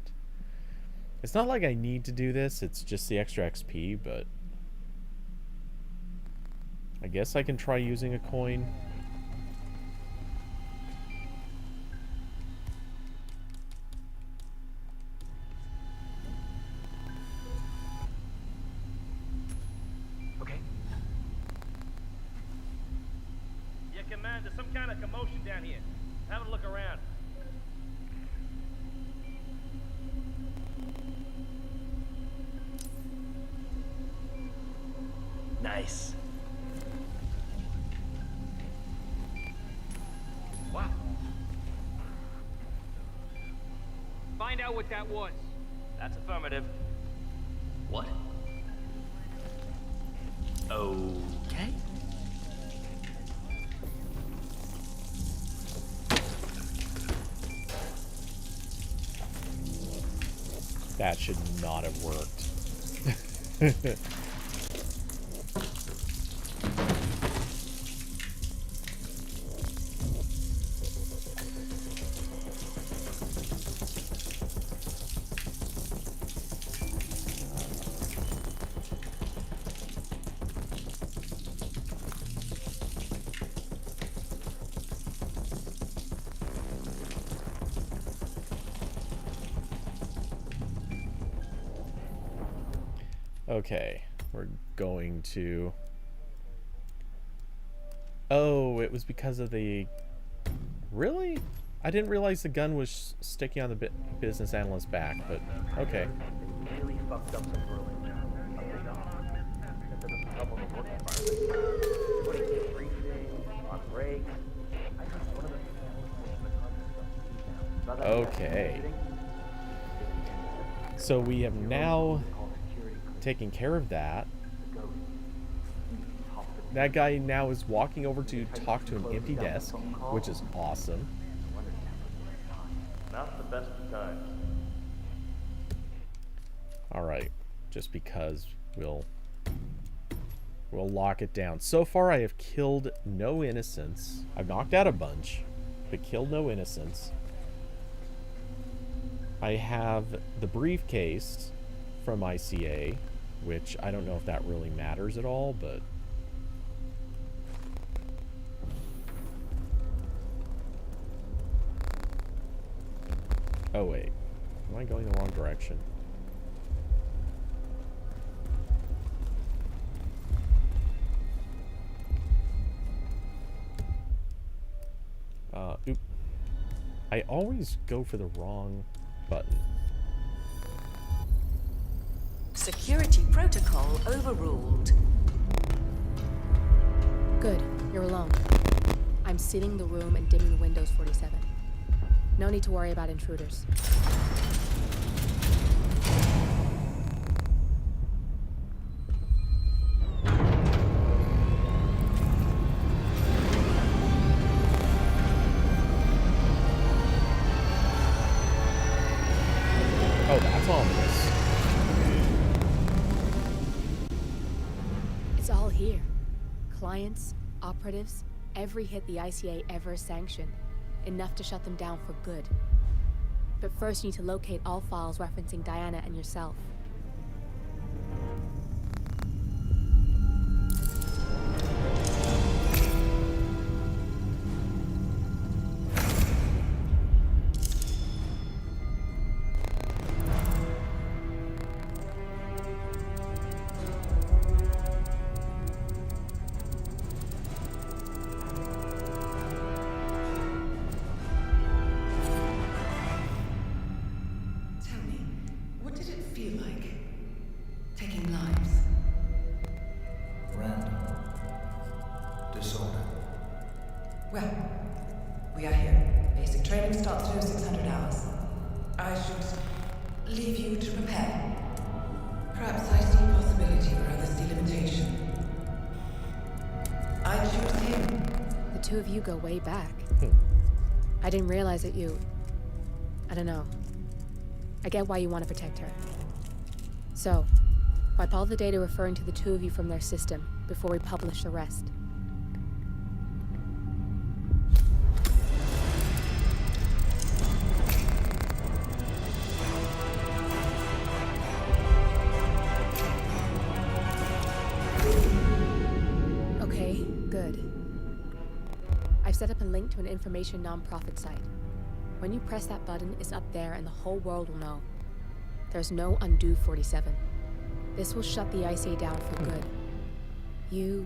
It's not like I need to do this, it's just the extra XP, but I guess I can try using a coin. Okay. Yeah, Command, there's some kind of commotion down here. Have a look around. Nice. What? Find out what that was. That's affirmative. What? Okay. That should not have worked. Okay, we're going to... Oh, it was because of the... Really? I didn't realize the gun was sticking on the business analyst's back, but okay. They really fucked up some early job. That doesn't help on the work environment. Everybody keeps briefing, on breaks. I just one of the Okay. So we have now taken care of that. That guy now is walking over to talk to an empty desk, which is awesome. Not the best of times. Alright, just because we'll lock it down. So far I have killed no innocents. I've knocked out a bunch, but killed no innocents. I have the briefcase from ICA, which I don't know if that really matters at all, but... Oh wait, am I going the wrong direction? Oop. I always go for the wrong button. Security protocol overruled. Good, you're alone. I'm sealing the room and dimming the windows 47. No need to worry about intruders. Oh, that's ominous. It's all here. Clients, operatives, every hit the ICA ever sanctioned. Enough to shut them down for good. But first you need to locate all files referencing Diana and yourself. Tell me, what did it feel like? Taking lives? Random. Disorder. Well, we are here. Basic training starts at 0600 hours. I should leave you to prepare. Perhaps I see possibility for others' delimitation. I choose him. The two of you go way back. I didn't realize that you... I don't know. I get why you want to protect her. So, wipe all the data referring to the two of you from their system before we publish the rest. Okay, good. I've set up a link to an information nonprofit site. When you press that button, it's up there and the whole world will know. There's no undo 47. This will shut the ICA down for good. You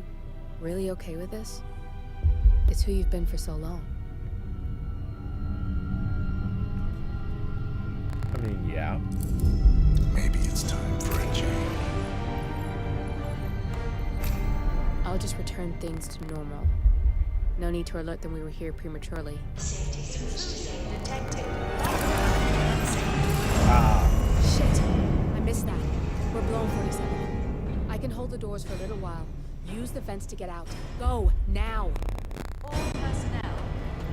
really okay with this? It's who you've been for so long. I mean, yeah. Maybe it's time for a change. I'll just return things to normal. No need to alert them we were here prematurely. Safety switch detected. Shit! I missed that. We're blown 47. I can hold the doors for a little while. Use the vents to get out. Go, now! All personnel.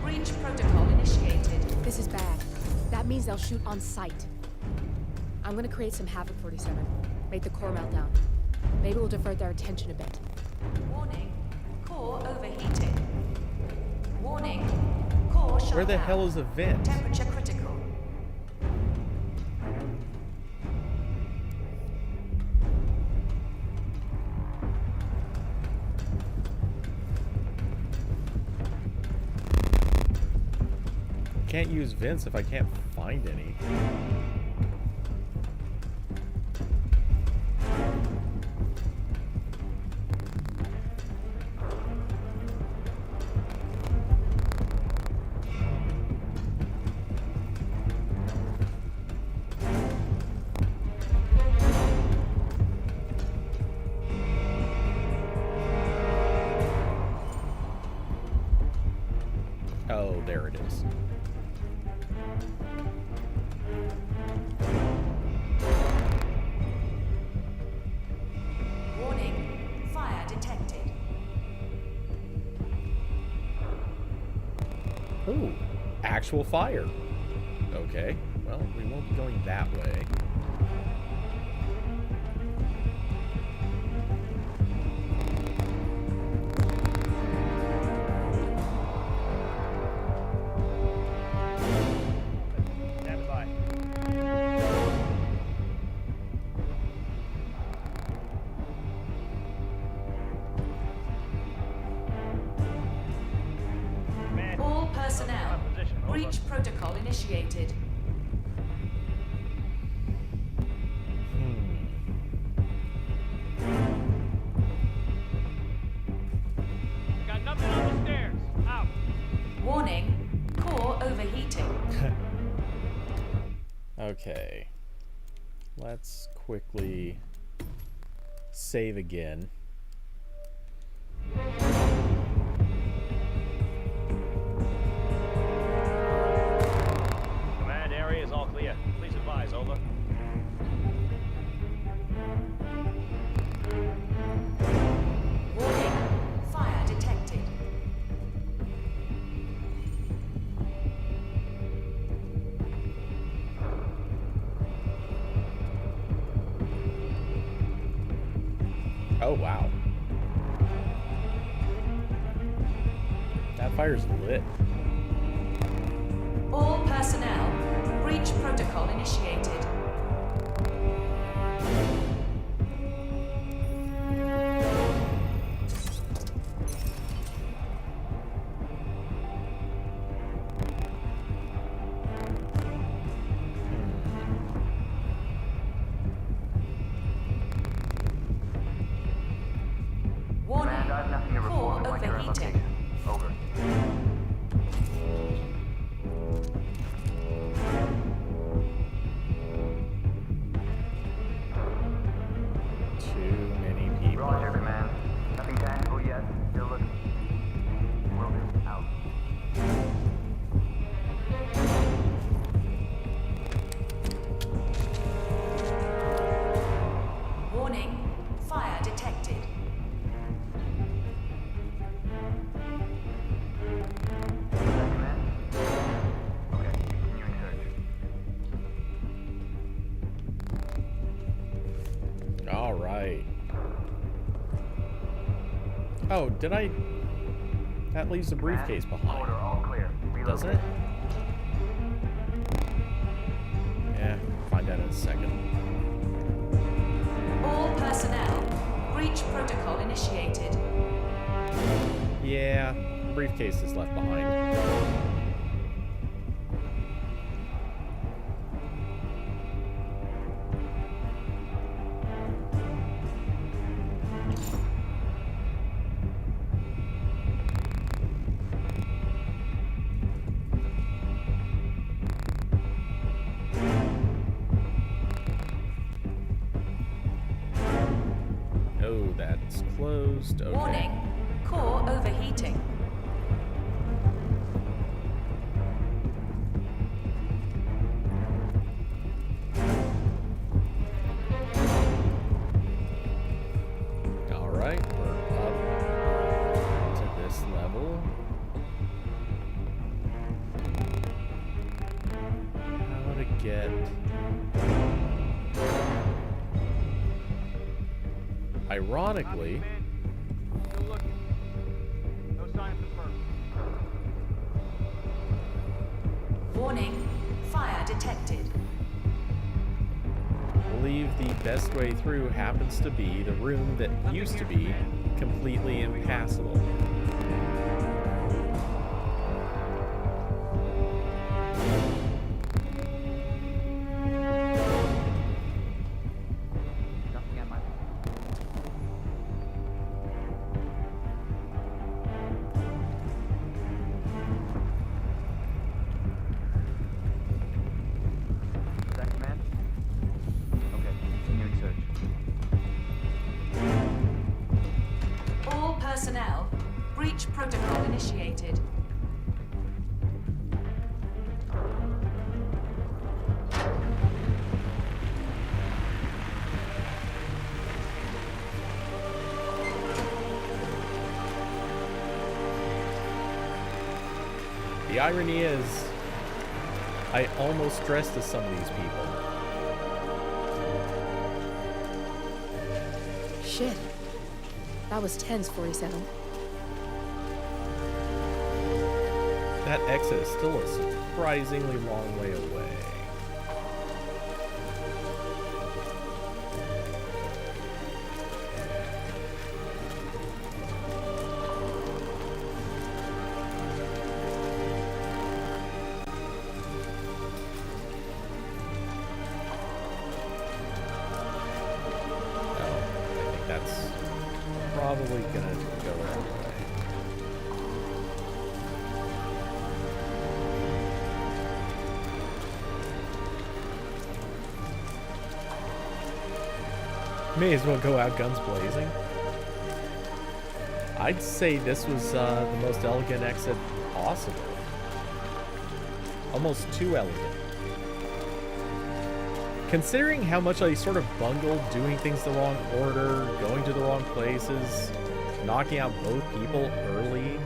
Breach protocol initiated. This is bad. That means they'll shoot on sight. I'm gonna create some havoc, 47. Make the core meltdown. Maybe we'll divert their attention a bit. Warning. Core overheating. Warning. Core shut Where the down. hell is a vent? Temperature critical. Can't use vents if I can't find any. Oh, there it is. Warning. Fire detected. Ooh, actual fire. Okay, well, we won't be going that way. Stand by. Command. All personnel. Position, over. Breach protocol initiated. Got nothing on the stairs. Out. Warning. Core overheating. Okay. Let's quickly save again. Command area is all clear. Please advise, over. Warning. Fire detected. Oh, wow. That fire's lit. All personnel. Breach Breach protocol initiated. Warning. Command, I have nothing to report Core on my current overheating. location. Over. Too many people. Roger, Command. Nothing tangible yet. Still looking. Will do. Out. Warning. Fire detected. Is that Command? Okay, continuing search. All right. Oh, did I? That leaves the briefcase behind. Order all clear. Doesn't it? Yeah, find out in a second. All personnel. Breach protocol initiated. Yeah, briefcase is left behind. Oh, that's closed. Okay. Warning. Core overheating. All right, we're up to this level. How to get... Ironically... Still looking. No sign of the first. Warning. Fire detected. I believe the best way through happens to be the room that used to be completely impassable. Nothing at my... Is that Command? Okay, continuing search. All personnel. Breach protocol initiated. The irony is, I almost dressed as some of these people. Shit. That was tense, 47. That exit is still a surprisingly long way away. That's probably gonna go the wrong way. May as well go out guns blazing. I'd say this was the most elegant exit possible. Almost too elegant. Considering how much I sort of bungled doing things the wrong order, going to the wrong places, knocking out both people early.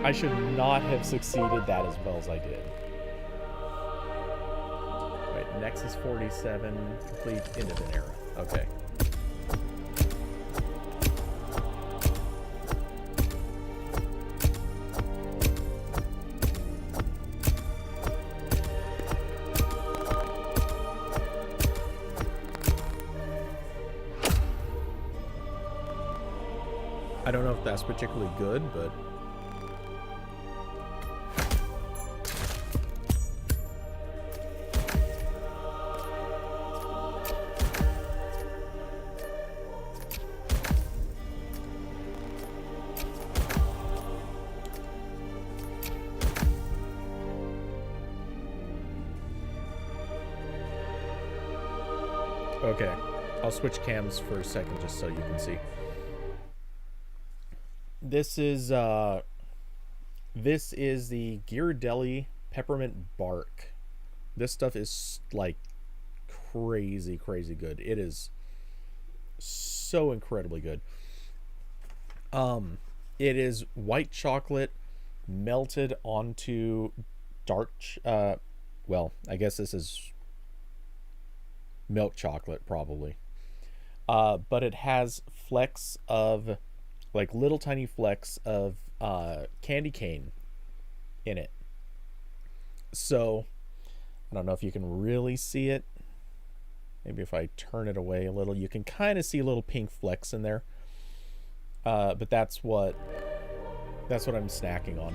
I should not have succeeded that as well as I did. Wait, Nexus 47, complete end of an era. Okay. I don't know if that's particularly good, but... Okay, I'll switch cams for a second just so you can see. This is the Ghirardelli Peppermint Bark. This stuff is like crazy good. It is so incredibly good. It is white chocolate melted onto dark well, I guess this is milk chocolate probably. But it has flecks of, like, little tiny flecks of candy cane in it. So I don't know if you can really see it. Maybe if I turn it away a little, you can kind of see little pink flecks in there. But that's what I'm snacking on.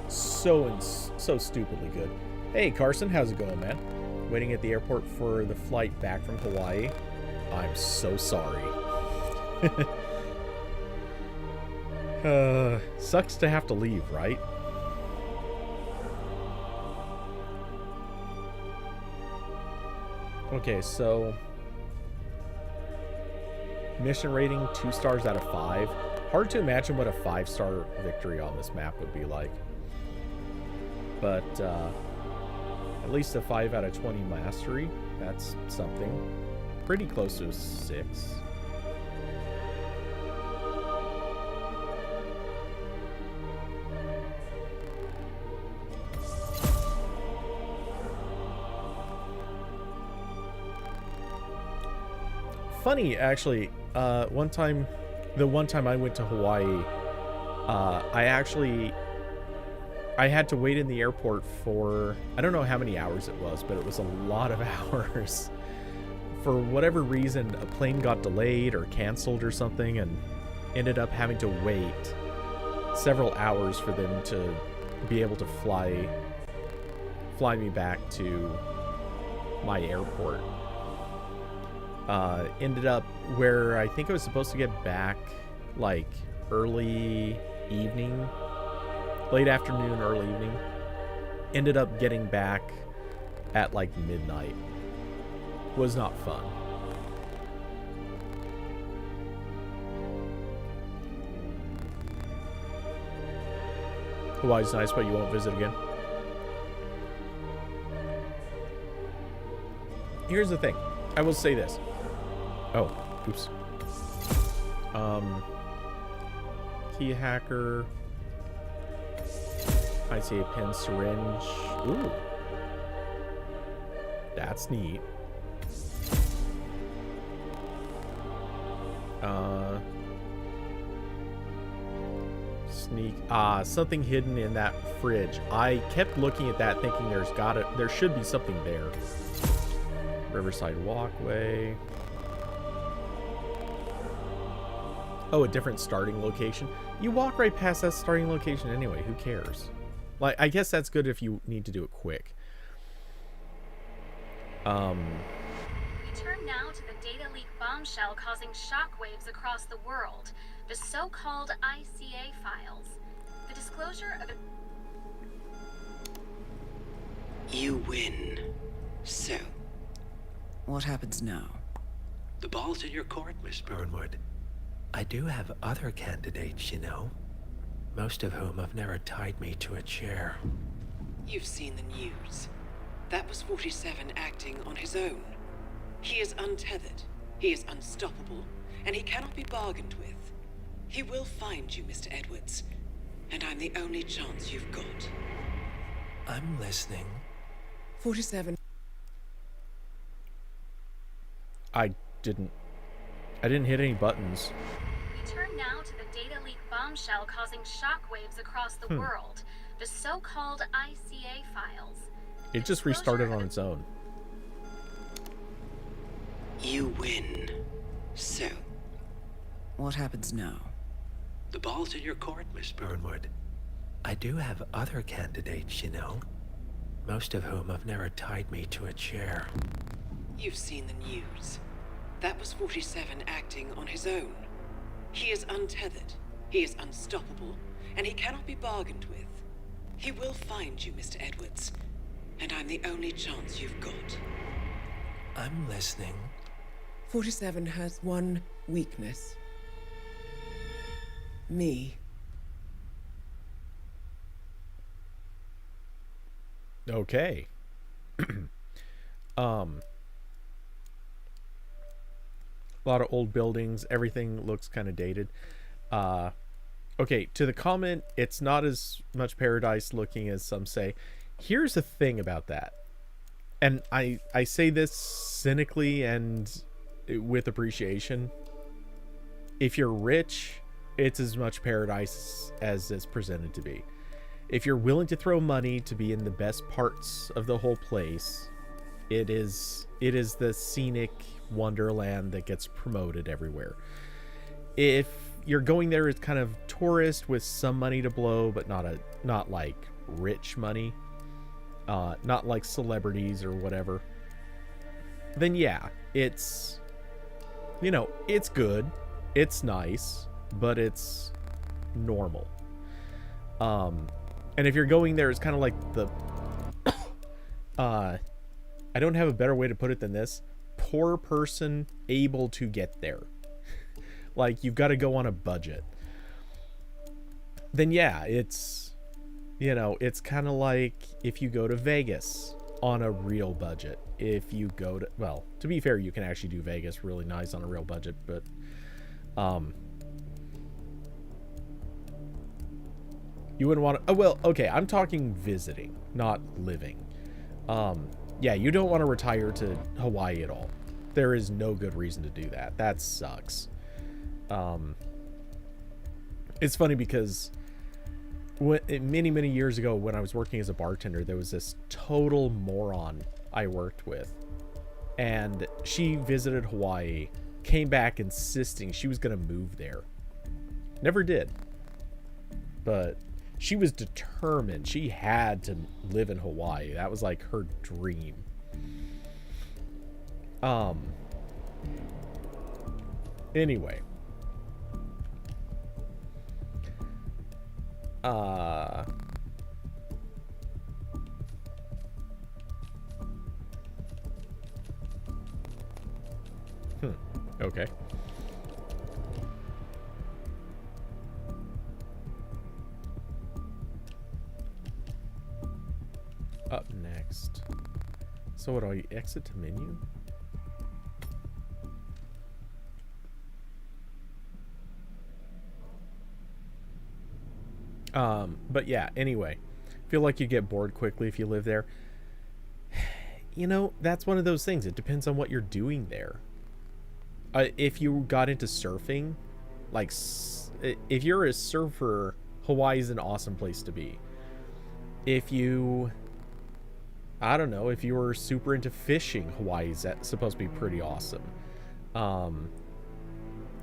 So stupidly good. Hey Carson, how's it going, man? Waiting at the airport for the flight back from Hawaii. I'm so sorry. Sucks to have to leave, right? Okay, so mission rating 2 stars out of 5. Hard to imagine what a 5-star victory on this map would be like. But at least a 5 out of 20 mastery. That's something. Pretty close to a 6. Funny, actually, the one time I went to Hawaii, I had to wait in the airport for, I don't know how many hours it was, but it was a lot of hours. For whatever reason, a plane got delayed or canceled or something, and ended up having to wait several hours for them to be able to fly me back to my airport. Ended up where I think I was supposed to get back like early evening, late afternoon, early evening. Ended up getting back at like midnight. Was not fun. Hawaii's nice, but you won't visit again. Here's the thing. I will say this. Oh, oops. Key hacker. I see a pen syringe. Ooh. That's neat. Sneak. Something hidden in that fridge. I kept looking at that thinking there should be something there. Riverside Walkway. Oh, a different starting location. You walk right past that starting location anyway. Who cares? Like, I guess that's good if you need to do it quick. We turn now to the data leak bombshell causing shockwaves across the world. The so-called ICA files. The disclosure of... You win. So, what happens now? The ball's in your court, Miss Burnwood. I do have other candidates, you know. Most of whom have never tied me to a chair. You've seen the news. That was 47 acting on his own. He is untethered, he is unstoppable, and he cannot be bargained with. He will find you, Mr. Edwards, and I'm the only chance you've got. I'm listening. 47. I didn't hit any buttons. We turn now to the data leak bombshell causing shockwaves across the world. The so-called ICA files. It just restarted on its own. You win. So, What happens now? the ball's in your court, Miss Burnwood, I do have other candidates, you know. Most of whom have never tied me to a chair. You've seen the news. That was 47 acting on his own. He is untethered, he is unstoppable, and he cannot be bargained with. He will find you, Mr. Edwards, and I'm the only chance you've got. I'm listening. 47 has one weakness. Me. Okay. A lot of old buildings. Everything looks kind of dated. Okay, to the comment, it's not as much paradise looking as some say. Here's the thing about that. And I say this cynically and with appreciation. If you're rich, it's as much paradise as it's presented to be. If you're willing to throw money to be in the best parts of the whole place, it is the scenic wonderland that gets promoted everywhere. If you're going there as kind of tourist with some money to blow, but not like rich money, not like celebrities or whatever, then yeah, it's, you know, it's good, it's nice, but it's normal. And if you're going there, it's kind of like the I don't have a better way to put it than this. Poor person able to get there. Like, you've got to go on a budget. Then yeah, it's, you know, it's kind of like if you go to Vegas on a real budget. If you go to, well, to be fair, you can actually do Vegas really nice on a real budget, but you wouldn't want to, oh well, okay, I'm talking visiting, not living. Yeah, you don't want to retire to Hawaii at all. There is no good reason to do that. That sucks. It's funny because many years ago when I was working as a bartender, there was this total moron I worked with, and she visited Hawaii, came back insisting she was going to move there. Never did, but she was determined. She had to live in Hawaii. That was like her dream. Anyway. Okay. Up next. So what do I exit to menu? But yeah, anyway, feel like you get bored quickly if you live there. You know, that's one of those things. It depends on what you're doing there. If you got into surfing, like, if you're a surfer, Hawaii's an awesome place to be. If you, I don't know, if you were super into fishing, Hawaii's supposed to be pretty awesome.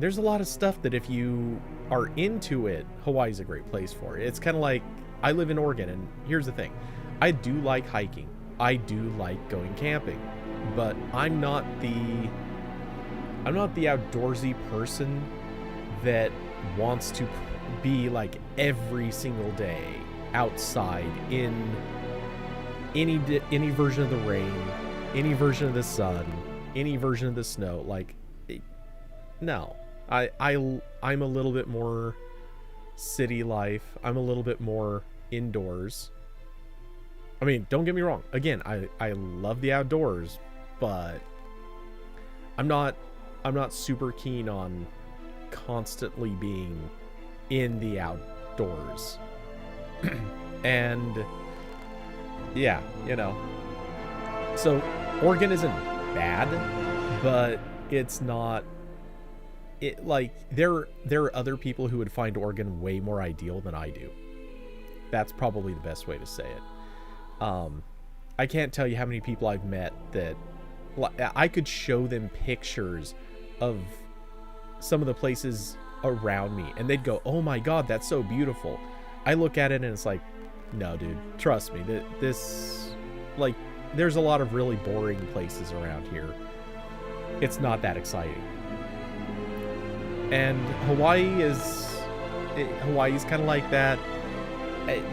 There's a lot of stuff that if you are into it, Hawaii's a great place for it. It's kind of like, I live in Oregon, and here's the thing. I do like hiking. I do like going camping, but I'm not the outdoorsy person that wants to be like every single day outside in any version of the rain, any version of the sun, any version of the snow. Like, no. I'm a little bit more city life. I'm a little bit more indoors. I mean, don't get me wrong. Again, I love the outdoors, but I'm not super keen on constantly being in the outdoors. And yeah, you know, So Oregon isn't bad, but it's not. It like there are other people who would find Oregon way more ideal than I do. That's probably the best way to say it. I can't tell you how many people I've met that I could show them pictures of some of the places around me and they'd go, "Oh my God, that's so beautiful." I look at it and it's like, no, dude, trust me, this, like, there's a lot of really boring places around here. It's not that exciting. And Hawaii's kind of like that.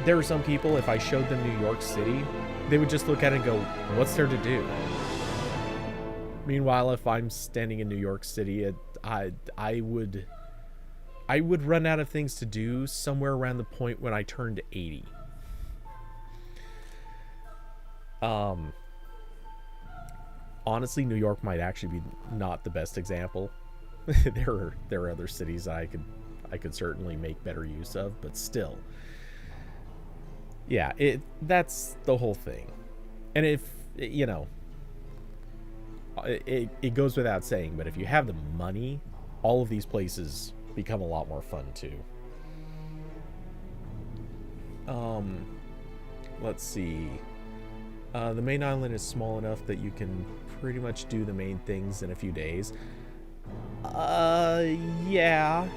There are some people, if I showed them New York City, they would just look at it and go, what's there to do? Meanwhile, if I'm standing in New York City, I would run out of things to do somewhere around the point when I turned 80. Honestly, New York might actually be not the best example. there are other cities that I could certainly make better use of, but still. Yeah, that's the whole thing. And if, you know, it goes without saying, but if you have the money, all of these places become a lot more fun too. Let's see. The main island is small enough that you can pretty much do the main things in a few days. Yeah.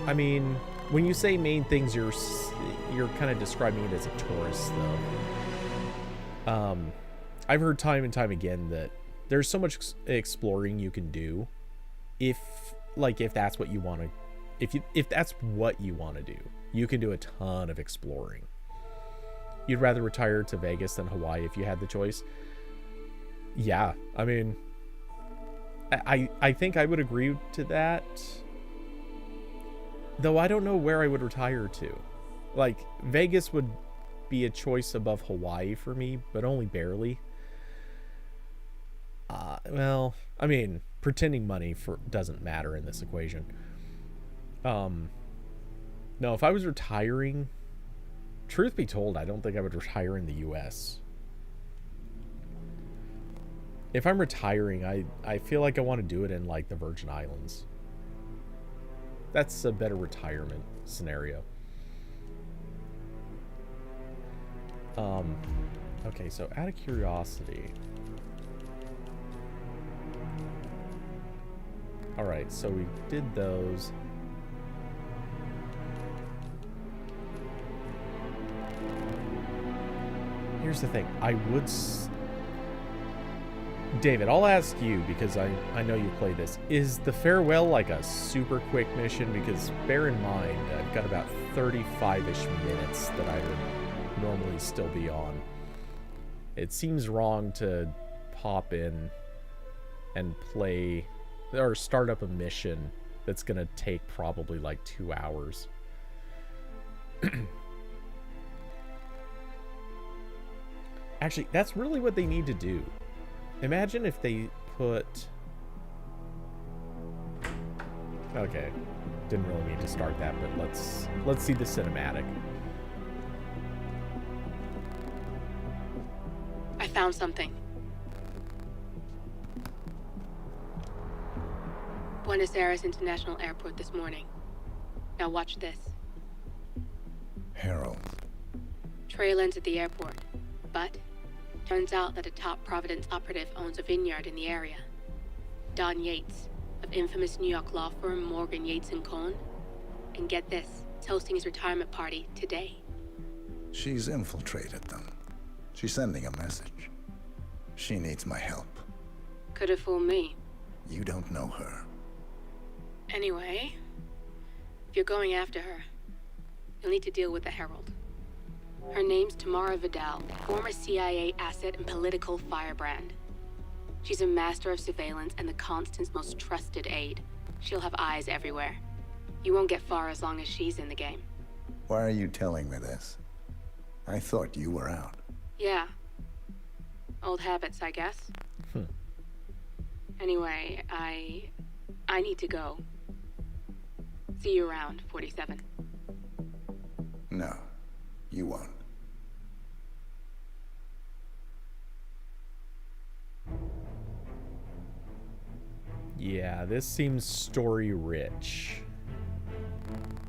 I mean, when you say main things, you're kind of describing it as a tourist, though. I've heard time and time again that there's so much exploring you can do if that's what you want to, if that's what you want to do, you can do a ton of exploring. You'd rather retire to Vegas than Hawaii if you had the choice. Yeah, I mean, I think I would agree to that. Though I don't know where I would retire to. Like, Vegas would be a choice above Hawaii for me, but only barely. Well, I mean, pretending money doesn't matter in this equation. No, if I was retiring, truth be told, I don't think I would retire in the US. If I'm retiring, I feel like I want to do it in, like, the Virgin Islands. That's a better retirement scenario. Okay, so out of curiosity. Alright, so we did those. Here's the thing. I would... David, I'll ask you, because I know you play this. Is the farewell like a super quick mission? Because bear in mind, I've got about 35-ish minutes that I would normally still be on. It seems wrong to pop in and play or start up a mission that's going to take probably like 2 hours. Actually, that's really what they need to do. Imagine if they put... Okay, didn't really need to start that, but let's see the cinematic. I found something. Buenos Aires International Airport this morning. Now watch this. Harold. Trail ends at the airport, but turns out that a top Providence operative owns a vineyard in the area. Don Yates, of infamous New York law firm Morgan, Yates & Cohn. And get this, he's hosting his retirement party today. She's infiltrated them. She's sending a message. She needs my help. Could have fooled me. You don't know her. Anyway, if you're going after her, you'll need to deal with the Herald. Her name's Tamara Vidal, former CIA asset and political firebrand. She's a master of surveillance and the Constant's most trusted aide. She'll have eyes everywhere. You won't get far as long as she's in the game. Why are you telling me this? I thought you were out. Yeah. Old habits, I guess. Anyway, I need to go. See you around, 47. No, you won't. Yeah, this seems story rich.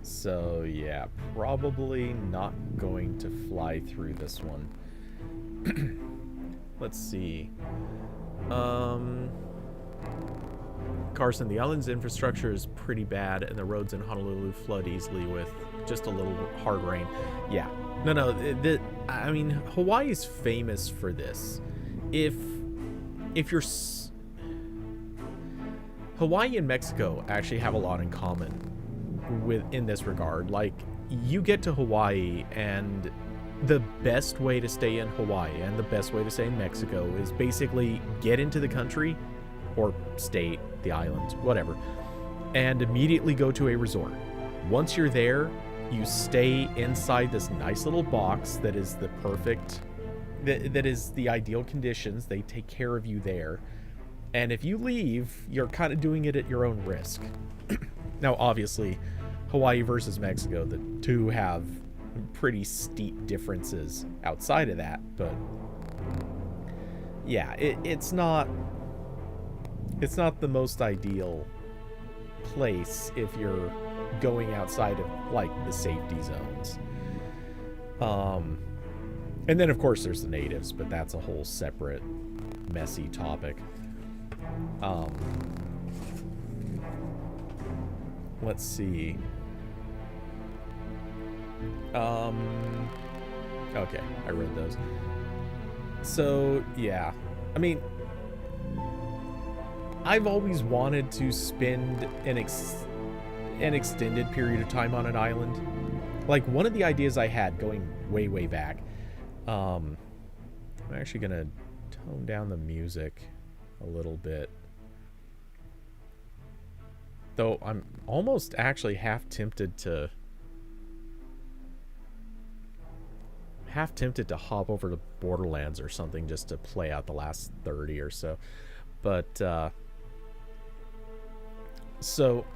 So yeah, probably not going to fly through this one. Let's see. Carson, the island's infrastructure is pretty bad, and the roads in Honolulu flood easily with just a little hard rain. Yeah. No. I mean, Hawaii's famous for this. If you're... Hawaii and Mexico actually have a lot in common in this regard. Like, you get to Hawaii, and the best way to stay in Hawaii and the best way to stay in Mexico is basically get into the country or state, the island, whatever, and immediately go to a resort. Once you're there, you stay inside this nice little box that is the perfect, that is the ideal conditions. They take care of you there. And if you leave, you're kind of doing it at your own risk. Now, obviously, Hawaii versus Mexico, the two have pretty steep differences outside of that, but yeah, it's not the most ideal place if you're going outside of, like, the safety zones. And then, of course, there's the natives, but that's a whole separate messy topic. Let's see. Okay, I read those. So, yeah. I mean, I've always wanted to spend an extended period of time on an island. Like, one of the ideas I had going way, way back, I'm actually gonna tone down the music a little bit. Though I'm almost actually half tempted to hop over to Borderlands or something just to play out the last 30 or so. But so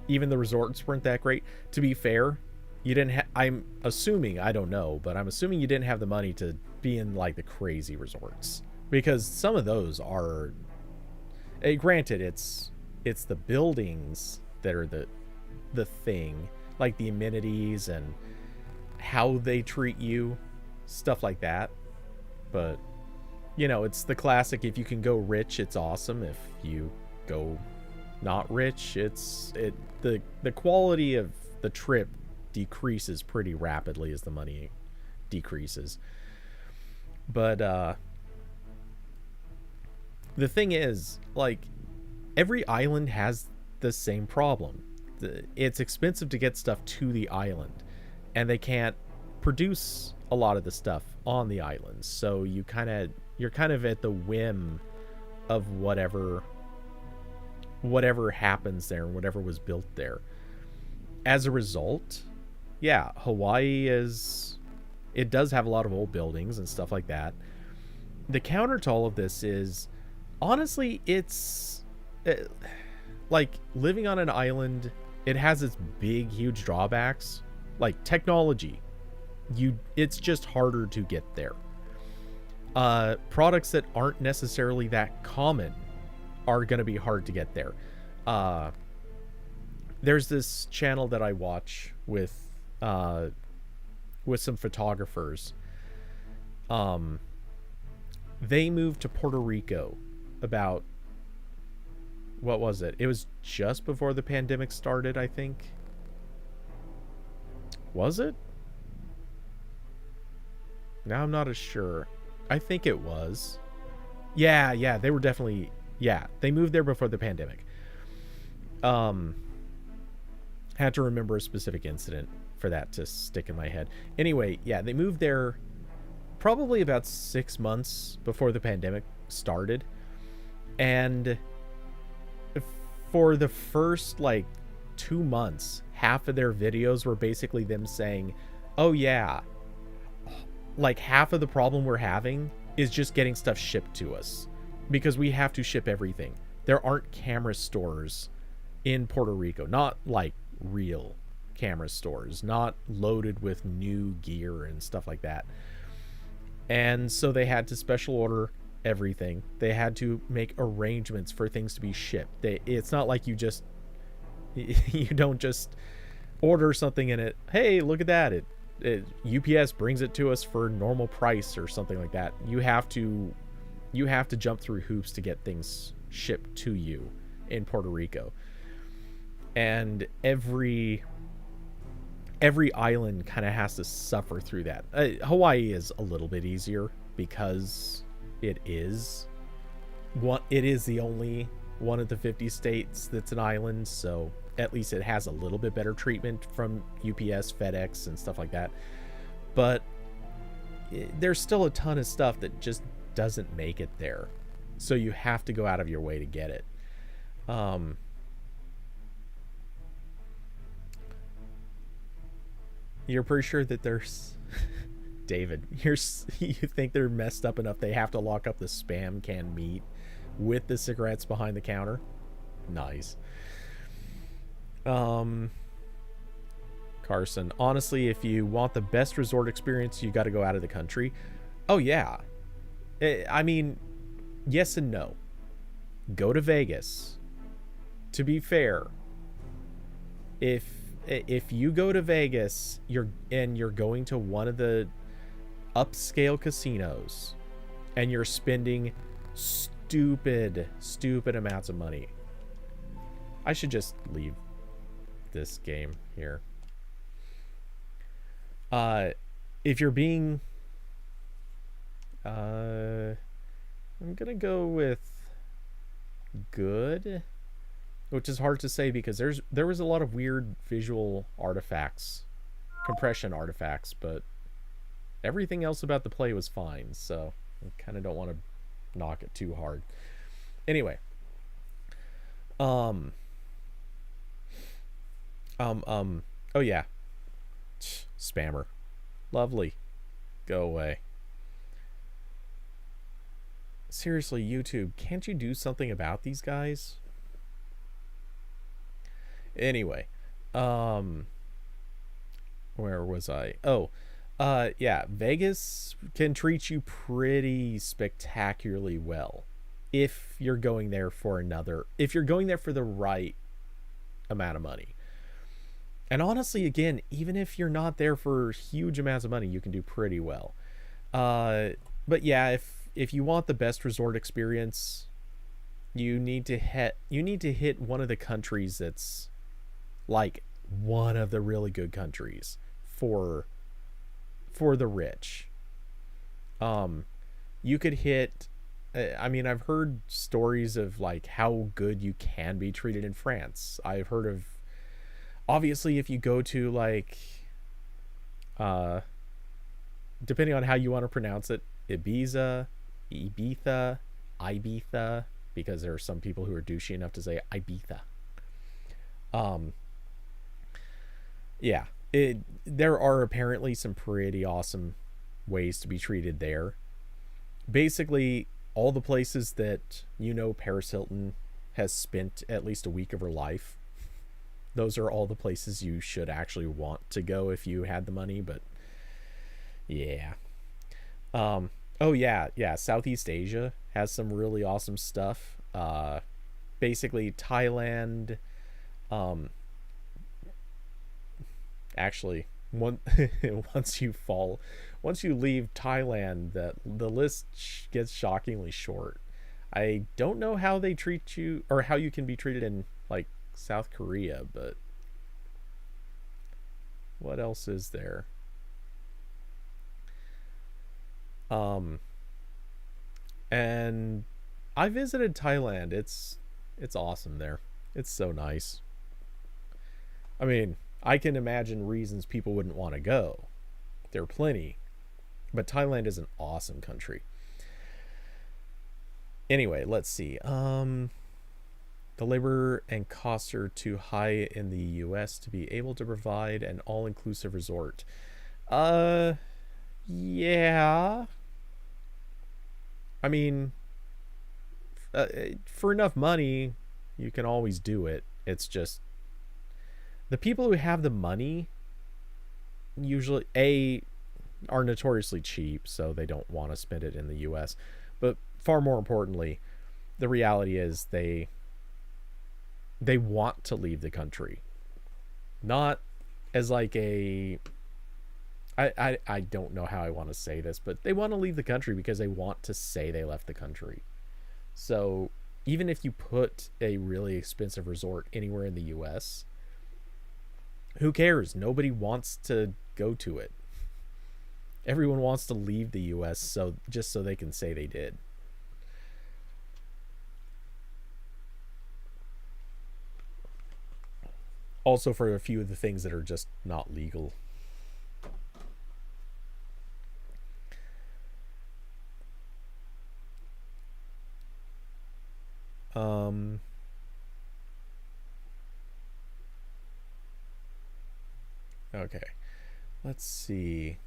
even the resorts weren't that great. To be fair, you didn't I'm assuming, I don't know, but I'm assuming you didn't have the money to be in, like, the crazy resorts, because some of those are, granted, it's the buildings that are the thing, like the amenities and how they treat you, stuff like that. But, you know, it's the classic, if you can go rich, it's awesome. If you go not rich, the quality of the trip decreases pretty rapidly as the money decreases. But the thing is, like, every island has the same problem. It's expensive to get stuff to the island, and they can't produce a lot of the stuff on the islands. So you're kind of at the whim of whatever happens there, whatever was built there. As a result, yeah, Hawaii it does have a lot of old buildings and stuff like that. The counter to all of this is, honestly, it's like, living on an island, it has its big, huge drawbacks. Like, technology, it's just harder to get there. Products that aren't necessarily that common are going to be hard to get there. There's this channel that I watch with some photographers. They moved to Puerto Rico about, what was it? It was just before the pandemic started, I think. Was it? Now I'm not as sure. I think it was. Yeah, they were definitely, yeah, they moved there before the pandemic. Had to remember a specific incident for that to stick in my head. Anyway, yeah, they moved there probably about 6 months before the pandemic started. And for the first, like, 2 months, half of their videos were basically them saying, oh yeah, like, half of the problem we're having is just getting stuff shipped to us, because we have to ship everything. There aren't camera stores in Puerto Rico, not like real camera stores, not loaded with new gear and stuff like that. And so they had to special order everything. They had to make arrangements for things to be shipped. It's not like you don't just order something and hey, look at that. UPS brings it to us for normal price or something like that. You have to jump through hoops to get things shipped to you in Puerto Rico. And every island kind of has to suffer through that. Hawaii is a little bit easier because it is the only one of the 50 states that's an island, so at least it has a little bit better treatment from UPS, FedEx, and stuff like that. But there's still a ton of stuff that just doesn't make it there, so you have to go out of your way to get it. You're pretty sure that there's David, you think they're messed up enough they have to lock up the spam canned meat with the cigarettes behind the counter? Nice. Carson, honestly, if you want the best resort experience, you got to go out of the country. Oh yeah. I mean, yes and no. Go to Vegas. To be fair, if you go to Vegas, you're going to one of the upscale casinos and you're spending stupid amounts of money. I should just leave this game here. If you're being I'm gonna go with good, which is hard to say because there was a lot of weird visual artifacts, compression artifacts, but everything else about the play was fine, so I kind of don't want to knock it too hard. Anyway, oh yeah, spammer, lovely, go away. Seriously, YouTube, can't you do something about these guys? Anyway, where was I? Oh, yeah, Vegas can treat you pretty spectacularly well if you're going there for the right amount of money. And honestly, again, even if you're not there for huge amounts of money, you can do pretty well. But yeah, if you want the best resort experience, you need to hit one of the countries that's like one of the really good countries for the rich. You could hit, I mean, I've heard stories of like how good you can be treated in France. I've heard of, obviously, if you go to like depending on how you want to pronounce it, Ibiza, because there are some people who are douchey enough to say Ibiza. Yeah, there are apparently some pretty awesome ways to be treated there. Basically, all the places that Paris Hilton has spent at least a week of her life, those are all the places you should actually want to go if you had the money. But yeah, oh yeah, Southeast Asia has some really awesome stuff. Basically Thailand, actually once you leave Thailand, the list gets shockingly short. I don't know how they treat you or how you can be treated in like South Korea, but what else is there? And I visited Thailand. It's awesome there. It's so nice. I mean, I can imagine reasons people wouldn't want to go. There are plenty. But Thailand is an awesome country. Anyway, let's see. The labor and costs are too high in the US to be able to provide an all-inclusive resort. Yeah. I mean, for enough money, you can always do it. It's just the people who have the money usually are notoriously cheap, so they don't want to spend it in the US. But far more importantly, the reality is they want to leave the country. Not as like a... I don't know how I want to say this, but they want to leave the country because they want to say they left the country. So even if you put a really expensive resort anywhere in the US, who cares? Nobody wants to go to it. Everyone wants to leave the US just so they can say they did. Also for a few of the things that are just not legal. Okay. Let's see.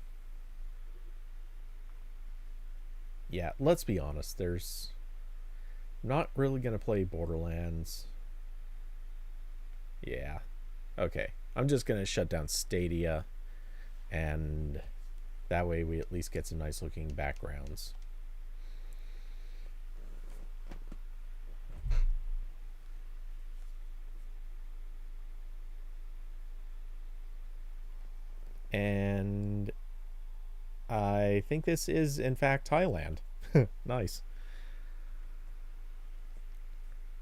Yeah, let's be honest. I'm not really going to play Borderlands. Yeah. Okay. I'm just going to shut down Stadia, and that way we at least get some nice looking backgrounds. And I think this is in fact Thailand. Nice.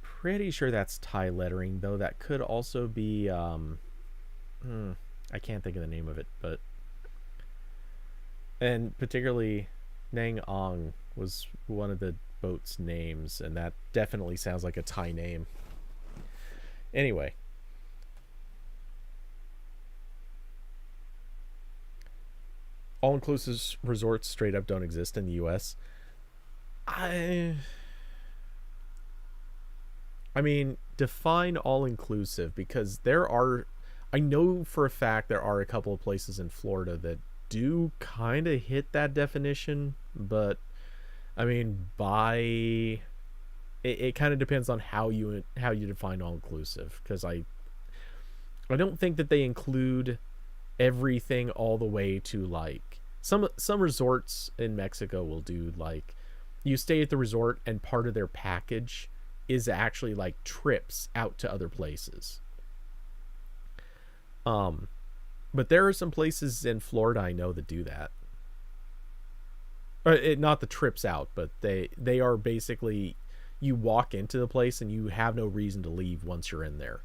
Pretty sure that's Thai lettering, though that could also be I can't think of the name of it, but and particularly Nang Ong was one of the boat's names, and that definitely sounds like a Thai name. Anyway, all-inclusive resorts straight up don't exist in the US. I mean, define all-inclusive, because I know for a fact there are a couple of places in Florida that do kind of hit that definition, but I mean, it kind of depends on how you define all-inclusive, because I don't think that they include everything all the way to like some resorts in Mexico will do like you stay at the resort and part of their package is actually like trips out to other places. But there are some places in Florida I know that do that. Not the trips out, but they are basically, you walk into the place and you have no reason to leave once you're in there.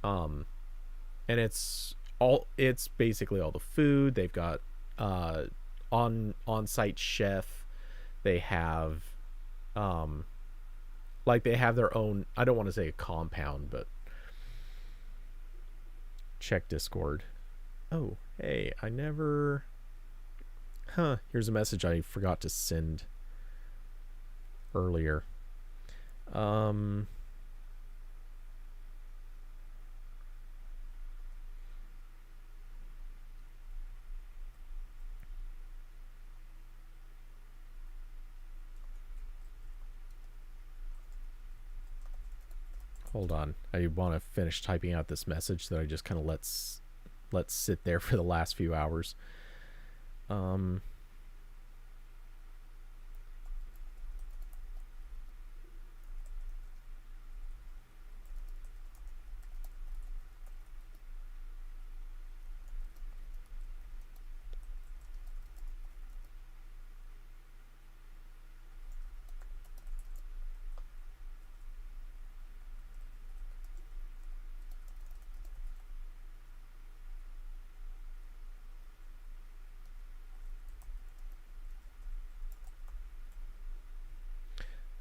And it's basically all the food. They've got on-site chef. They have like they have their own, I don't want to say a compound, but check Discord. Oh, hey, here's a message I forgot to send earlier. Hold on. I want to finish typing out this message that I just kind of let sit there for the last few hours.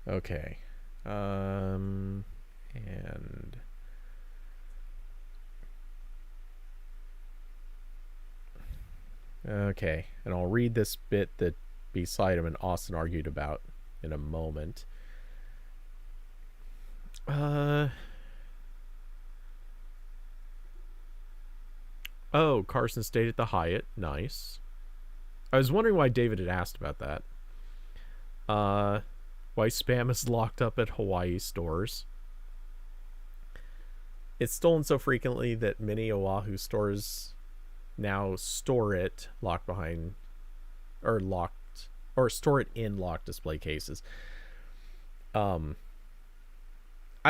Okay. And okay, and I'll read this bit that beside him and Austin argued about in a moment. Oh, Carson stayed at the Hyatt. Nice. I was wondering why David had asked about that. Why spam is locked up at Hawaii stores. It's stolen so frequently that many Oahu stores now store it locked or store it in locked display cases. I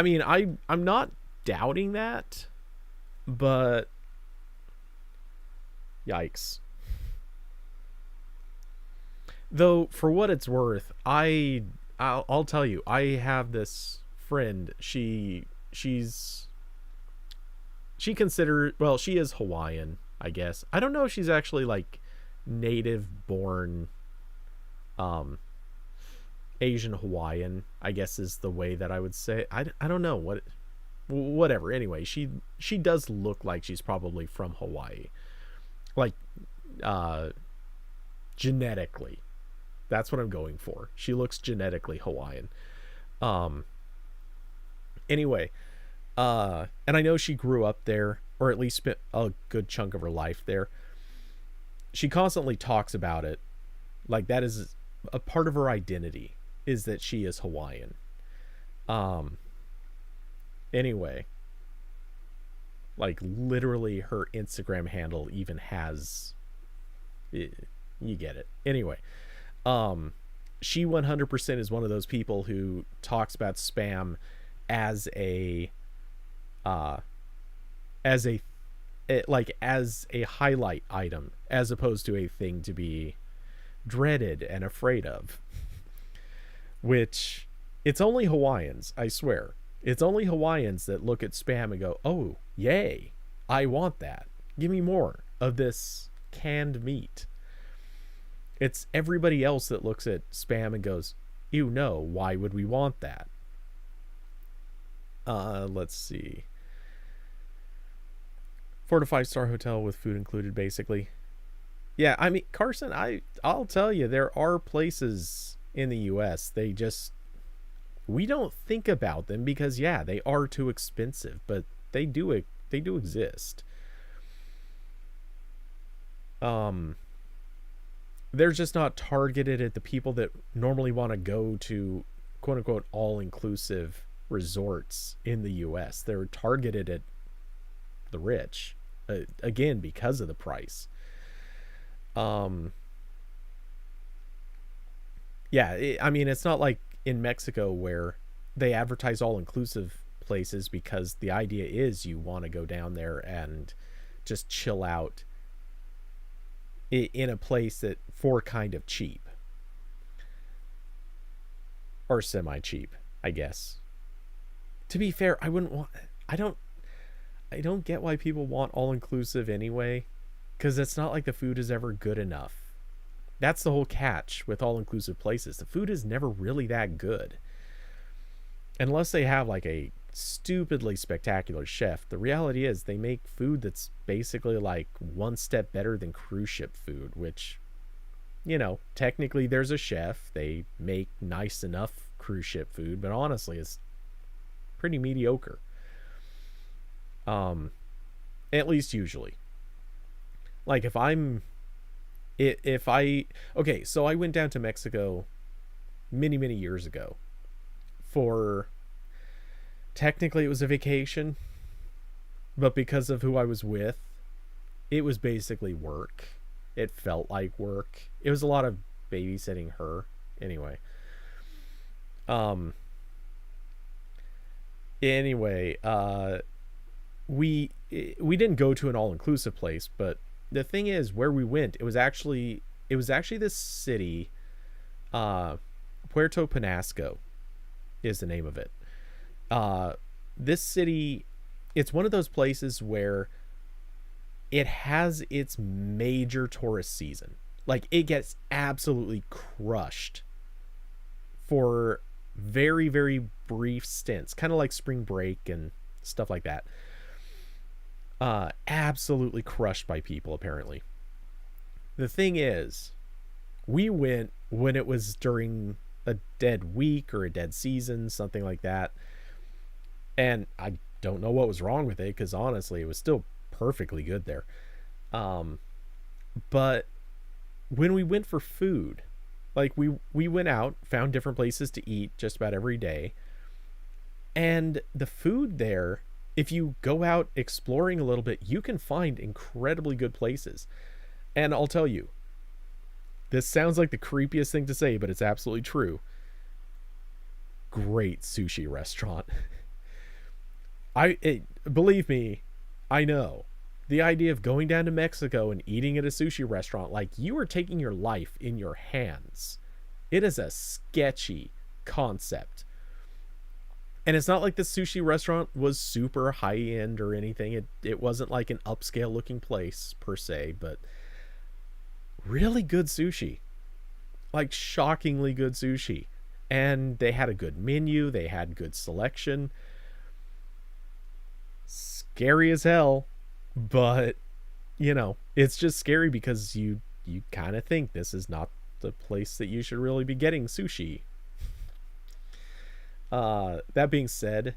mean, I'm not doubting that, but yikes. Though, for what it's worth, I'll tell you, I have this friend. She considers, well, she is Hawaiian, I guess. I don't know if she's actually like native born Asian Hawaiian, I guess is the way that I would say. I don't know whatever. Anyway, she does look like she's probably from Hawaii. Like genetically. That's what I'm going for. She looks genetically Hawaiian. Anyway, and I know she grew up there, or at least spent a good chunk of her life there. She constantly talks about it. Like, that is a part of her identity, is that she is Hawaiian. Anyway, like, literally her Instagram handle even has, you get it. Anyway, she 100% is one of those people who talks about spam as a highlight item, as opposed to a thing to be dreaded and afraid of. Which, it's only Hawaiians, I swear. It's only Hawaiians that look at spam and go, oh, yay, I want that. Give me more of this canned meat. It's everybody else that looks at spam and goes, ew, no, why would we want that? Let's see. 4 to 5 star hotel with food included, basically. Yeah, I mean, Carson, I'll tell you, there are places in the US, we don't think about them because, yeah, they are too expensive, but they do exist. They're just not targeted at the people that normally want to go to quote unquote all-inclusive resorts in the US. They're targeted at the rich, again, because of the price. Yeah, I mean, it's not like in Mexico where they advertise all-inclusive places because the idea is you want to go down there and just chill out in a place that for kind of cheap, or semi-cheap, I guess. To be fair, I don't get why people want all-inclusive anyway, because it's not like the food is ever good enough. That's the whole catch with all-inclusive places. The food is never really that good. Unless they have like a stupidly spectacular chef. The reality is they make food that's basically like one step better than cruise ship food, which, you know, technically there's a chef. They make nice enough cruise ship food, but honestly it's pretty mediocre. At least usually. Like okay, so I went down to Mexico many years ago for, technically it was a vacation, but because of who I was with, it was basically work. It felt like work. It was a lot of babysitting her. Anyway, we didn't go to an all-inclusive place, but the thing is, where we went, it was actually this city, Puerto Penasco is the name of it. This city, it's one of those places where it has its major tourist season. Like, it gets absolutely crushed for very, very brief stints, kind of like spring break and stuff like that. Absolutely crushed by people, apparently. The thing is, we went when it was during a dead week or a dead season, something like that. And I don't know what was wrong with it, because honestly, it was still perfectly good there. But when we went for food, like we went out, found different places to eat just about every day. And the food there, if you go out exploring a little bit, you can find incredibly good places. And I'll tell you, This sounds like the creepiest thing to say, but it's absolutely true. Great sushi restaurant. Believe me, I know. The idea of going down to Mexico and eating at a sushi restaurant, like, you are taking your life in your hands. It is a sketchy concept. And it's not like the sushi restaurant was super high-end or anything. It wasn't like an upscale looking place per se, but really good sushi. Like, shockingly good sushi. And they had a good menu. They had good selection. Scary as hell. But, you know, it's just scary because you kind of think this is not the place that you should really be getting sushi. That being said,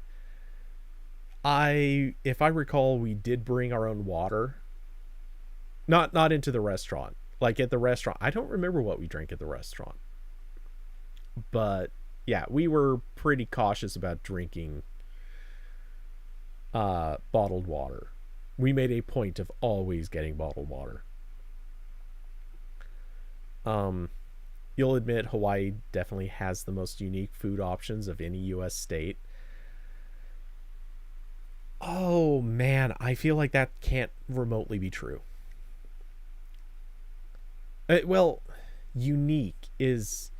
if I recall, we did bring our own water. Not into the restaurant. Like, at the restaurant, I don't remember what we drank at the restaurant. But yeah, we were pretty cautious about drinking bottled water. We made a point of always getting bottled water. You'll admit Hawaii definitely has the most unique food options of any U.S. state. Oh man, I feel like that can't remotely be true. Well, unique is...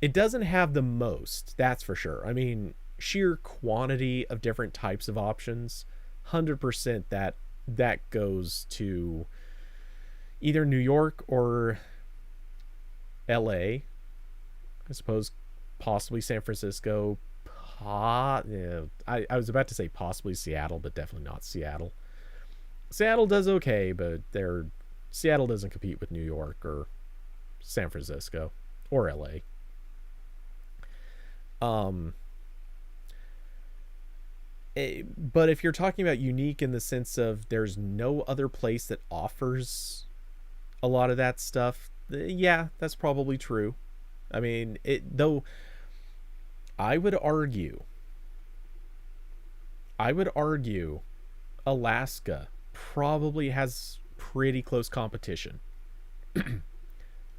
It doesn't have the most, that's for sure. I mean, sheer quantity of different types of options, 100% that goes to either New York or LA. I suppose possibly San Francisco. I was about to say possibly Seattle, but definitely not Seattle. Seattle does okay, but Seattle doesn't compete with New York or San Francisco or LA. But if you're talking about unique in the sense of there's no other place that offers a lot of that stuff, yeah, that's probably true. I mean, though I would argue Alaska probably has pretty close competition.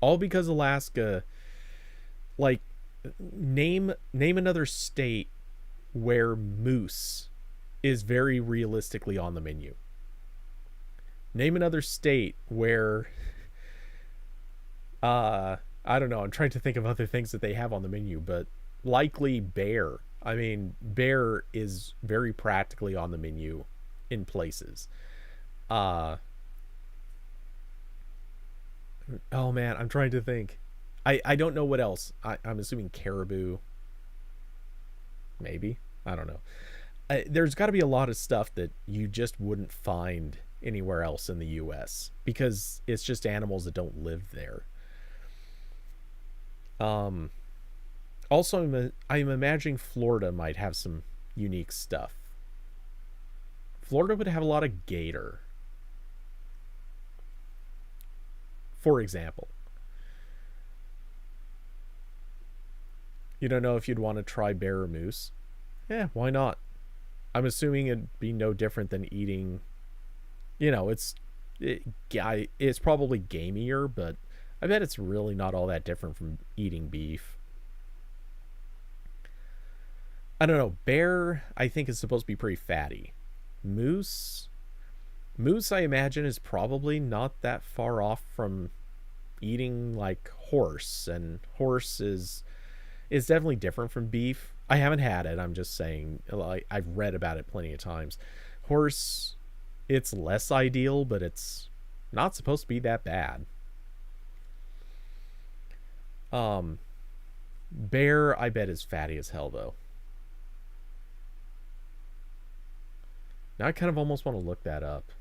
All because Alaska, like, name another state where moose is very realistically on the menu. Name another state where I don't know, I'm trying to think of other things that they have on the menu, but likely bear. I mean, bear is very practically on the menu in places. Oh man, I'm trying to think. I don't know what else. I'm assuming caribou. Maybe. I don't know. There's got to be a lot of stuff that you just wouldn't find anywhere else in the U.S. because it's just animals that don't live there. Also, I'm imagining Florida might have some unique stuff. Florida would have a lot of gator, for example. You don't know if you'd want to try bear or moose? Yeah, why not? I'm assuming it'd be no different than eating, you know, it's probably gamier, but I bet it's really not all that different from eating beef. I don't know. Bear, I think, is supposed to be pretty fatty. Moose, I imagine, is probably not that far off from eating like horse, and horse is definitely different from beef. I haven't had it. I'm just saying, like, I've read about it plenty of times. Horse, it's less ideal, but it's not supposed to be that bad. Bear, I bet, is fatty as hell, though. Now I kind of almost want to look that up.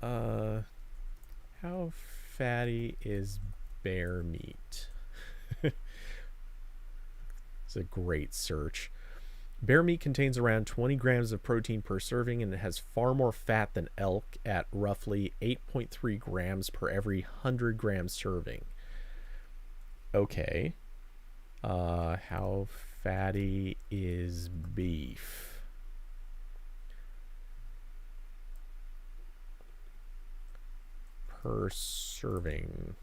How fatty is bear meat? It's a great search. Bear meat contains around 20 grams of protein per serving, and it has far more fat than elk at roughly 8.3 grams per every 100 gram serving. Okay. How fatty is beef? per serving.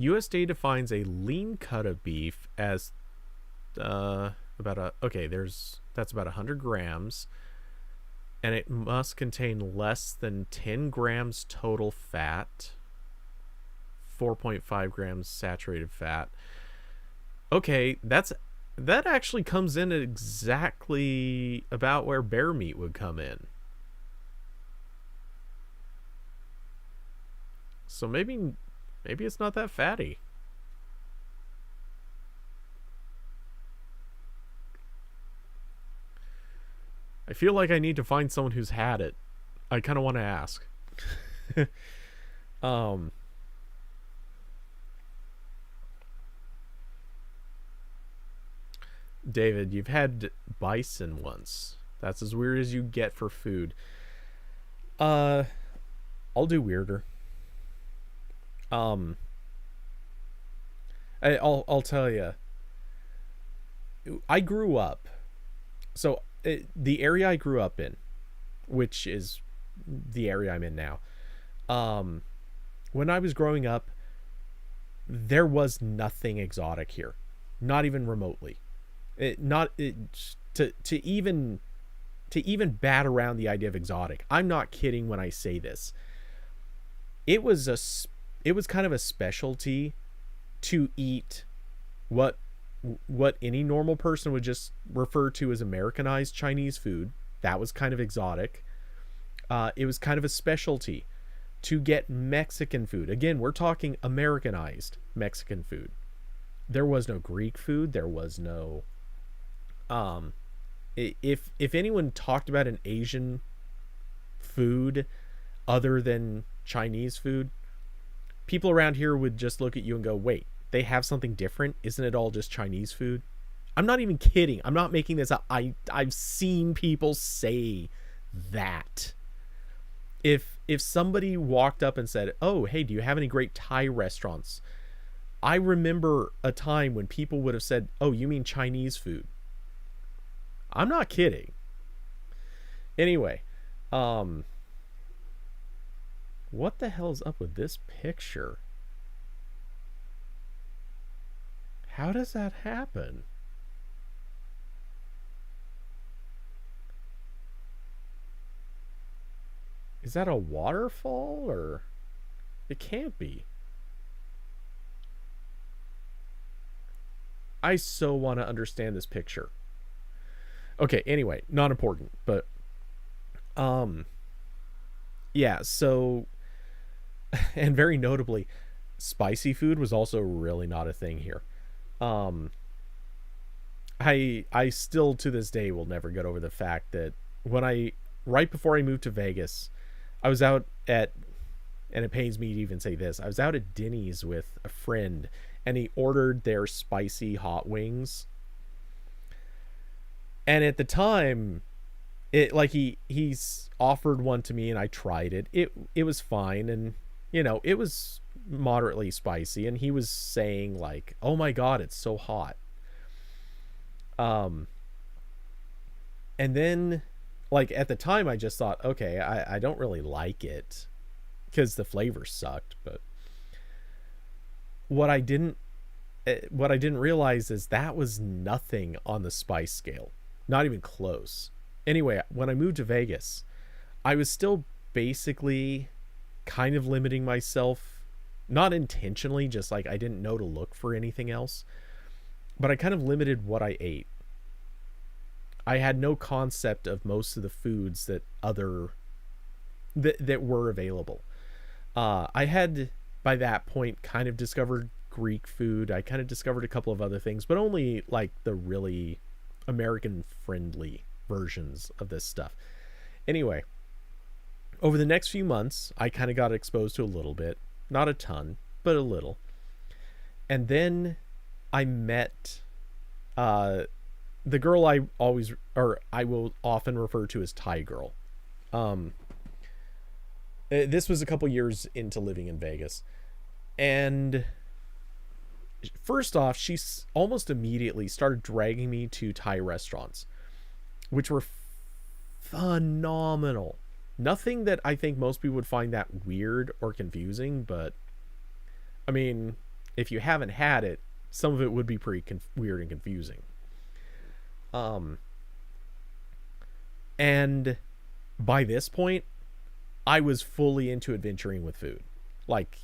USDA defines a lean cut of beef as that's about 100 grams, and it must contain less than 10 grams total fat, 4.5 grams saturated fat. Okay, that actually comes in at exactly about where bear meat would come in. So maybe it's not that fatty. I feel like I need to find someone who's had it. I kind of want to ask. David, you've had bison once. That's as weird as you get for food. I'll do weirder. I'll tell you. I grew up. So the area I grew up in, which is the area I'm in now. When I was growing up, there was nothing exotic here, not even remotely. To even bat around the idea of exotic. I'm not kidding when I say this. It was kind of a specialty to eat what any normal person would just refer to as Americanized Chinese food. That was kind of exotic. It was kind of a specialty to get Mexican food. Again, we're talking Americanized Mexican food. There was no Greek food. There was no... If anyone talked about an Asian food other than Chinese food, people around here would just look at you and go, wait, they have something different? Isn't it all just Chinese food? I'm not even kidding. I'm not making this up. I've seen people say that. If somebody walked up and said, oh, hey, do you have any great Thai restaurants? I remember a time when people would have said, oh, you mean Chinese food? I'm not kidding. Anyway, what the hell's up with this picture? How does that happen? Is that a waterfall, or it can't be? I so want to understand this picture. Okay, anyway, not important, but yeah, so, and very notably, spicy food was also really not a thing here. I still to this day will never get over the fact that right before I moved to Vegas, I was out at, and it pains me to even say this, I was out at Denny's with a friend, and he ordered their spicy hot wings. And at the time, he's offered one to me, and I tried it. It was fine, and it was moderately spicy, and he was saying like, "Oh my god, it's so hot." And then at the time I just thought, okay, I don't really like it because the flavor sucked, but what I didn't realize is that was nothing on the spice scale. Not even close. Anyway, when I moved to Vegas, I was still basically kind of limiting myself, not intentionally, just I didn't know to look for anything else, but I kind of limited what I ate. I had no concept of most of the foods that were available. I had, by that point, kind of discovered Greek food. I kind of discovered a couple of other things, but only the really American-friendly versions of this stuff. Anyway, over the next few months, I kind of got exposed to a little bit. Not a ton, but a little. And then I met the girl I will often refer to as Thai girl. This was a couple years into living in Vegas. And first off, she almost immediately started dragging me to Thai restaurants, which were phenomenal. Nothing that I think most people would find that weird or confusing, but I mean, if you haven't had it, some of it would be pretty weird and confusing. And by this point, I was fully into adventuring with food. Like,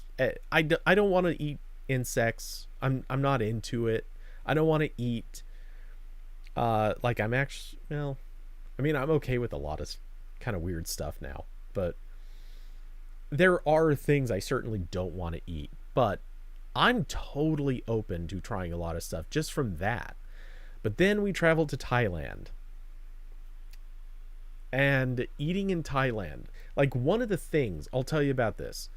I don't want to eat insects. I'm not into it. I don't want to eat, like, I'm actually, well, I mean, I'm okay with a lot of kind of weird stuff now, but there are things I certainly don't want to eat, but I'm totally open to trying a lot of stuff just from that. But then we traveled to Thailand, and eating in Thailand, like, one of the things, I'll tell you about this,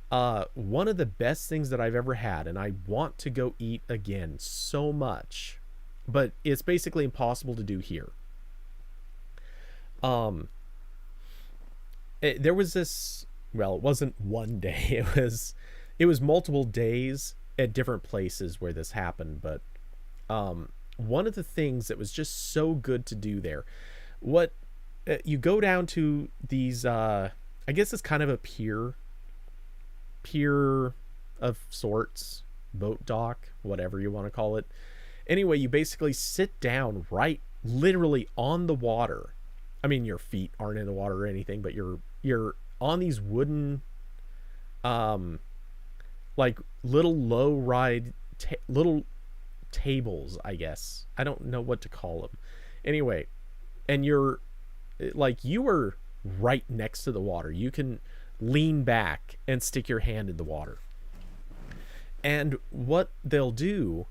one of the best things that I've ever had, and I want to go eat again so much, but it's basically impossible to do here. There was this, well, it wasn't one day, it was multiple days at different places where this happened, but one of the things that was just so good to do there, you go down to these, I guess it's kind of a pier of sorts, boat dock, whatever you want to call it. Anyway, you basically sit down right literally on the water. I mean, your feet aren't in the water or anything, but you're on these wooden, like, little low ride, little tables, I guess. I don't know what to call them. Anyway, and you're, like, you are right next to the water. You can lean back and stick your hand in the water. And what they'll do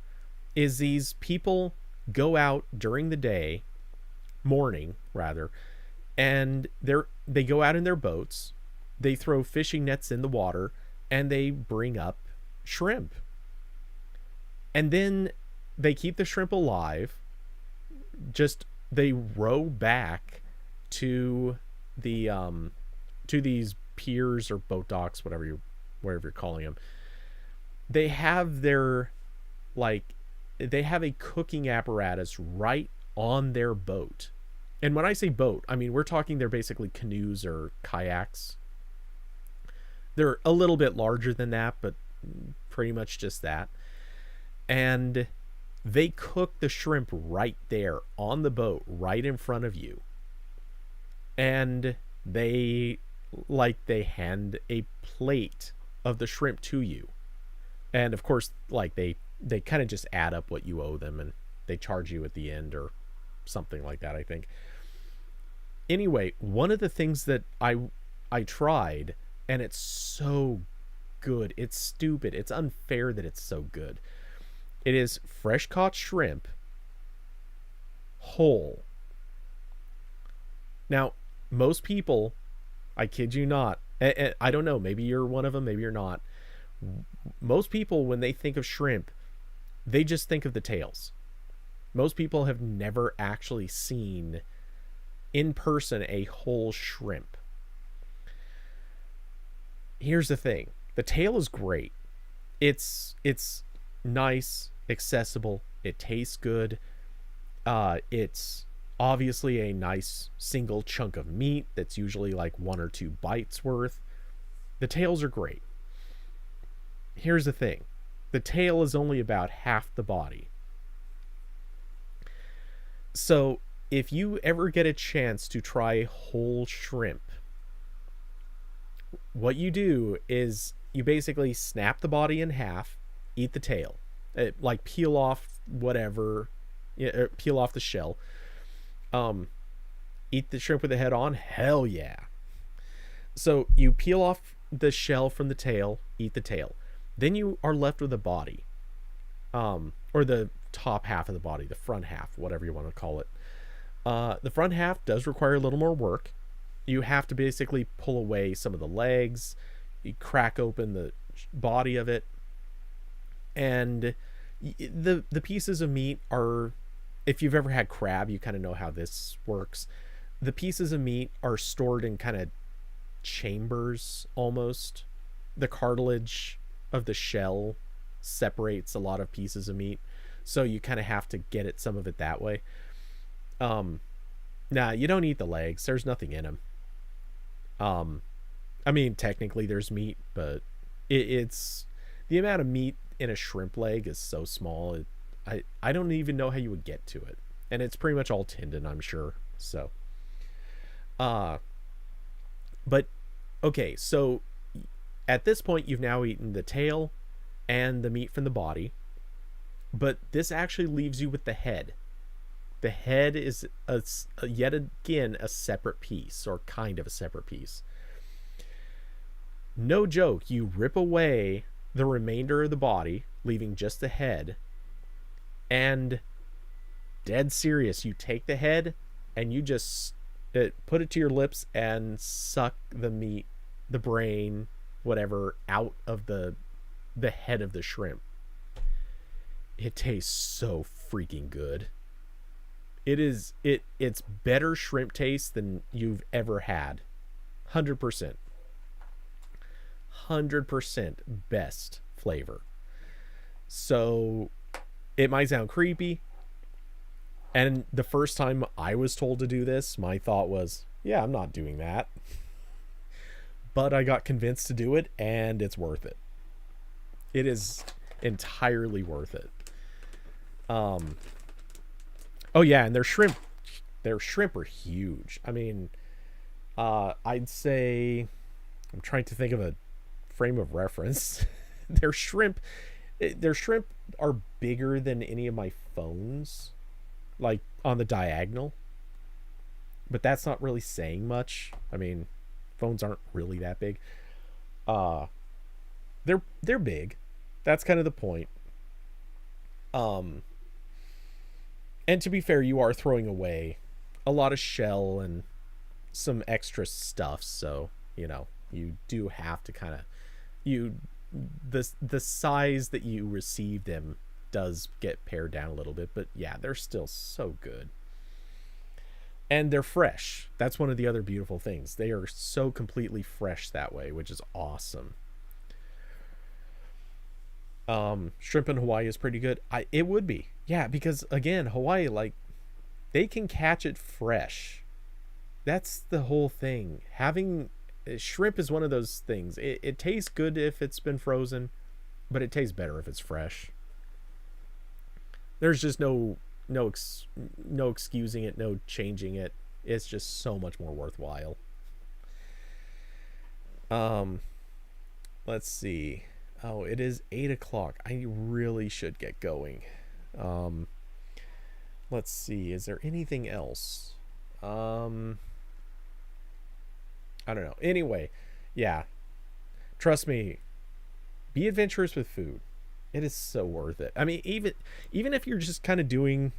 is these people go out during the day, morning rather, and they go out in their boats, they throw fishing nets in the water, and they bring up shrimp. And then they keep the shrimp alive, they row back to the to these piers or boat docks, whatever you're calling them. They have they have a cooking apparatus right on their boat. And when I say boat, I mean, we're talking, they're basically canoes or kayaks. They're a little bit larger than that, but pretty much just that. And they cook the shrimp right there on the boat, right in front of you. And they hand a plate of the shrimp to you. And of course, like, they kind of just add up what you owe them, and they charge you at the end or something like that, I think. Anyway, one of the things that I tried, and it's so good, it's stupid, it's unfair that it's so good. It is fresh caught shrimp, whole. Now, most people, I kid you not, I don't know, maybe you're one of them, maybe you're not. Most people, when they think of shrimp, they just think of the tails. Most people have never actually seen in person a whole shrimp. Here's the thing. The tail is great. It's nice, accessible, it tastes good. It's obviously a nice single chunk of meat that's usually like 1 or 2 bites worth. The tails are great. Here's the thing. The tail is only about half the body. So if you ever get a chance to try whole shrimp, what you do is you basically snap the body in half, eat the tail, like peel off whatever, peel off the shell, eat the shrimp with the head on. Hell yeah. So you peel off the shell from the tail, eat the tail. Then you are left with the body, or the top half of the body, the front half, whatever you want to call it. The front half does require a little more work. You have to basically pull away some of the legs, you crack open the body of it, and the pieces of meat are, if you've ever had crab, you kind of know how this works. The pieces of meat are stored in kind of chambers almost. The cartilage of the shell separates a lot of pieces of meat, so you kind of have to get it some of it that way. Nah, you don't eat the legs. There's nothing in them. I mean, technically there's meat, but it's the amount of meat in a shrimp leg is so small. I don't even know how you would get to it, and it's pretty much all tendon, I'm sure. So, but okay, so at this point you've now eaten the tail and the meat from the body, but this actually leaves you with the head. The head is yet again a separate piece, or kind of a separate piece. No joke, you rip away the remainder of the body, leaving just the head, and dead serious, you take the head and you just put it to your lips and suck the meat, the brain, whatever, out of the head of the shrimp. It tastes so freaking good. It's better shrimp taste than you've ever had. 100%. 100% best flavor. So it might sound creepy, and the first time I was told to do this, my thought was, yeah, I'm not doing that. But I got convinced to do it, and it's worth it. It is entirely worth it. Oh yeah, and their shrimp are huge. I mean, I'd say, I'm trying to think of a frame of reference. their shrimp are bigger than any of my phones, like on the diagonal. But that's not really saying much. I mean, phones aren't really that big. They're big. That's kind of the point. And to be fair, you are throwing away a lot of shell and some extra stuff, so, you know, you do have to kind of, the size that you receive them does get pared down a little bit, but yeah, they're still so good. And they're fresh. That's one of the other beautiful things. They are so completely fresh that way, which is awesome. Shrimp in Hawaii is pretty good. It would be. Yeah, because again, Hawaii, like, they can catch it fresh. That's the whole thing. Having shrimp is one of those things. It tastes good if it's been frozen, but it tastes better if it's fresh. There's just no excusing it, no changing it. It's just so much more worthwhile. Let's see. Oh, it is 8 o'clock. I really should get going. Let's see. Is there anything else? I don't know. Anyway, yeah. Trust me. Be adventurous with food. It is so worth it. I mean, even if you're just kind of doing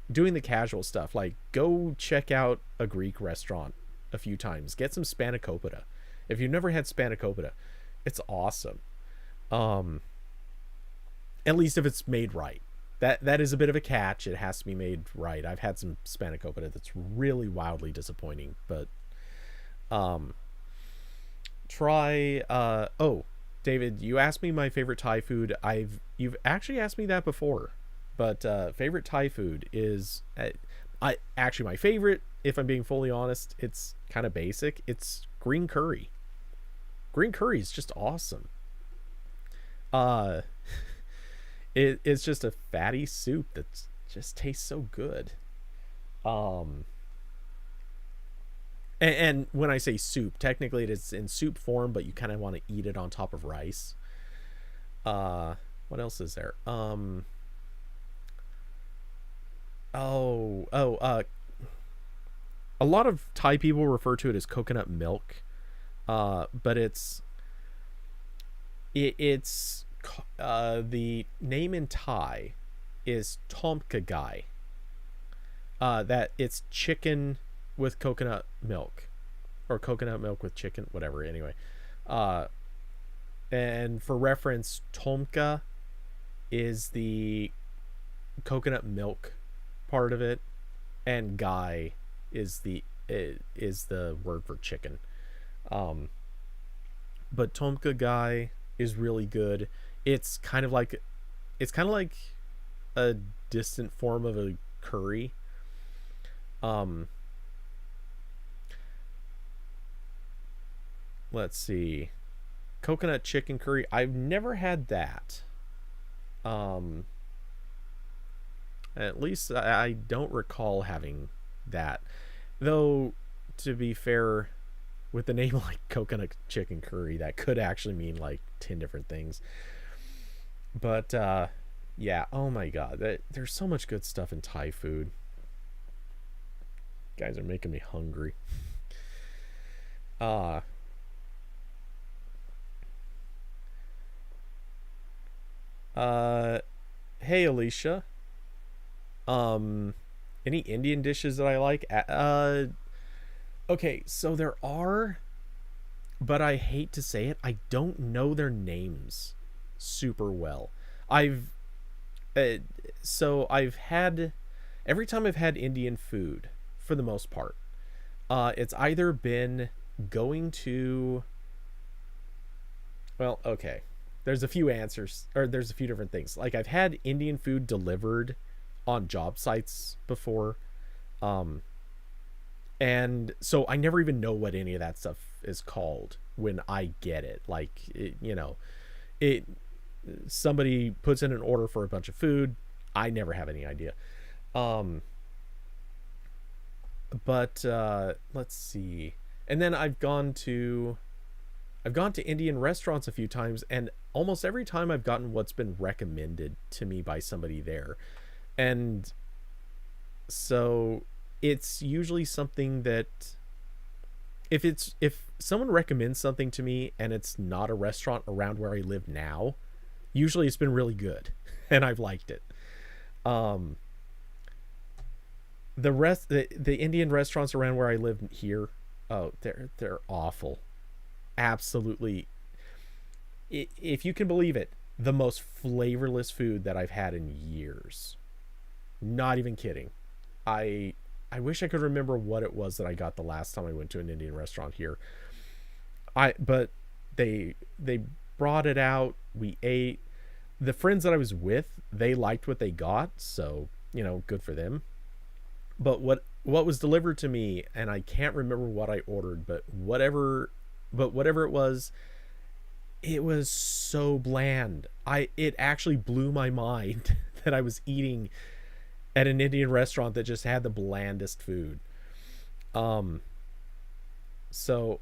the casual stuff, like go check out a Greek restaurant a few times. Get some spanakopita. If you've never had spanakopita, it's awesome. At least if it's made right. That is a bit of a catch. It has to be made right. I've had some spanakopita that's really wildly disappointing, but try oh, David, you asked me my favorite Thai food. You've actually asked me that before, but favorite Thai food is actually my favorite, if I'm being fully honest, it's kind of basic. It's green curry. Green curry is just awesome. It's just a fatty soup that just tastes so good. And when I say soup, technically it's in soup form, but you kind of want to eat it on top of rice. What else is there? A lot of Thai people refer to it as coconut milk, but it's the name in Thai is tom kha gai. That it's chicken with coconut milk, or coconut milk with chicken, whatever. Anyway, and for reference, tom kha is the coconut milk part of it, and gai is the word for chicken. But tom kha gai is really good. It's kind of like a distant form of a curry. Let's see. Coconut chicken curry. I've never had that. At least I don't recall having that. Though, to be fair, with the name like coconut chicken curry, that could actually mean like 10 different things. But, yeah, oh my god. There's so much good stuff in Thai food. You guys are making me hungry. Hey Alicia. Any Indian dishes that I like? Okay, so there are, but I hate to say it, I don't know their names super well. So I've had, every time I've had Indian food, for the most part, it's either been going to, well, okay, there's a few answers, or there's a few different things. Like, I've had Indian food delivered on job sites before, and so I never even know what any of that stuff is called when I get it. Like, somebody puts in an order for a bunch of food, I never have any idea. But let's see. And then I've gone to Indian restaurants a few times, and almost every time I've gotten what's been recommended to me by somebody there. And so it's usually something that if someone recommends something to me and it's not a restaurant around where I live now, usually it's been really good and I've liked it. The Indian restaurants around where I live here, oh, they're awful. Absolutely. If you can believe it, the most flavorless food that I've had in years. Not even kidding. I wish I could remember what it was that I got the last time I went to an Indian restaurant here. But they brought it out, we ate. The friends that I was with, they liked what they got, so, good for them. But what was delivered to me, and I can't remember what I ordered, but whatever it was so bland. It actually blew my mind that I was eating at an Indian restaurant that just had the blandest food. So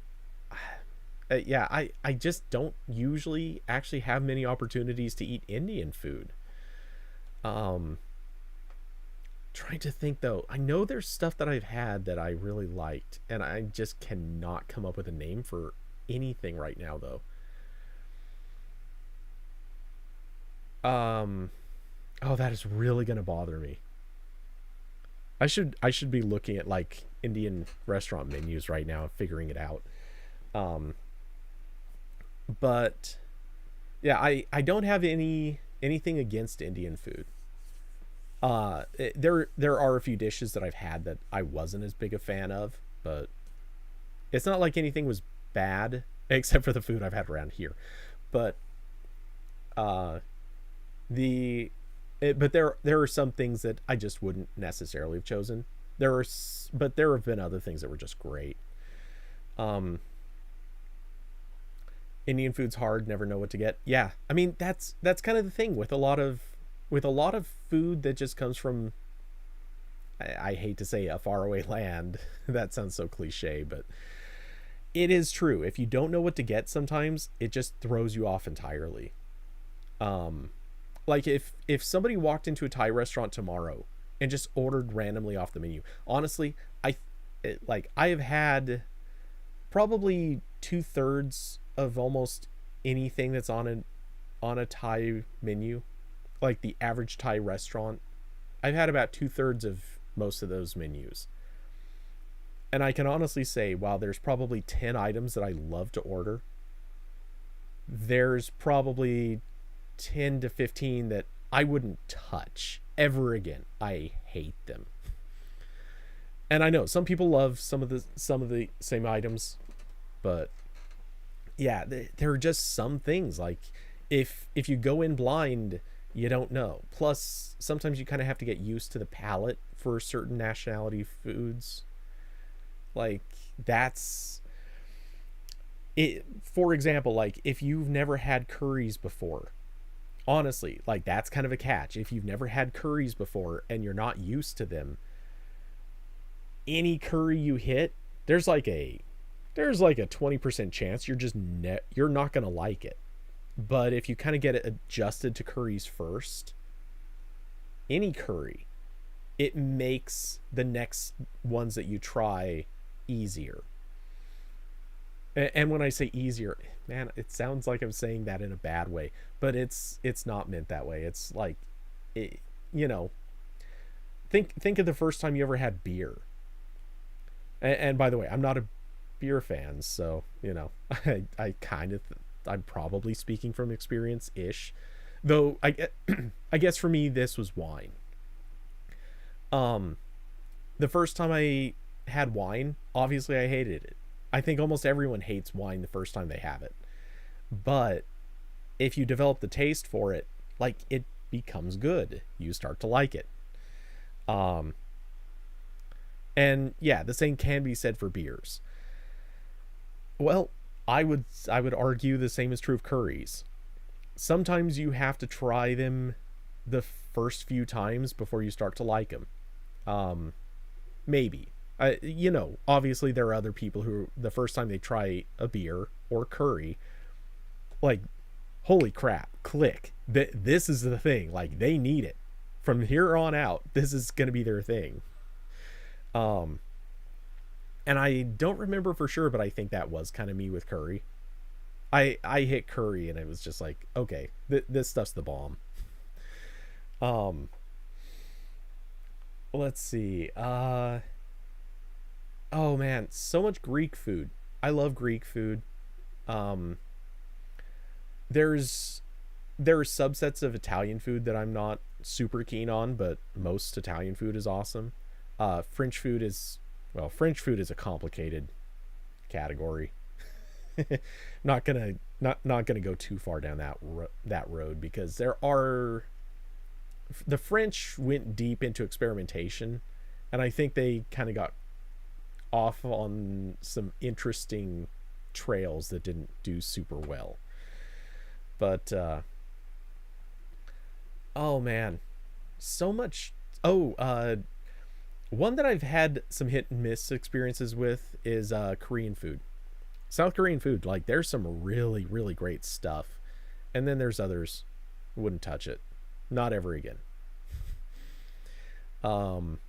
yeah, I just don't usually actually have many opportunities to eat Indian food. Trying to think though, I know there's stuff that I've had that I really liked, and I just cannot come up with a name for anything right now though. Oh, that is really gonna bother me. I should be looking at like Indian restaurant menus right now and figuring it out. But yeah, I don't have anything against Indian food. There are a few dishes that I've had that I wasn't as big a fan of, but it's not like anything was bad except for the food I've had around here. But but there are some things that I just wouldn't necessarily have chosen. But there have been other things that were just great. Indian food's hard, never know what to get. Yeah, I mean that's kind of the thing with a lot of food that just comes from, I hate to say a faraway land. That sounds so cliche, but it is true. If you don't know what to get, sometimes it just throws you off entirely. Like if somebody walked into a Thai restaurant tomorrow and just ordered randomly off the menu, honestly, I have had probably 2/3 of almost anything that's on a Thai menu, like the average Thai restaurant. I've had about 2/3 of most of those menus. And I can honestly say, while there's probably 10 items that I love to order, there's probably 10 to 15 that I wouldn't touch ever again. I hate them. And I know some people love some of the same items, but yeah, there are just some things like if you go in blind, you don't know. Plus, sometimes you kind of have to get used to the palate for certain nationality foods. Like that's it. For example, like if you've never had curries before, honestly, like that's kind of a catch. If you've never had curries before and you're not used to them, any curry you hit, there's like a 20% chance you're not going to like it. But if you kind of get it adjusted to curries first, any curry, it makes the next ones that you try easier. And when I say easier, man, it sounds like I'm saying that in a bad way, but it's not meant that way. It's like it, you know, think of the first time you ever had beer. And by the way, I'm not a beer fan, so I kind of I'm probably speaking from experience ish, though I guess for me this was wine. The first time I had wine, obviously I hated it. I think almost everyone hates wine the first time they have it, but if you develop the taste for it, like it becomes good. You start to like it. Um, and yeah, the same can be said for beers. Well, I would argue the same is true of curries. Sometimes you have to try them the first few times before you start to like them. Um, Maybe. Obviously there are other people who the first time they try a beer or curry, like, holy crap, click. This is the thing. Like they need it. From here on out, this is going to be their thing. Um, and I don't remember for sure, but I think that was kind of me with curry. I hit curry and it was just like, okay, this stuff's the bomb. Um, let's see. Oh man, so much Greek food. I love Greek food. Um, there's there are subsets of Italian food that I'm not super keen on, but most Italian food is awesome. French food is French food is a complicated category. Not gonna go too far down that road because the French went deep into experimentation, and I think they kind of got off on some interesting trails that didn't do super well. But oh man, so much. Oh, one that I've had some hit and miss experiences with is Korean food. South Korean food, like there's some really really great stuff, and then there's others. Wouldn't touch it, not ever again. um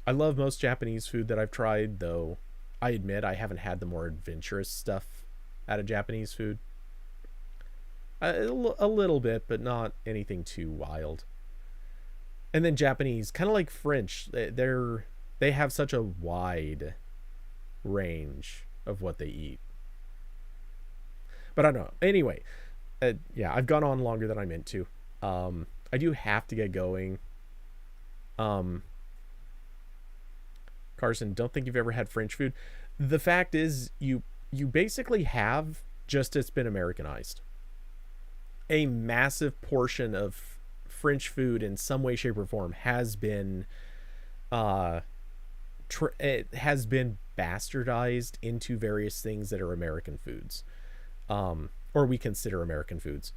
I love most Japanese food that I've tried, though I admit I haven't had the more adventurous stuff out of Japanese food. A little bit, but not anything too wild. And then Japanese, kind of like French, they have such a wide range of what they eat. But I don't know. Anyway, yeah, I've gone on longer than I meant to. I do have to get going. Um, Carson, don't think you've ever had French food. The fact is, you basically have, just it's been Americanized. A massive portion of French food in some way, shape, or form has been it has been bastardized into various things that are American foods, or we consider American foods.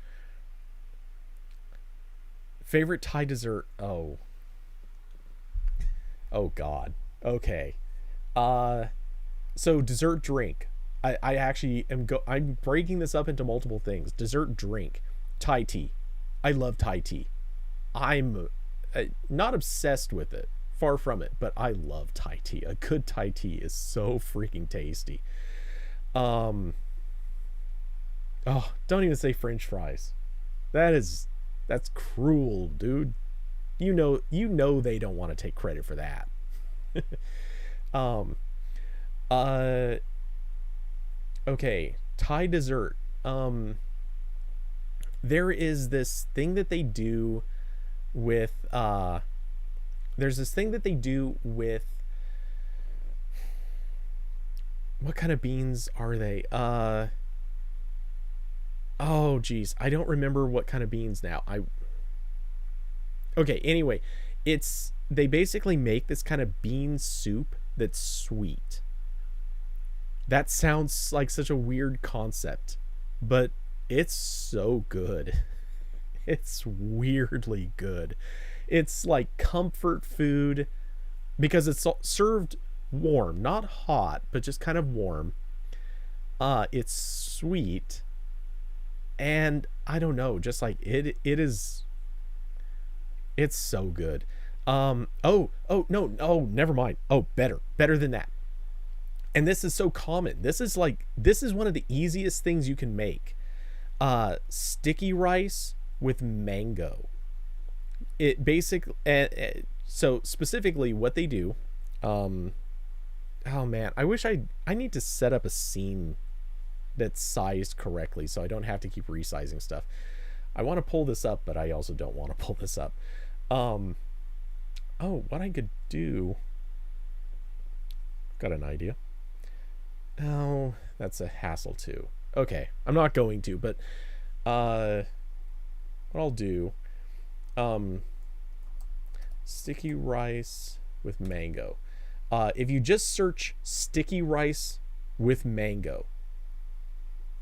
Favorite Thai dessert? Oh God. Okay. So dessert drink. I actually I'm breaking this up into multiple things. Dessert drink. Thai tea. I love Thai tea. I'm not obsessed with it. Far from it, but I love Thai tea. A good Thai tea is so freaking tasty. Um Oh, don't even say French fries. That's cruel, dude. You know they don't want to take credit for that. um uh okay, Thai dessert. There is this thing that they do with there's this thing that they do with, what kind of beans are they? Oh, geez. I don't remember what kind of beans now. Okay, anyway. They basically make this kind of bean soup that's sweet. That sounds like such a weird concept, but it's so good. It's weirdly good. It's like comfort food because it's served warm, not hot, but just kind of warm. It's sweet, and I don't know, just like it's so good. Oh no, oh never mind. Oh, better than that. And this is so common. This is one of the easiest things you can make. Sticky rice with mango. It basically, so specifically what they do, oh man, I need to set up a scene that's sized correctly so I don't have to keep resizing stuff. I want to pull this up, but I also don't want to pull this up. Oh, what I could do, got an idea. Oh, that's a hassle too. Okay, I'm not going to, but what I'll do, sticky rice with mango. If you just search sticky rice with mango,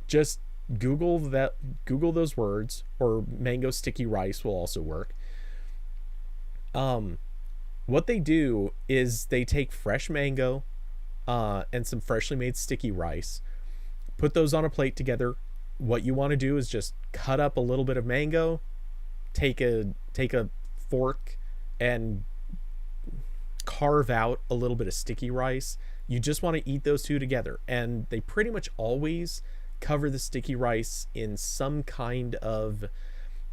just Google those words, or mango sticky rice will also work. What they do is they take fresh mango and some freshly made sticky rice, put those on a plate together. What you want to do is just cut up a little bit of mango, take a fork and carve out a little bit of sticky rice. You just want to eat those two together, and they pretty much always cover the sticky rice in some kind of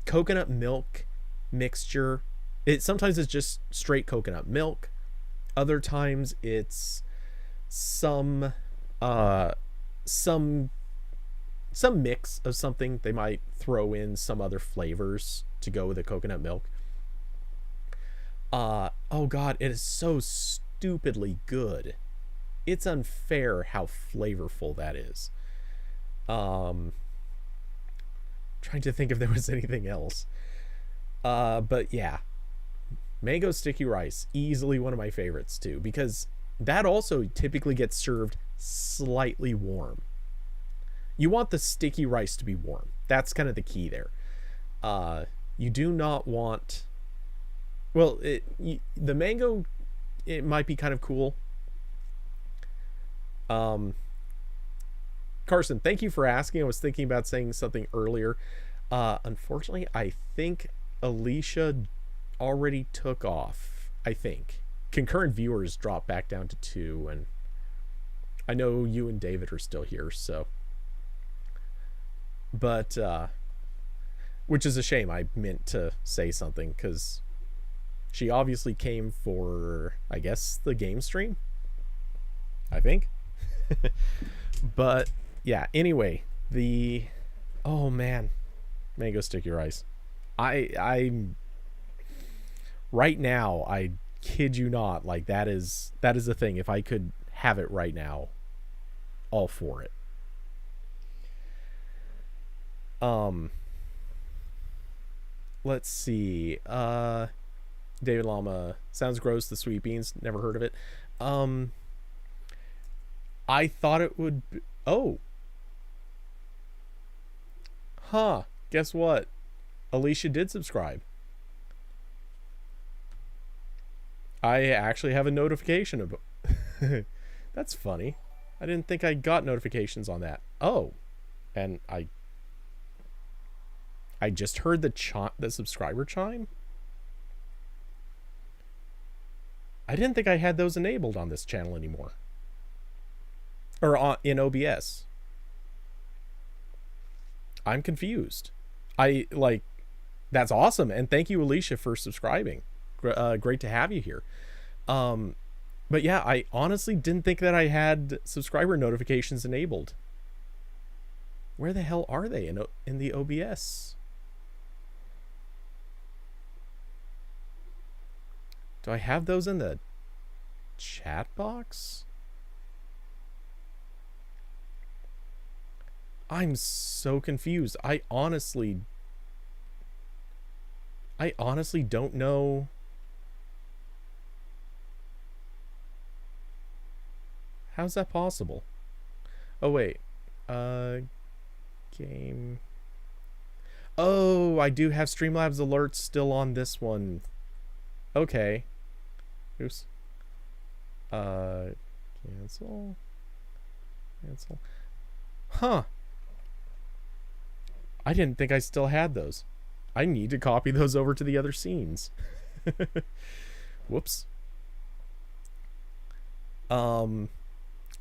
coconut milk mixture. Sometimes it's just straight coconut milk. Other times it's some mix of something. They might throw in some other flavors to go with the coconut milk. Oh god, it is so stupidly good. It's unfair how flavorful that is. Trying to think if there was anything else. But yeah, mango sticky rice, easily one of my favorites too, because that also typically gets served slightly warm. You want the sticky rice to be warm. That's kind of the key there. You do not want, well, the mango, it might be kind of cool. Carson, thank you for asking. I was thinking about saying something earlier. Unfortunately, I think Alicia already took off. I think concurrent viewers dropped back down to 2, and I know you and David are still here, so, but which is a shame. I meant to say something because she obviously came for, I guess, the game stream, I think. But yeah, anyway, oh man, mango sticky rice. I'm right now, I kid you not, like that is the thing. If I could have it right now, all for it. Let's see. David Llama, sounds gross, the sweet beans, never heard of it. I thought it would be, oh. Huh, guess what? Alicia did subscribe. I actually have a notification of that's funny. I didn't think I got notifications on that. Oh, and I just heard the subscriber chime. I didn't think I had those enabled on this channel anymore, or in OBS. I'm confused. That's awesome, and thank you, Alicia, for subscribing. Great to have you here. But yeah, I honestly didn't think that I had subscriber notifications enabled. Where the hell are they in the OBS? Do I have those in the chat box? I'm so confused. I honestly don't know. How's that possible? Oh wait. Game. Oh, I do have Streamlabs alerts still on this one. Okay. Oops. Cancel. Cancel. Huh. I didn't think I still had those. I need to copy those over to the other scenes. Whoops.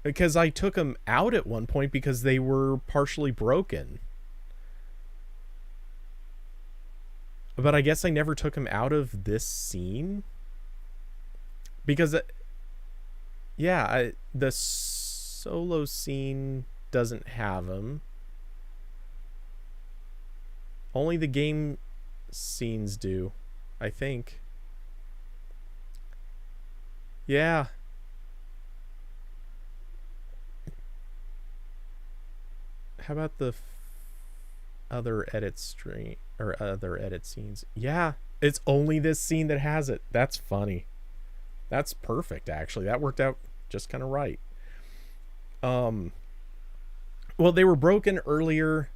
Because I took them out at one point because they were partially broken. But I guess I never took them out of this scene. Because, yeah, the solo scene doesn't have them. Only the game scenes do, I think. Yeah. How about the other edit stream or other edit scenes? Yeah, it's only this scene that has it. That's funny. That's perfect, actually. That worked out just kind of right. Well, they were broken earlier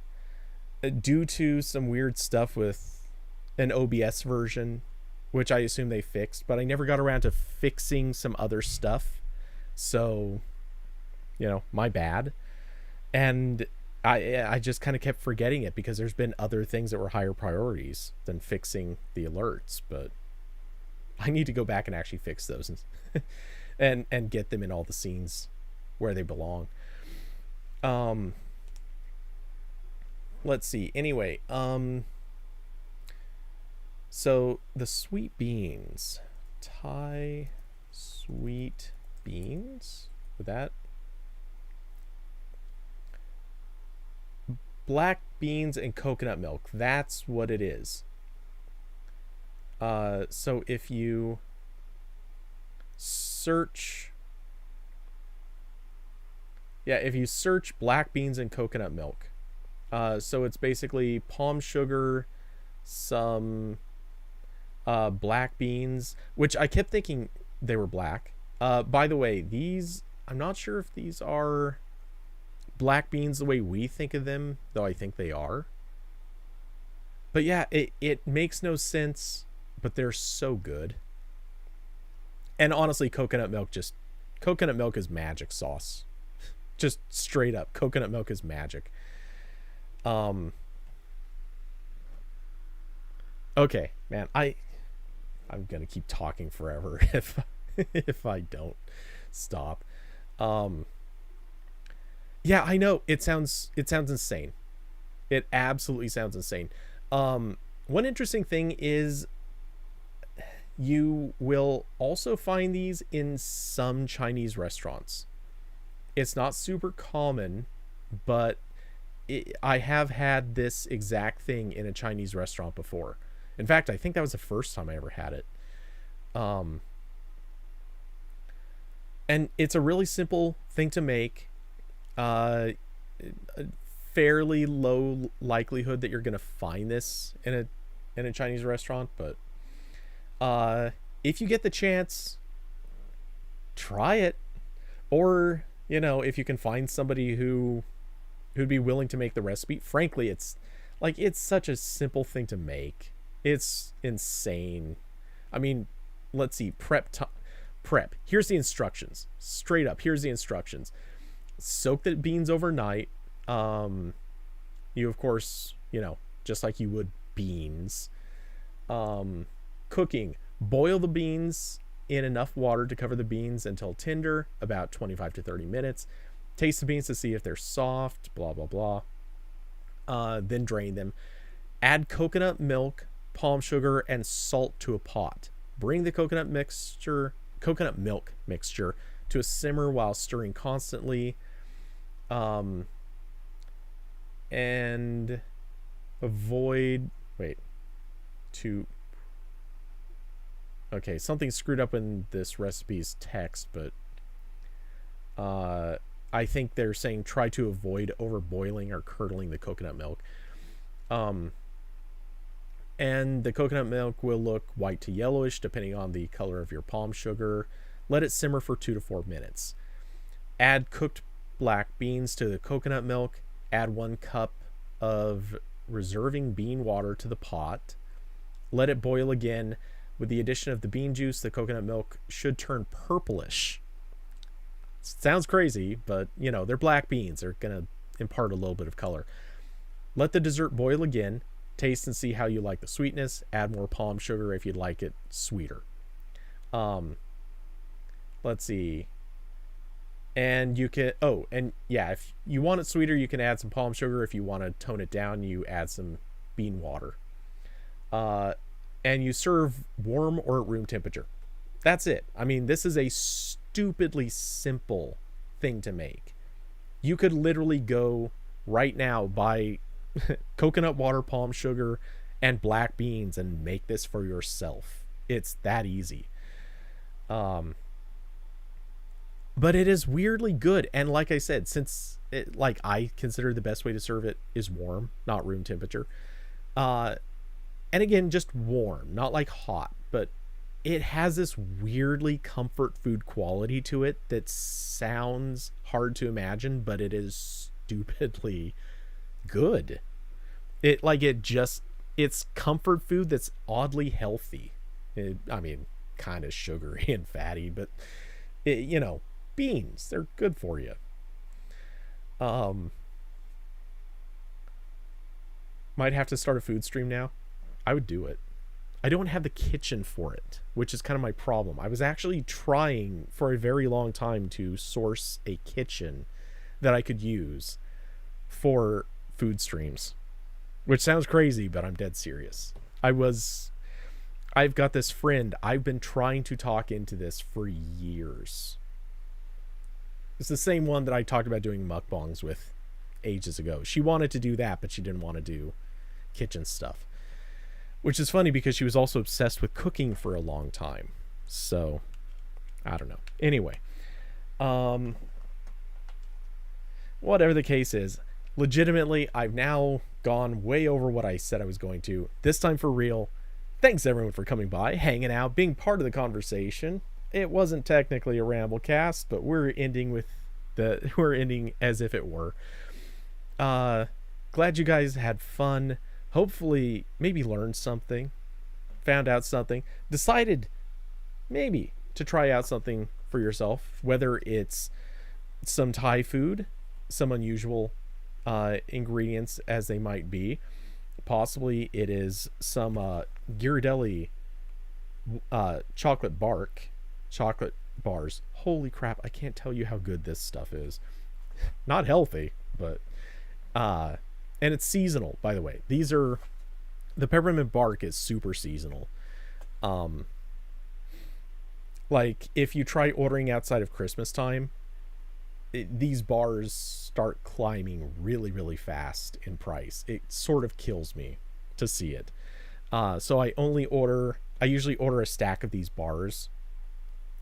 due to some weird stuff with an OBS version, which I assume they fixed, but I never got around to fixing some other stuff. So, you know, my bad. And I just kind of kept forgetting it because there's been other things that were higher priorities than fixing the alerts, but I need to go back and actually fix those and get them in all the scenes where they belong. Let's see. Anyway, so the sweet beans. Thai sweet beans? With that? Black beans and coconut milk. That's what it is. So if you search... Yeah, if you search black beans and coconut milk. So it's basically palm sugar, some black beans, which I kept thinking they were black. By the way, these, I'm not sure if these are black beans the way we think of them, though I think they are. But yeah, it makes no sense, but they're so good. And honestly, coconut milk is magic sauce. Just straight up, coconut milk is magic. Okay, man, I'm gonna keep talking forever if I don't stop. Yeah, I know it sounds insane. It absolutely sounds insane. One interesting thing is you will also find these in some Chinese restaurants. It's not super common, but I have had this exact thing in a Chinese restaurant before. In fact, I think that was the first time I ever had it. And it's a really simple thing to make. A fairly low likelihood that you're going to find this in a Chinese restaurant, but if you get the chance, try it. Or, you know, if you can find somebody who'd be willing to make the recipe. Frankly, it's such a simple thing to make. It's insane. I mean, let's see, prep. Here's the instructions. Straight up, here's the instructions. Soak the beans overnight. You, of course, you know, just like you would beans. Cooking. Boil the beans in enough water to cover the beans until tender, about 25 to 30 minutes. Taste the beans to see if they're soft, blah, blah, blah. Then drain them. Add coconut milk, palm sugar, and salt to a pot. Bring the coconut milk mixture to a simmer while stirring constantly. And avoid... Okay, something screwed up in this recipe's text, but... I think they're saying try to avoid overboiling or curdling the coconut milk. And the coconut milk will look white to yellowish depending on the color of your palm sugar. Let it simmer for 2 to 4 minutes. Add cooked black beans to the coconut milk. Add 1 cup of reserving bean water to the pot. Let it boil again. With the addition of the bean juice, the coconut milk should turn purplish. Sounds crazy, but you know, they're black beans. They're going to impart a little bit of color. Let the dessert boil again. Taste and see how you like the sweetness. Add more palm sugar if you'd like it sweeter. Let's see. And you can, if you want it sweeter, you can add some palm sugar. If you want to tone it down, you add some bean water. And you serve warm or at room temperature. That's it. I mean, this is a stupidly simple thing to make. You could literally go right now, buy coconut water, palm sugar, and black beans and make this for yourself. It's that easy. But it is weirdly good. And like I said, since I consider the best way to serve it is warm, not room temperature. And again, just warm, not like hot, but it has this weirdly comfort food quality to it that sounds hard to imagine, but it is stupidly good. It's comfort food that's oddly healthy. Kind of sugary and fatty, but beans, they're good for you. Might have to start a food stream now. I would do it. I don't have the kitchen for it, which is kind of my problem. I was actually trying for a very long time to source a kitchen that I could use for food streams, which sounds crazy, but I'm dead serious. I've got this friend. I've been trying to talk into this for years. It's the same one that I talked about doing mukbangs with ages ago. She wanted to do that, but she didn't want to do kitchen stuff. Which is funny because she was also obsessed with cooking for a long time. So, I don't know. Anyway. Whatever the case is, legitimately, I've now gone way over what I said I was going to. This time for real. Thanks everyone for coming by, hanging out, being part of the conversation. It wasn't technically a ramble cast, but we're ending as if it were. Glad you guys had fun. Hopefully, maybe learned something, found out something, decided maybe to try out something for yourself, whether it's some Thai food, some unusual ingredients as they might be. Possibly it is some Ghirardelli chocolate bars. Holy crap, I can't tell you how good this stuff is. Not healthy, but and it's seasonal, by the way. The peppermint bark is super seasonal. Like if you try ordering outside of Christmas time, these bars start climbing really, really fast in price. It sort of kills me to see it. So I usually order a stack of these bars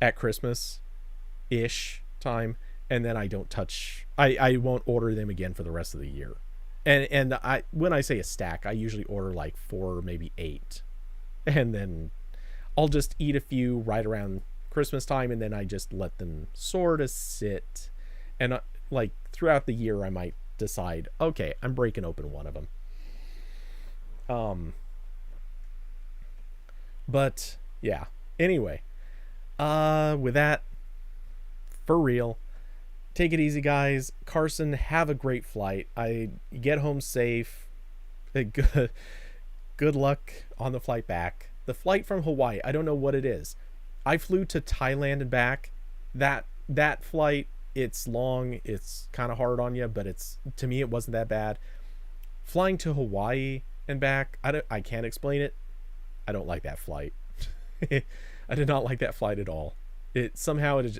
at Christmas-ish time, and then I won't order them again for the rest of the year. And when I say a stack, I usually order like 4 or maybe 8. And then I'll just eat a few right around Christmas time, and then I just let them sort of sit. And like throughout the year, I might decide, okay, I'm breaking open one of them. But yeah, anyway, with that, for real, take it easy, guys. Carson, have a great flight. Get home safe. Good luck on the flight back. The flight from Hawaii, I don't know what it is. I flew to Thailand and back. That flight, it's long. It's kind of hard on you, but to me, it wasn't that bad. Flying to Hawaii and back, I can't explain it. I don't like that flight. I did not like that flight at all. It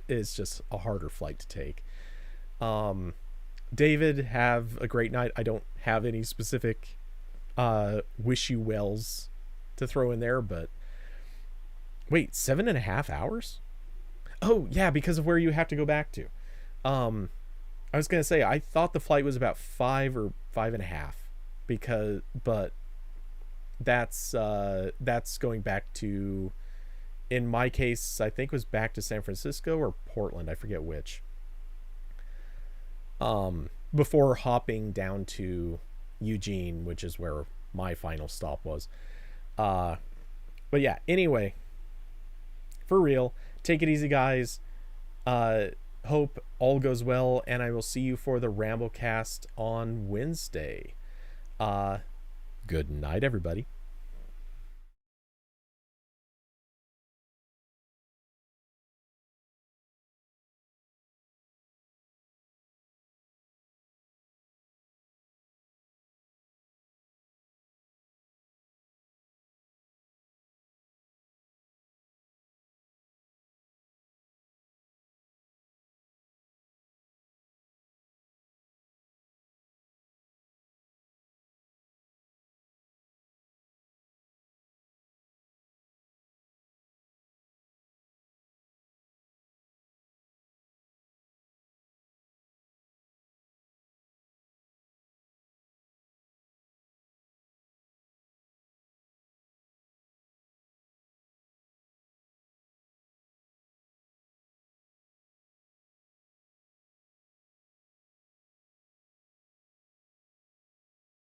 is just a harder flight to take. David, have a great night. I don't have any specific wish you wells to throw in there, but wait, 7.5 hours? Oh yeah, because of where you have to go back to. I was gonna say I thought the flight was about 5 or 5.5, but that's going back to, in my case, I think it was back to San Francisco or Portland, I forget which. Before hopping down to Eugene, which is where my final stop was. But yeah, anyway, for real, take it easy, guys. Hope all goes well, and I will see you for the Ramblecast on Wednesday. Good night, everybody.